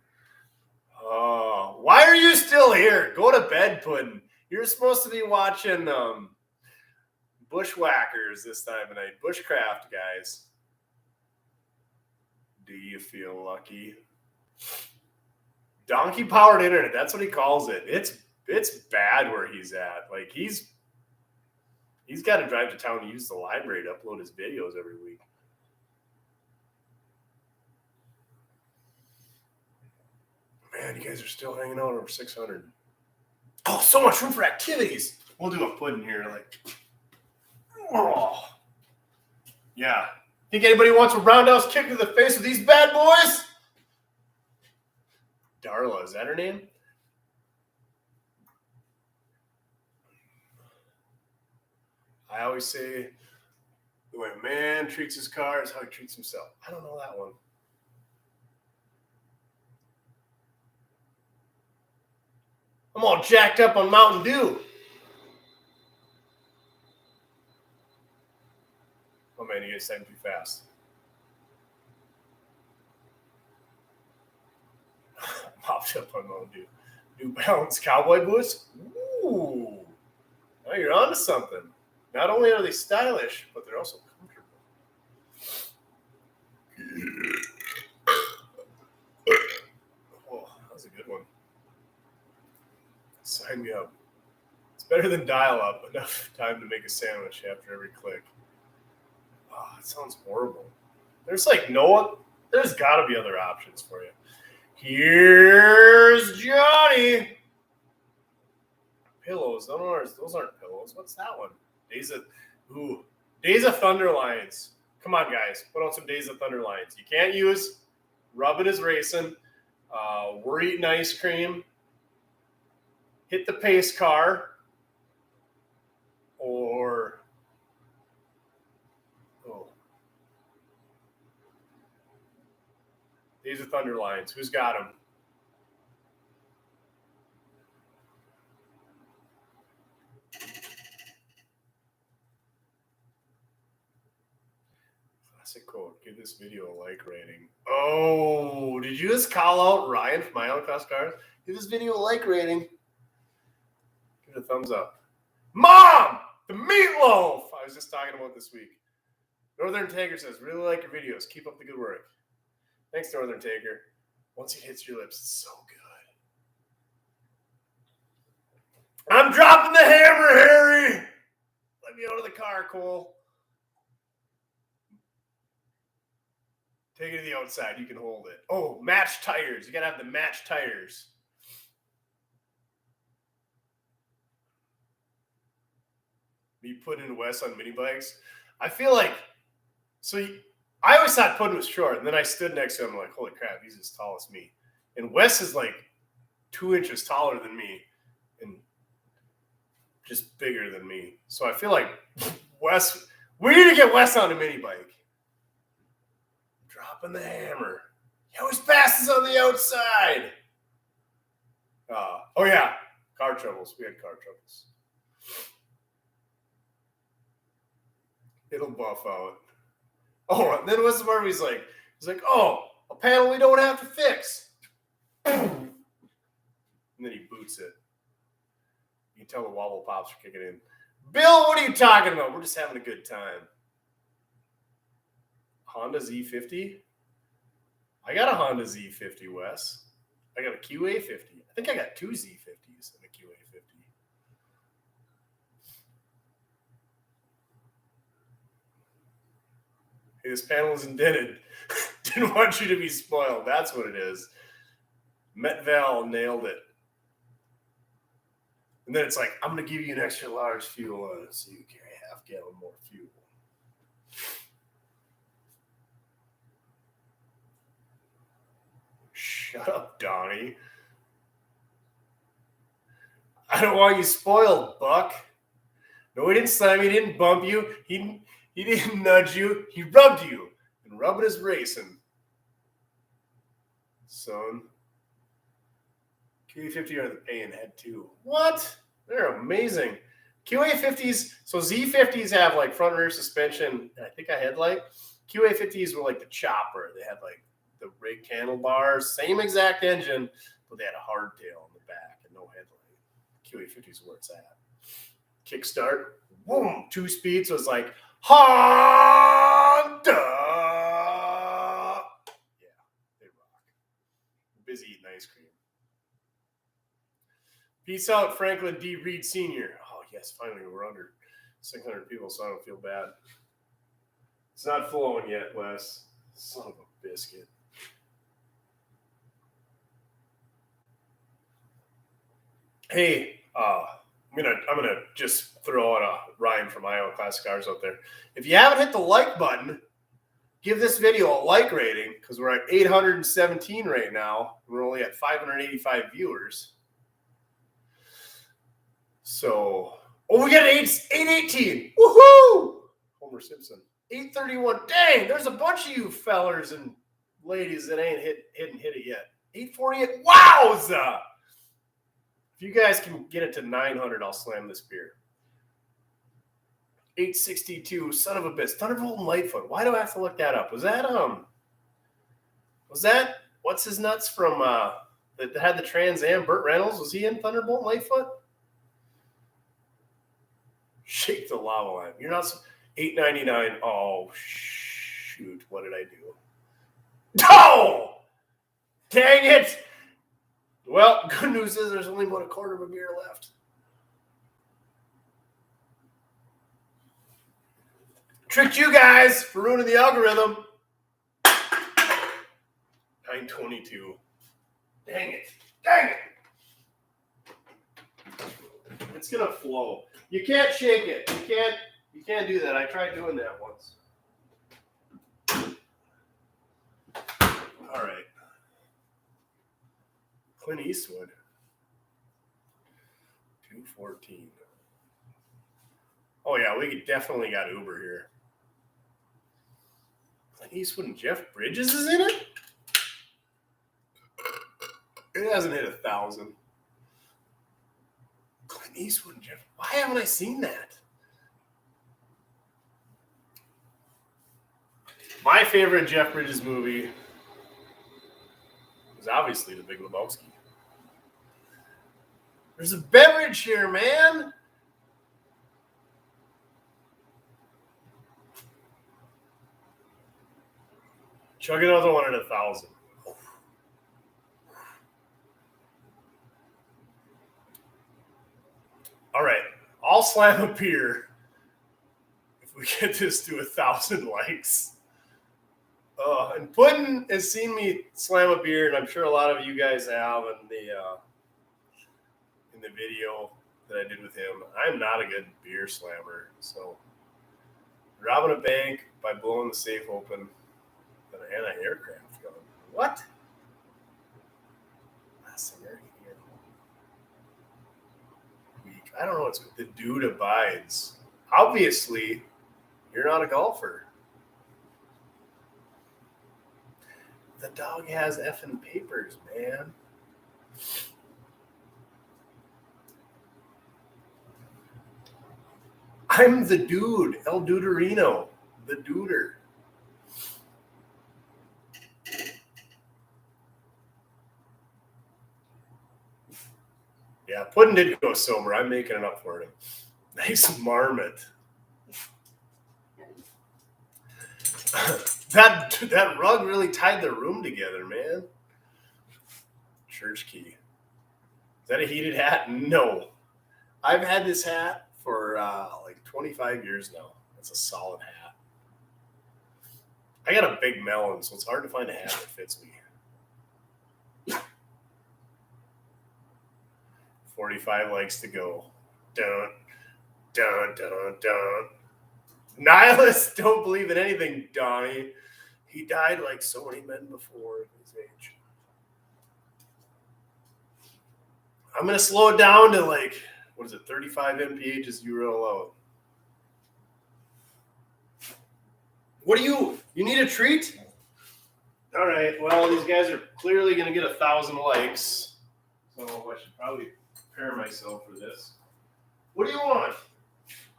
Oh, why are you still here? Go to bed, Puddin'. You're supposed to be watching Bushwhackers this time of night. Bushcraft, guys. Do you feel lucky? Donkey-powered internet. That's what he calls it. It's bad where he's at. Like, he's got to drive to town to use the library to upload his videos every week. Man, you guys are still hanging out over 600. Oh, so much room for activities. We'll do a pudding here. Like, oh. Yeah. Think anybody wants a roundhouse kick to the face of these bad boys? Darla, is that her name? I always say the way a man treats his car is how he treats himself. I don't know that one. I'm all jacked up on Mountain Dew. Oh man, you guys typing too fast. Mopped up on Mountain Dew. New Balance cowboy boots? Ooh. Now you're onto something. Not only are they stylish, but they're also comfortable. Oh, that was a good one. Sign me up. It's better than dial-up. Enough time to make a sandwich after every click. Oh, that sounds horrible. There's got to be other options for you. Here's Johnny. Pillows. Those aren't pillows. What's that one? Days of Thunder Lions. Come on, guys. Put on some Days of Thunder Lions. You can't use Rubbin' is Racing. We're Eating Ice Cream. Hit the Pace Car. Or... Oh. Days of Thunder Lions. Who's got them? Classic quote. Give this video a like rating. Oh, did you just call out Ryan from My Own Class Cars? Give this video a like rating. Give it a thumbs up. Mom! The meatloaf! I was just talking about this week. Northern Taker says, really like your videos. Keep up the good work. Thanks, Northern Taker. Once it hits your lips, it's so good. I'm dropping the hammer, Harry! Let me out of the car, Cole. Take it to the outside. You can hold it. Oh, matched tires. You got to have the matched tires. Me putting Wes on mini bikes. I feel like, I always thought Puddin was short, and then I stood next to him like, holy crap, he's as tall as me. And Wes is like 2 inches taller than me and just bigger than me. So I feel like Wes, we need to get Wes on a mini bike. Dropping the hammer. He always passes on the outside. Oh, yeah. Car troubles. We had car troubles. It'll buff out. Oh, and then what's the part he's like, oh, a panel we don't have to fix. And then he boots it. You can tell the wobble pops are kicking in. Bill, what are you talking about? We're just having a good time. Honda Z50? I got a Honda Z50, Wes. I got a QA50. I think I got 2 Z50s and a QA50. Hey, this panel is indented. Didn't want you to be spoiled. That's what it is. Metval nailed it. And then it's like, I'm going to give you an extra large fuel on it so you carry half gallon more fuel. Shut up, Donnie. I don't want you spoiled, Buck. No, he didn't slam you. He didn't bump you. He didn't nudge you. He rubbed you. And rubbing is racing. Son. QA50 are the pain head too. What? They're amazing. QA50s, so Z50s have like front and rear suspension, and I think a headlight. QA50s were like the chopper. They had like the rigged handlebars, same exact engine, but they had a hardtail in the back and no headlight. QA50 is where it's at. Kickstart, boom, 2 speeds was like Honda. Yeah, they rock. Busy eating ice cream. Peace out, Franklin D. Reed Sr. Oh, yes, finally we're under 600 people, so I don't feel bad. It's not flowing yet, Wes. Son of a biscuit. Hey, I'm gonna just throw out a Ryan from Iowa Classic Cars out there. If you haven't hit the like button, give this video a like rating because we're at 817 right now. We're only at 585 viewers. So, we got 818. Woohoo! Homer Simpson. 831. Dang, there's a bunch of you fellers and ladies that ain't hit it yet. 848. Wowza! If you guys can get it to 900, I'll slam this beer. 862. Son of a bitch. Thunderbolt and Lightfoot. Why do I have to look that up? Was that what's his nuts from that had the Trans Am? Burt Reynolds? Was he in Thunderbolt and Lightfoot? Shake the lava line. You're not so, 899. Oh shoot! What did I do? Oh! Dang it! Well, good news is there's only about a quarter of a beer left. Tricked you guys for ruining the algorithm. 922. Dang it! Dang it! It's gonna flow. You can't shake it. You can't do that. I tried doing that once. All right. Clint Eastwood. 214. Oh yeah, we definitely got Uber here. Clint Eastwood and Jeff Bridges is in it? It hasn't hit 1,000. Clint Eastwood and Jeff. Why haven't I seen that? My favorite Jeff Bridges movie is obviously The Big Lebowski. There's a beverage here, man. Chug another one at 1,000. All right, I'll slam a beer if we get this to 1,000 likes. And Puddin has seen me slam a beer, and I'm sure a lot of you guys have in the video that I did with him. I'm not a good beer slammer, so robbing a bank by blowing the safe open, an anti-aircraft gun. What? Last scenario here. Weak. I don't know what's the dude abides. Obviously, you're not a golfer. The dog has effing papers, man. I'm the dude, El Duderino, the duder. Yeah, Puddin did go sober. I'm making it up for him. Nice marmot. That rug really tied the room together, man. Church key. Is that a heated hat? No. I've had this hat for like 25 years now. That's a solid hat. I got a big melon, so it's hard to find a hat that fits me. 45 likes to go. Dun, dun, dun, dun. Nihilists don't believe in anything, Donnie. He died like so many men before at his age. I'm going to slow it down to like, 35 mph is you real low. What do you need a treat? All right, well, these guys are clearly going to get 1,000 likes. So I should probably prepare myself for this. What do you want?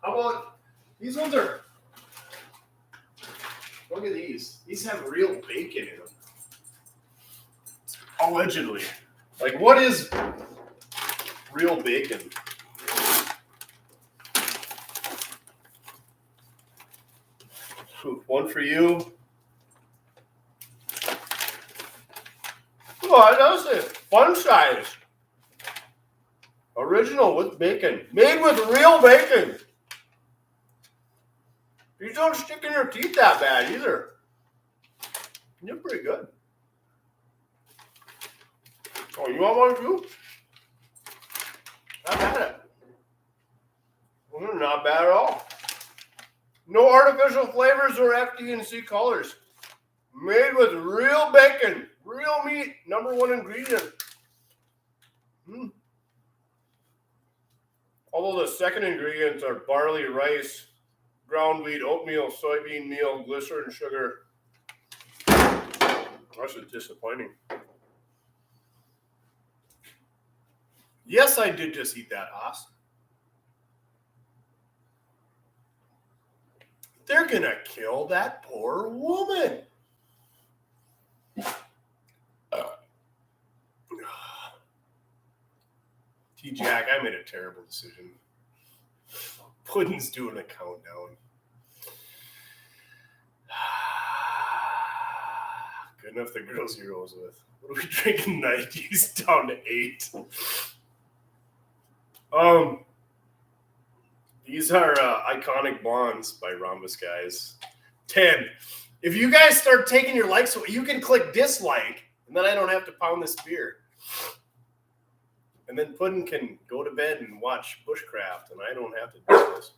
How about, these ones are, look at these. These have real bacon in them. Allegedly. Like, what is real bacon? One for you. Oh, that does it. Fun size. Original with bacon. Made with real bacon. These don't stick in your teeth that bad either. They're pretty good. Oh, you want one too? I've had it. Well, they're not bad at all. No artificial flavors or FD&C colors. Made with real bacon. Real meat. #1 ingredient. Although the second ingredients are barley, rice, ground wheat, oatmeal, soybean meal, glycerin, sugar. That's just disappointing. Yes, I did just eat that, Haas. They're going to kill that poor woman. T-Jack, I made a terrible decision. Puddin's doing a countdown. Good enough the girls he rolls with. What are we drinking? 90s down to 8. These are Iconic Bonds by Rhombus Guys. 10. If you guys start taking your likes away, you can click dislike, and then I don't have to pound this beer. And then Puddin can go to bed and watch Bushcraft, and I don't have to do this.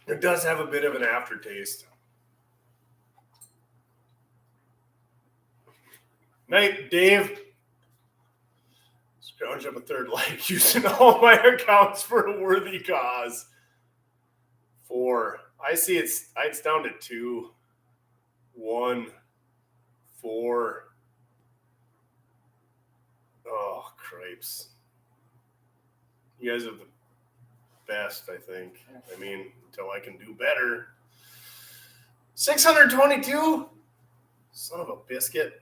It does have a bit of an aftertaste. Night, Dave. Scrounge up a third like using all my accounts for a worthy cause. 4. I see it's down to 2. 1. 4. Oh, cripes. You guys have best, I think. I mean, until I can do better. 622? Son of a biscuit.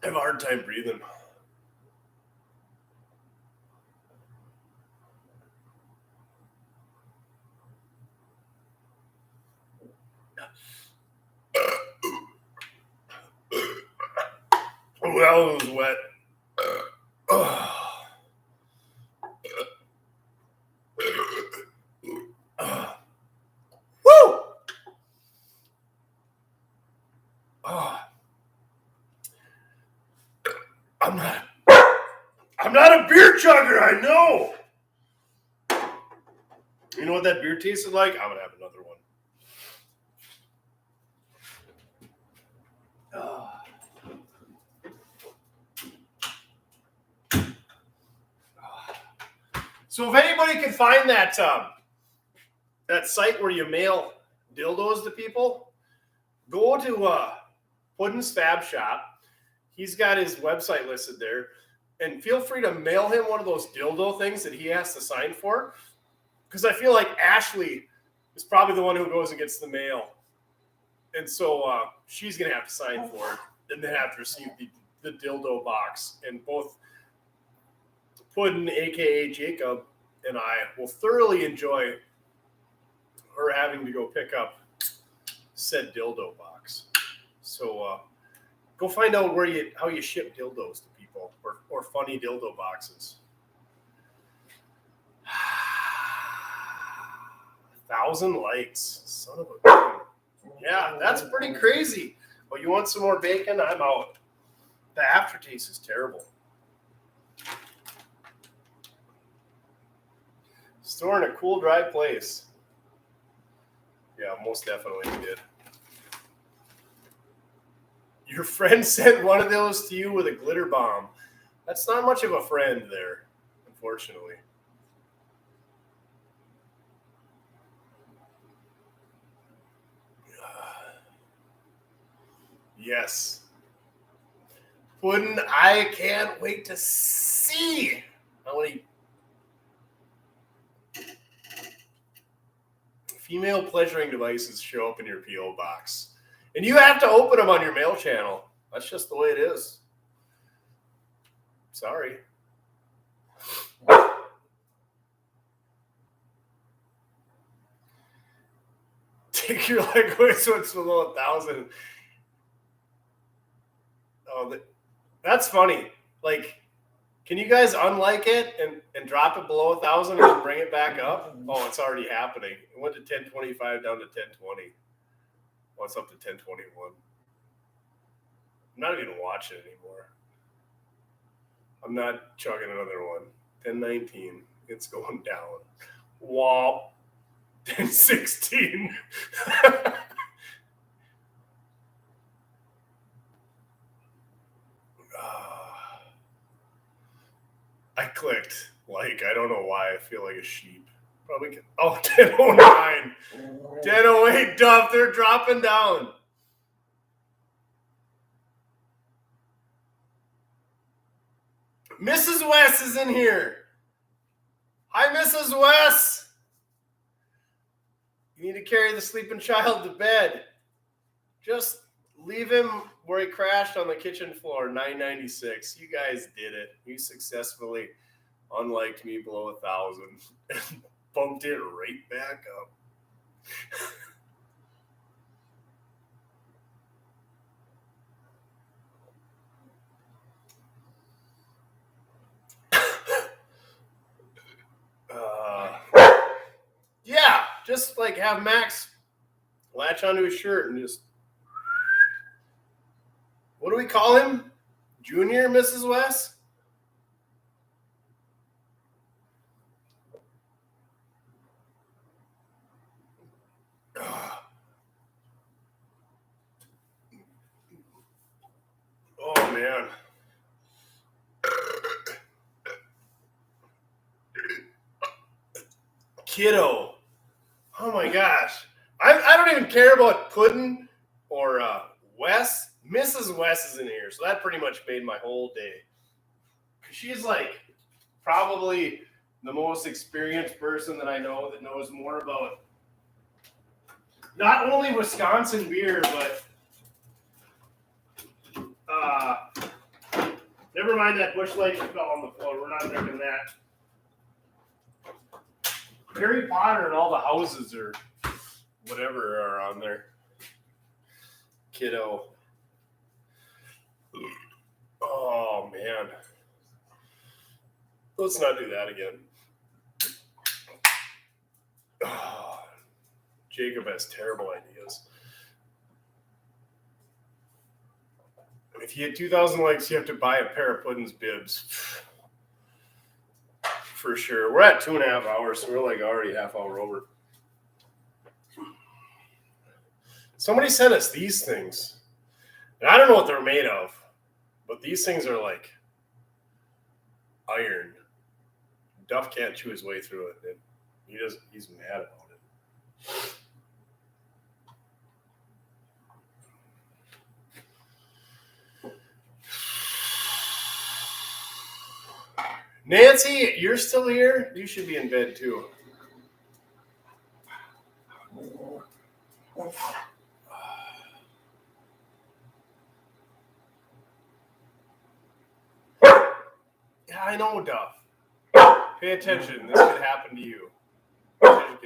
I have a hard time breathing. Oh, that one was wet. Woo! I'm not a beer chugger, I know. You know what that beer tasted like? I'm gonna have another one. So if anybody can find that site where you mail dildos to people, go to Puddin's Fab Shop. He's got his website listed there. And feel free to mail him one of those dildo things that he has to sign for. Because I feel like Ashley is probably the one who goes and gets the mail. And so she's going to have to sign for it and then have to receive the dildo box. And both Puddin, a.k.a. Jacob, and I will thoroughly enjoy her having to go pick up said dildo box. So go find out how you ship dildos to people or funny dildo boxes. 1,000 likes. Son of a gun. Yeah, that's pretty crazy. Oh, you want some more bacon? I'm out. The aftertaste is terrible. Store in a cool, dry place. Yeah, most definitely we did. Your friend sent one of those to you with a glitter bomb. That's not much of a friend there, unfortunately. Yes. Puddin', I can't wait to see how many female pleasuring devices show up in your P.O. box. And you have to open them on your mail channel. That's just the way it is. Sorry. Take your leg away so it's below 1,000. Oh, that's funny. Like, can you guys unlike it and drop it below 1,000 and then bring it back up? Oh, it's already happening. It went to 1025 down to 1020. Oh, it's up to 1021. I'm not even watching anymore. I'm not chugging another one. 1019. It's going down. Wow. 1016. I clicked like, I don't know why I feel like a sheep. Probably. Oh, 1009. 1008, Duff. They're dropping down. Mrs. West is in here. Hi, Mrs. West. You need to carry the sleeping child to bed. Just leave him where he crashed on the kitchen floor, 996. You guys did it. You successfully unliked me below 1,000 and bumped it right back up. Yeah, just like have Max latch onto his shirt and just. What do we call him? Junior, Mrs. West? Oh, man. Kiddo. Oh, my gosh. I don't even care about Puddin' or Wes. Mrs. West is in here, so that pretty much made my whole day. She's like probably the most experienced person that I know that knows more about not only Wisconsin beer, but never mind that Busch Light that fell on the floor. We're not drinking that. Harry Potter and all the houses or whatever are on there. Kiddo. Oh, man. Let's not do that again. Oh, Jacob has terrible ideas. If you hit 2,000 likes, you have to buy a pair of Puddin's bibs. For sure. We're at 2.5 hours, so we're like already half hour over. Somebody sent us these things. And I don't know what they're made of, but these things are like iron. Duff can't chew his way through it. He's mad about it. Nancy, you're still here? You should be in bed too. Yeah, I know, Duff. Pay attention. This could happen to you. I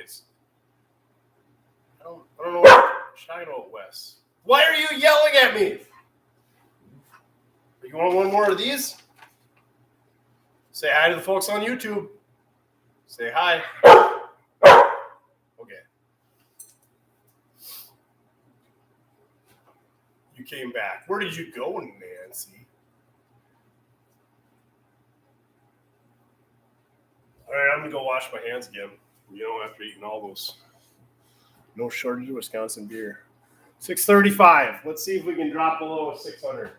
don't know what Shine out, Wes. Why are you yelling at me? You want one more of these? Say hi to the folks on YouTube. Say hi. Okay. You came back. Where did you go, Nancy? All right, I'm going to go wash my hands again. You know, after eating all those. No shortage of Wisconsin beer. 635. Let's see if we can drop below 600.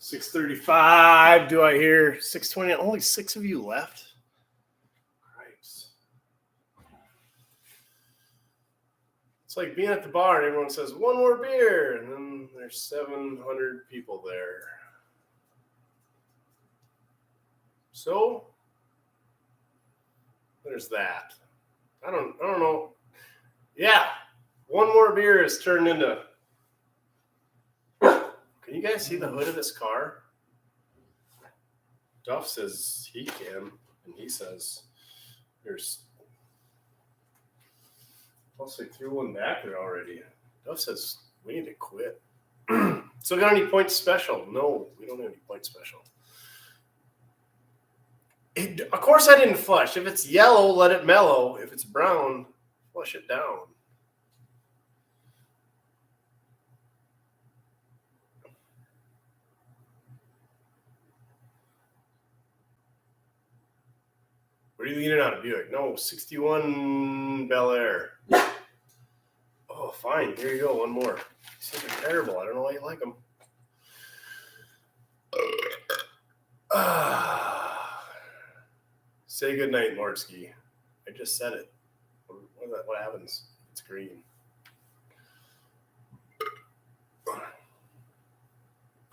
$635. Do I hear 620? Only 6 of you left. Christ. It's like being at the bar and everyone says, one more beer. And then there's 700 people there. So there's that. I don't know. Yeah. One more beer is turned into. Can you guys see the hood of this car? Duff says he can, and he says there's. Plus, they threw one back there already. Duff says we need to quit. So, got any points special? No, we don't have any points special. Of course, I didn't flush. If it's yellow, let it mellow. If it's brown, flush it down. What are you leaning on, Buick? No, 61 Bel Air. Oh, fine. Here you go. One more. These things are terrible. I don't know why you like them. Say goodnight, Lordsky. I just said it. What happens? It's green.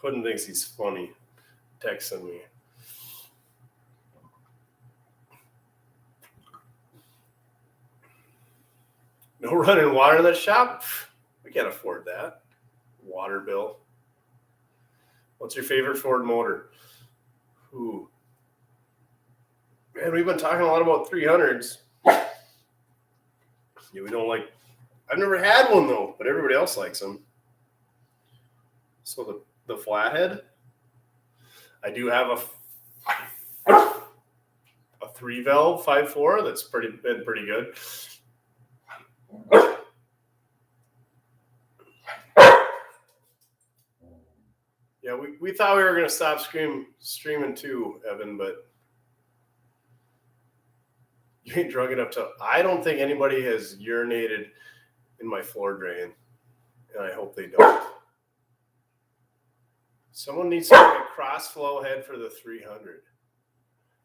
Puddin thinks he's funny. Texting me. No running water in that shop? We can't afford that. Water bill. What's your favorite Ford motor? Ooh. Man, we've been talking a lot about 300s. Yeah, we don't like I've never had one though, but everybody else likes them. So the flathead, I do have a 3-valve 5.4 that's been pretty good. Yeah, we thought we were gonna stop streaming too, Evan, but you ain't drunk enough to. I don't think anybody has urinated in my floor drain, and I hope they don't. Someone needs to make a cross flow head for the 300.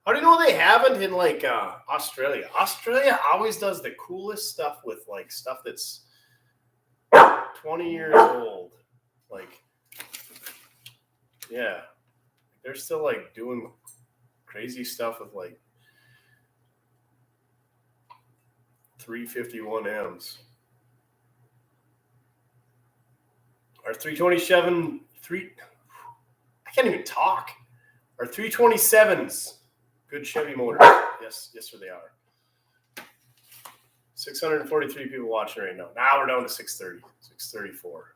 How do you know they haven't in like Australia? Australia always does the coolest stuff with like stuff that's 20 years old. Like, yeah, they're still like doing crazy stuff with like 351Ms. Our 327 I can't even talk. Our 327s. Good Chevy motor. Yes, sir, they are. 643 people watching right now. Now we're down to 630, 634.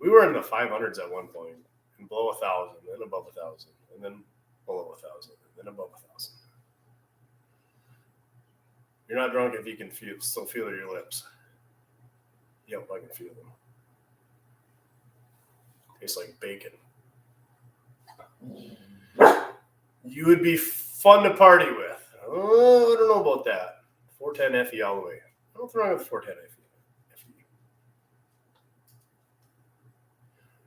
We were in the 500s at one point, and below 1,000, then above 1,000, and then below 1,000, and then above 1,000. You're not drunk if you can still feel your lips. Yep, I can feel them. Tastes like bacon. You would be fun to party with. Oh, I don't know about that. 410 FE all the way. I don't know what's wrong with 410 FE.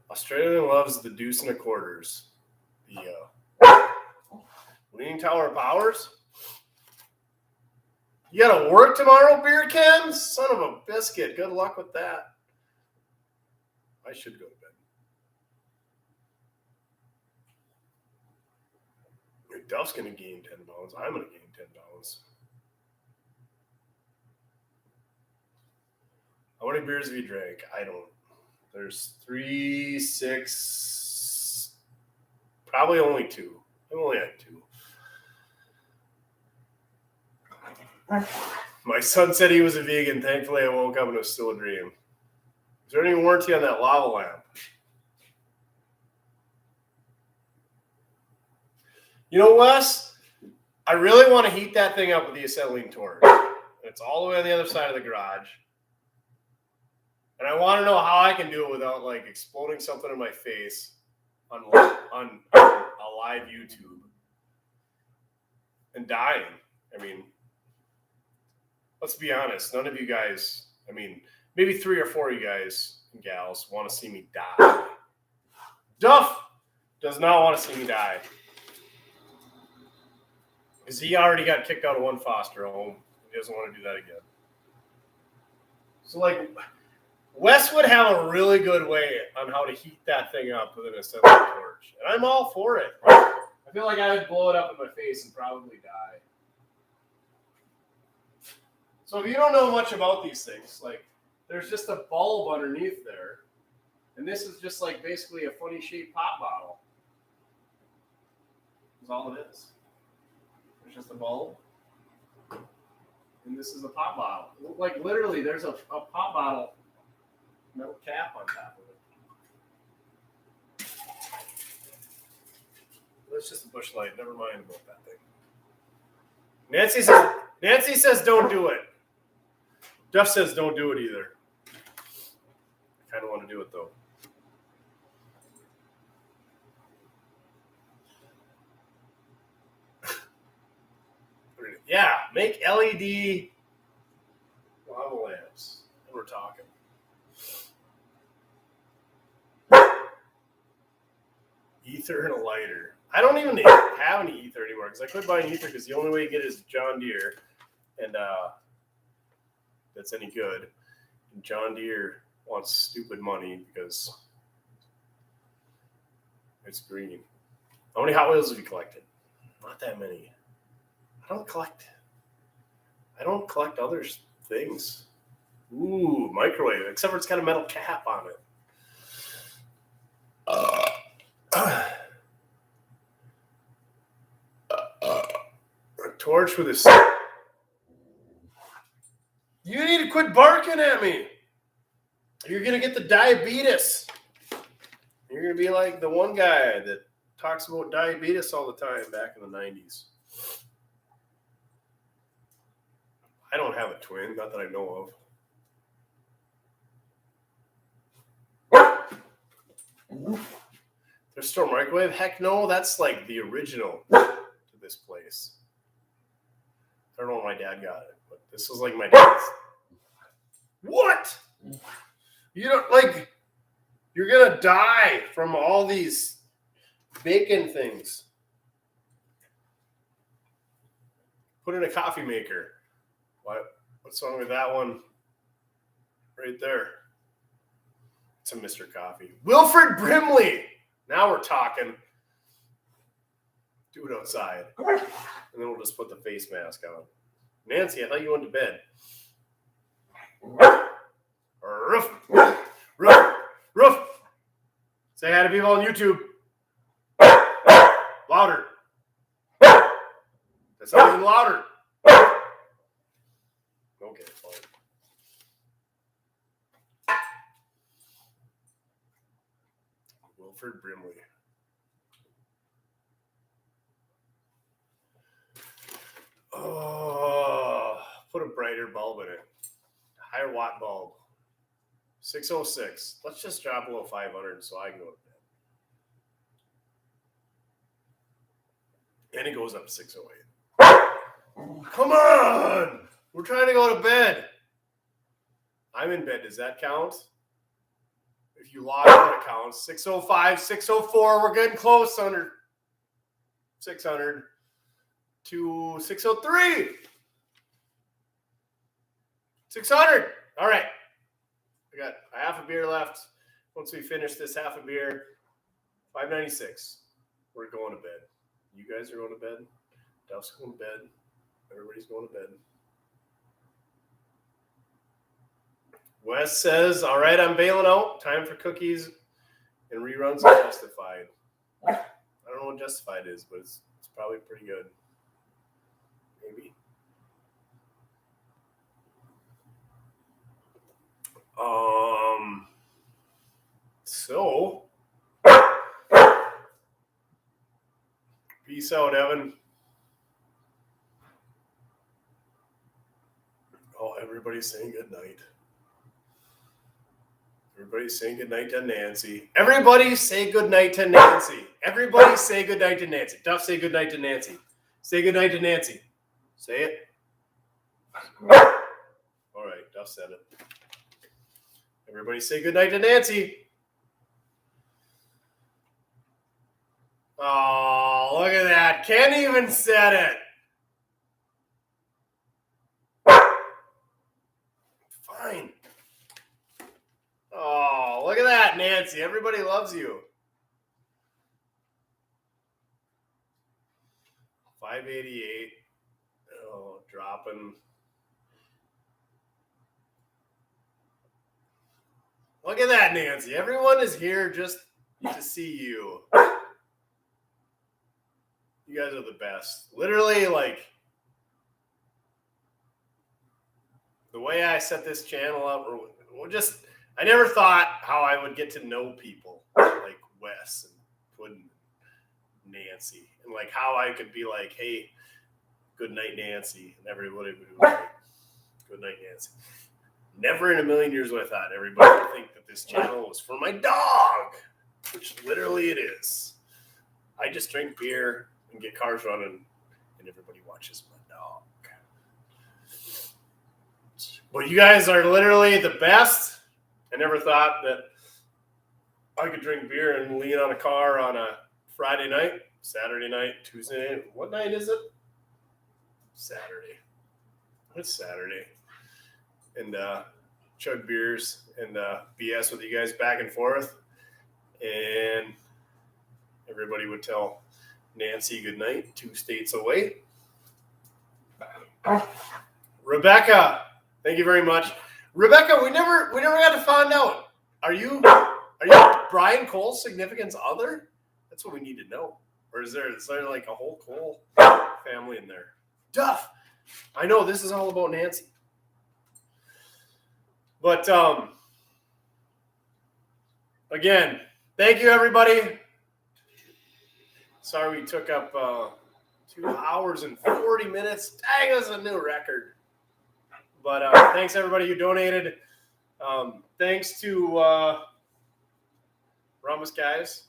Australian loves the deuce and a quarters. The Leaning Tower of Powers. You gotta work tomorrow, beer cans? Son of a biscuit. Good luck with that. I should go to bed. Duff's going to gain 10 pounds. I'm going to gain 10 pounds. How many beers have you drank? I don't. There's 3, 6, probably only 2. I've only had 2. My son said he was a vegan. Thankfully, I woke up and it was still a dream. Is there any warranty on that lava lamp? You know, Wes, I really want to heat that thing up with the acetylene torch. It's all the way on the other side of the garage. And I want to know how I can do it without, like, exploding something in my face on a live YouTube and dying. I mean, let's be honest. None of you guys, I mean, maybe 3 or 4 of you guys and gals want to see me die. Duff does not want to see me die. Because he already got kicked out of one foster home. He doesn't want to do that again. So, like, Wes would have a really good way on how to heat that thing up with an acetylene torch. And I'm all for it. I feel like I would blow it up in my face and probably die. So if you don't know much about these things, like, there's just a bulb underneath there. And this is just, like, basically a funny shaped pop bottle. That's all it is. There's just a bulb. And this is a pop bottle. Like, literally, there's a pop bottle metal cap on top of it. That's just a bush light. Never mind about that thing. Nancy says don't do it. Duff says don't do it either. I kind of want to do it, though. Yeah, make LED lava lamps. And we're talking. Ether and a lighter. I don't even have any ether anymore because I quit buying ether because the only way you get it is John Deere, and that's any good. And John Deere wants stupid money because it's green. How many Hot Wheels have you collected? Not that many. I don't collect other things. Ooh, microwave, except for it's got a metal cap on it. A torch with a You need to quit barking at me. You're going to get the diabetes. You're going to be like the one guy that talks about diabetes all the time back in the 90s. I don't have a twin, not that I know of. There's still a microwave? Heck no, that's like the original to this place. I don't know where my dad got it, but this was like my dad's. What? You don't like, you're going to die from all these bacon things. Put in a coffee maker. What's wrong with that one? Right there. It's a Mr. Coffee. Wilfred Brimley. Now we're talking. Do it outside. And then we'll just put the face mask on. Nancy, I thought you went to bed. Roof. Roof. Roof. Say hi to people on YouTube. Louder. That's not even louder. Okay, fine. Wilfred Brimley. Oh, put a brighter bulb in it. Higher watt bulb. 606. Let's just drop below 500 so I can go to bed. And it goes up to 608. Come on! We're trying to go to bed. I'm in bed. Does that count? If you log out, it counts. 605, 604. We're getting close under 600 to 603. 600. All right. I got a half a beer left. Once we finish this half a beer, 596. We're going to bed. You guys are going to bed. Duff's going to bed. Everybody's going to bed. Wes says, all right, I'm bailing out. Time for cookies and reruns of Justified. I don't know what Justified is, but it's probably pretty good. Maybe. So peace out, Evan. Oh, everybody's saying good night. Everybody's saying good night to Nancy. Everybody say good night to Nancy. Everybody say good night to Nancy. Duff, say good night to Nancy. Say good night to Nancy. Say it. All right, Duff said it. Everybody say good night to Nancy. Oh, look at that. Ken even said it. Fine. Oh, look at that, Nancy. Everybody loves you. 588. Oh, dropping. Look at that, Nancy. Everyone is here just to see you. You guys are the best. Literally, like, the way I set this channel up, or just, I never thought how I would get to know people like Wes and Puddin, Nancy, and like how I could be like, hey, good night, Nancy, and everybody would be like, good night, Nancy. Never in a million years would I thought everybody would think that this channel was for my dog, which literally it is. I just drink beer and get cars running, and everybody watches my dog. But you guys are literally the best. I never thought that I could drink beer and lean on a car on a Friday night, Saturday night, Tuesday night. What night is it? Saturday. It's Saturday. And chug beers and BS with you guys back and forth. And everybody would tell Nancy good night, 2 states away. Rebecca, thank you very much. Rebecca, we never got to find out. Are you Brian Cole's significant other? That's what we need to know. Or is there like a whole Cole family in there? Duff, I know this is all about Nancy. But again, thank you, everybody. Sorry we took up 2 hours and 40 minutes. Dang, that's a new record. But thanks, everybody who donated. Thanks to Rhombus Guys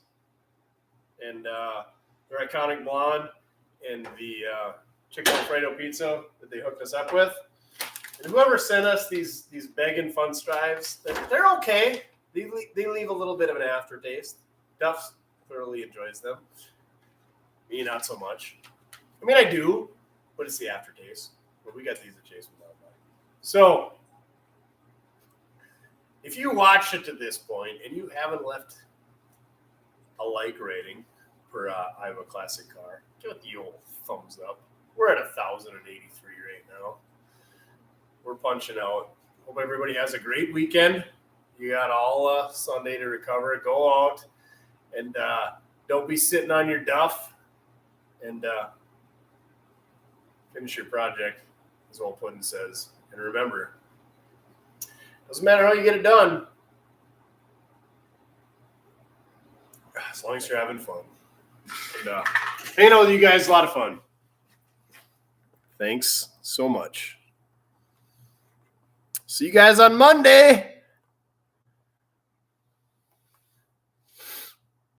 and their iconic blonde and the chicken Alfredo pizza that they hooked us up with. And whoever sent us these Beggin' Fun Strives, they're okay. They leave a little bit of an aftertaste. Duff thoroughly enjoys them. Me, not so much. I mean, I do, but it's the aftertaste. But we got these at Chase without that. So, if you watched it to this point and you haven't left a like rating for I Have a Classic Car, give it the old thumbs up. We're at 1,083 right now. We're punching out. Hope everybody has a great weekend. You got all Sunday to recover. Go out and don't be sitting on your duff and finish your project, as old Puddin says. And remember, doesn't matter how you get it done, as long as you're having fun. And hanging out with you guys is a lot of fun. Thanks so much. See you guys on Monday.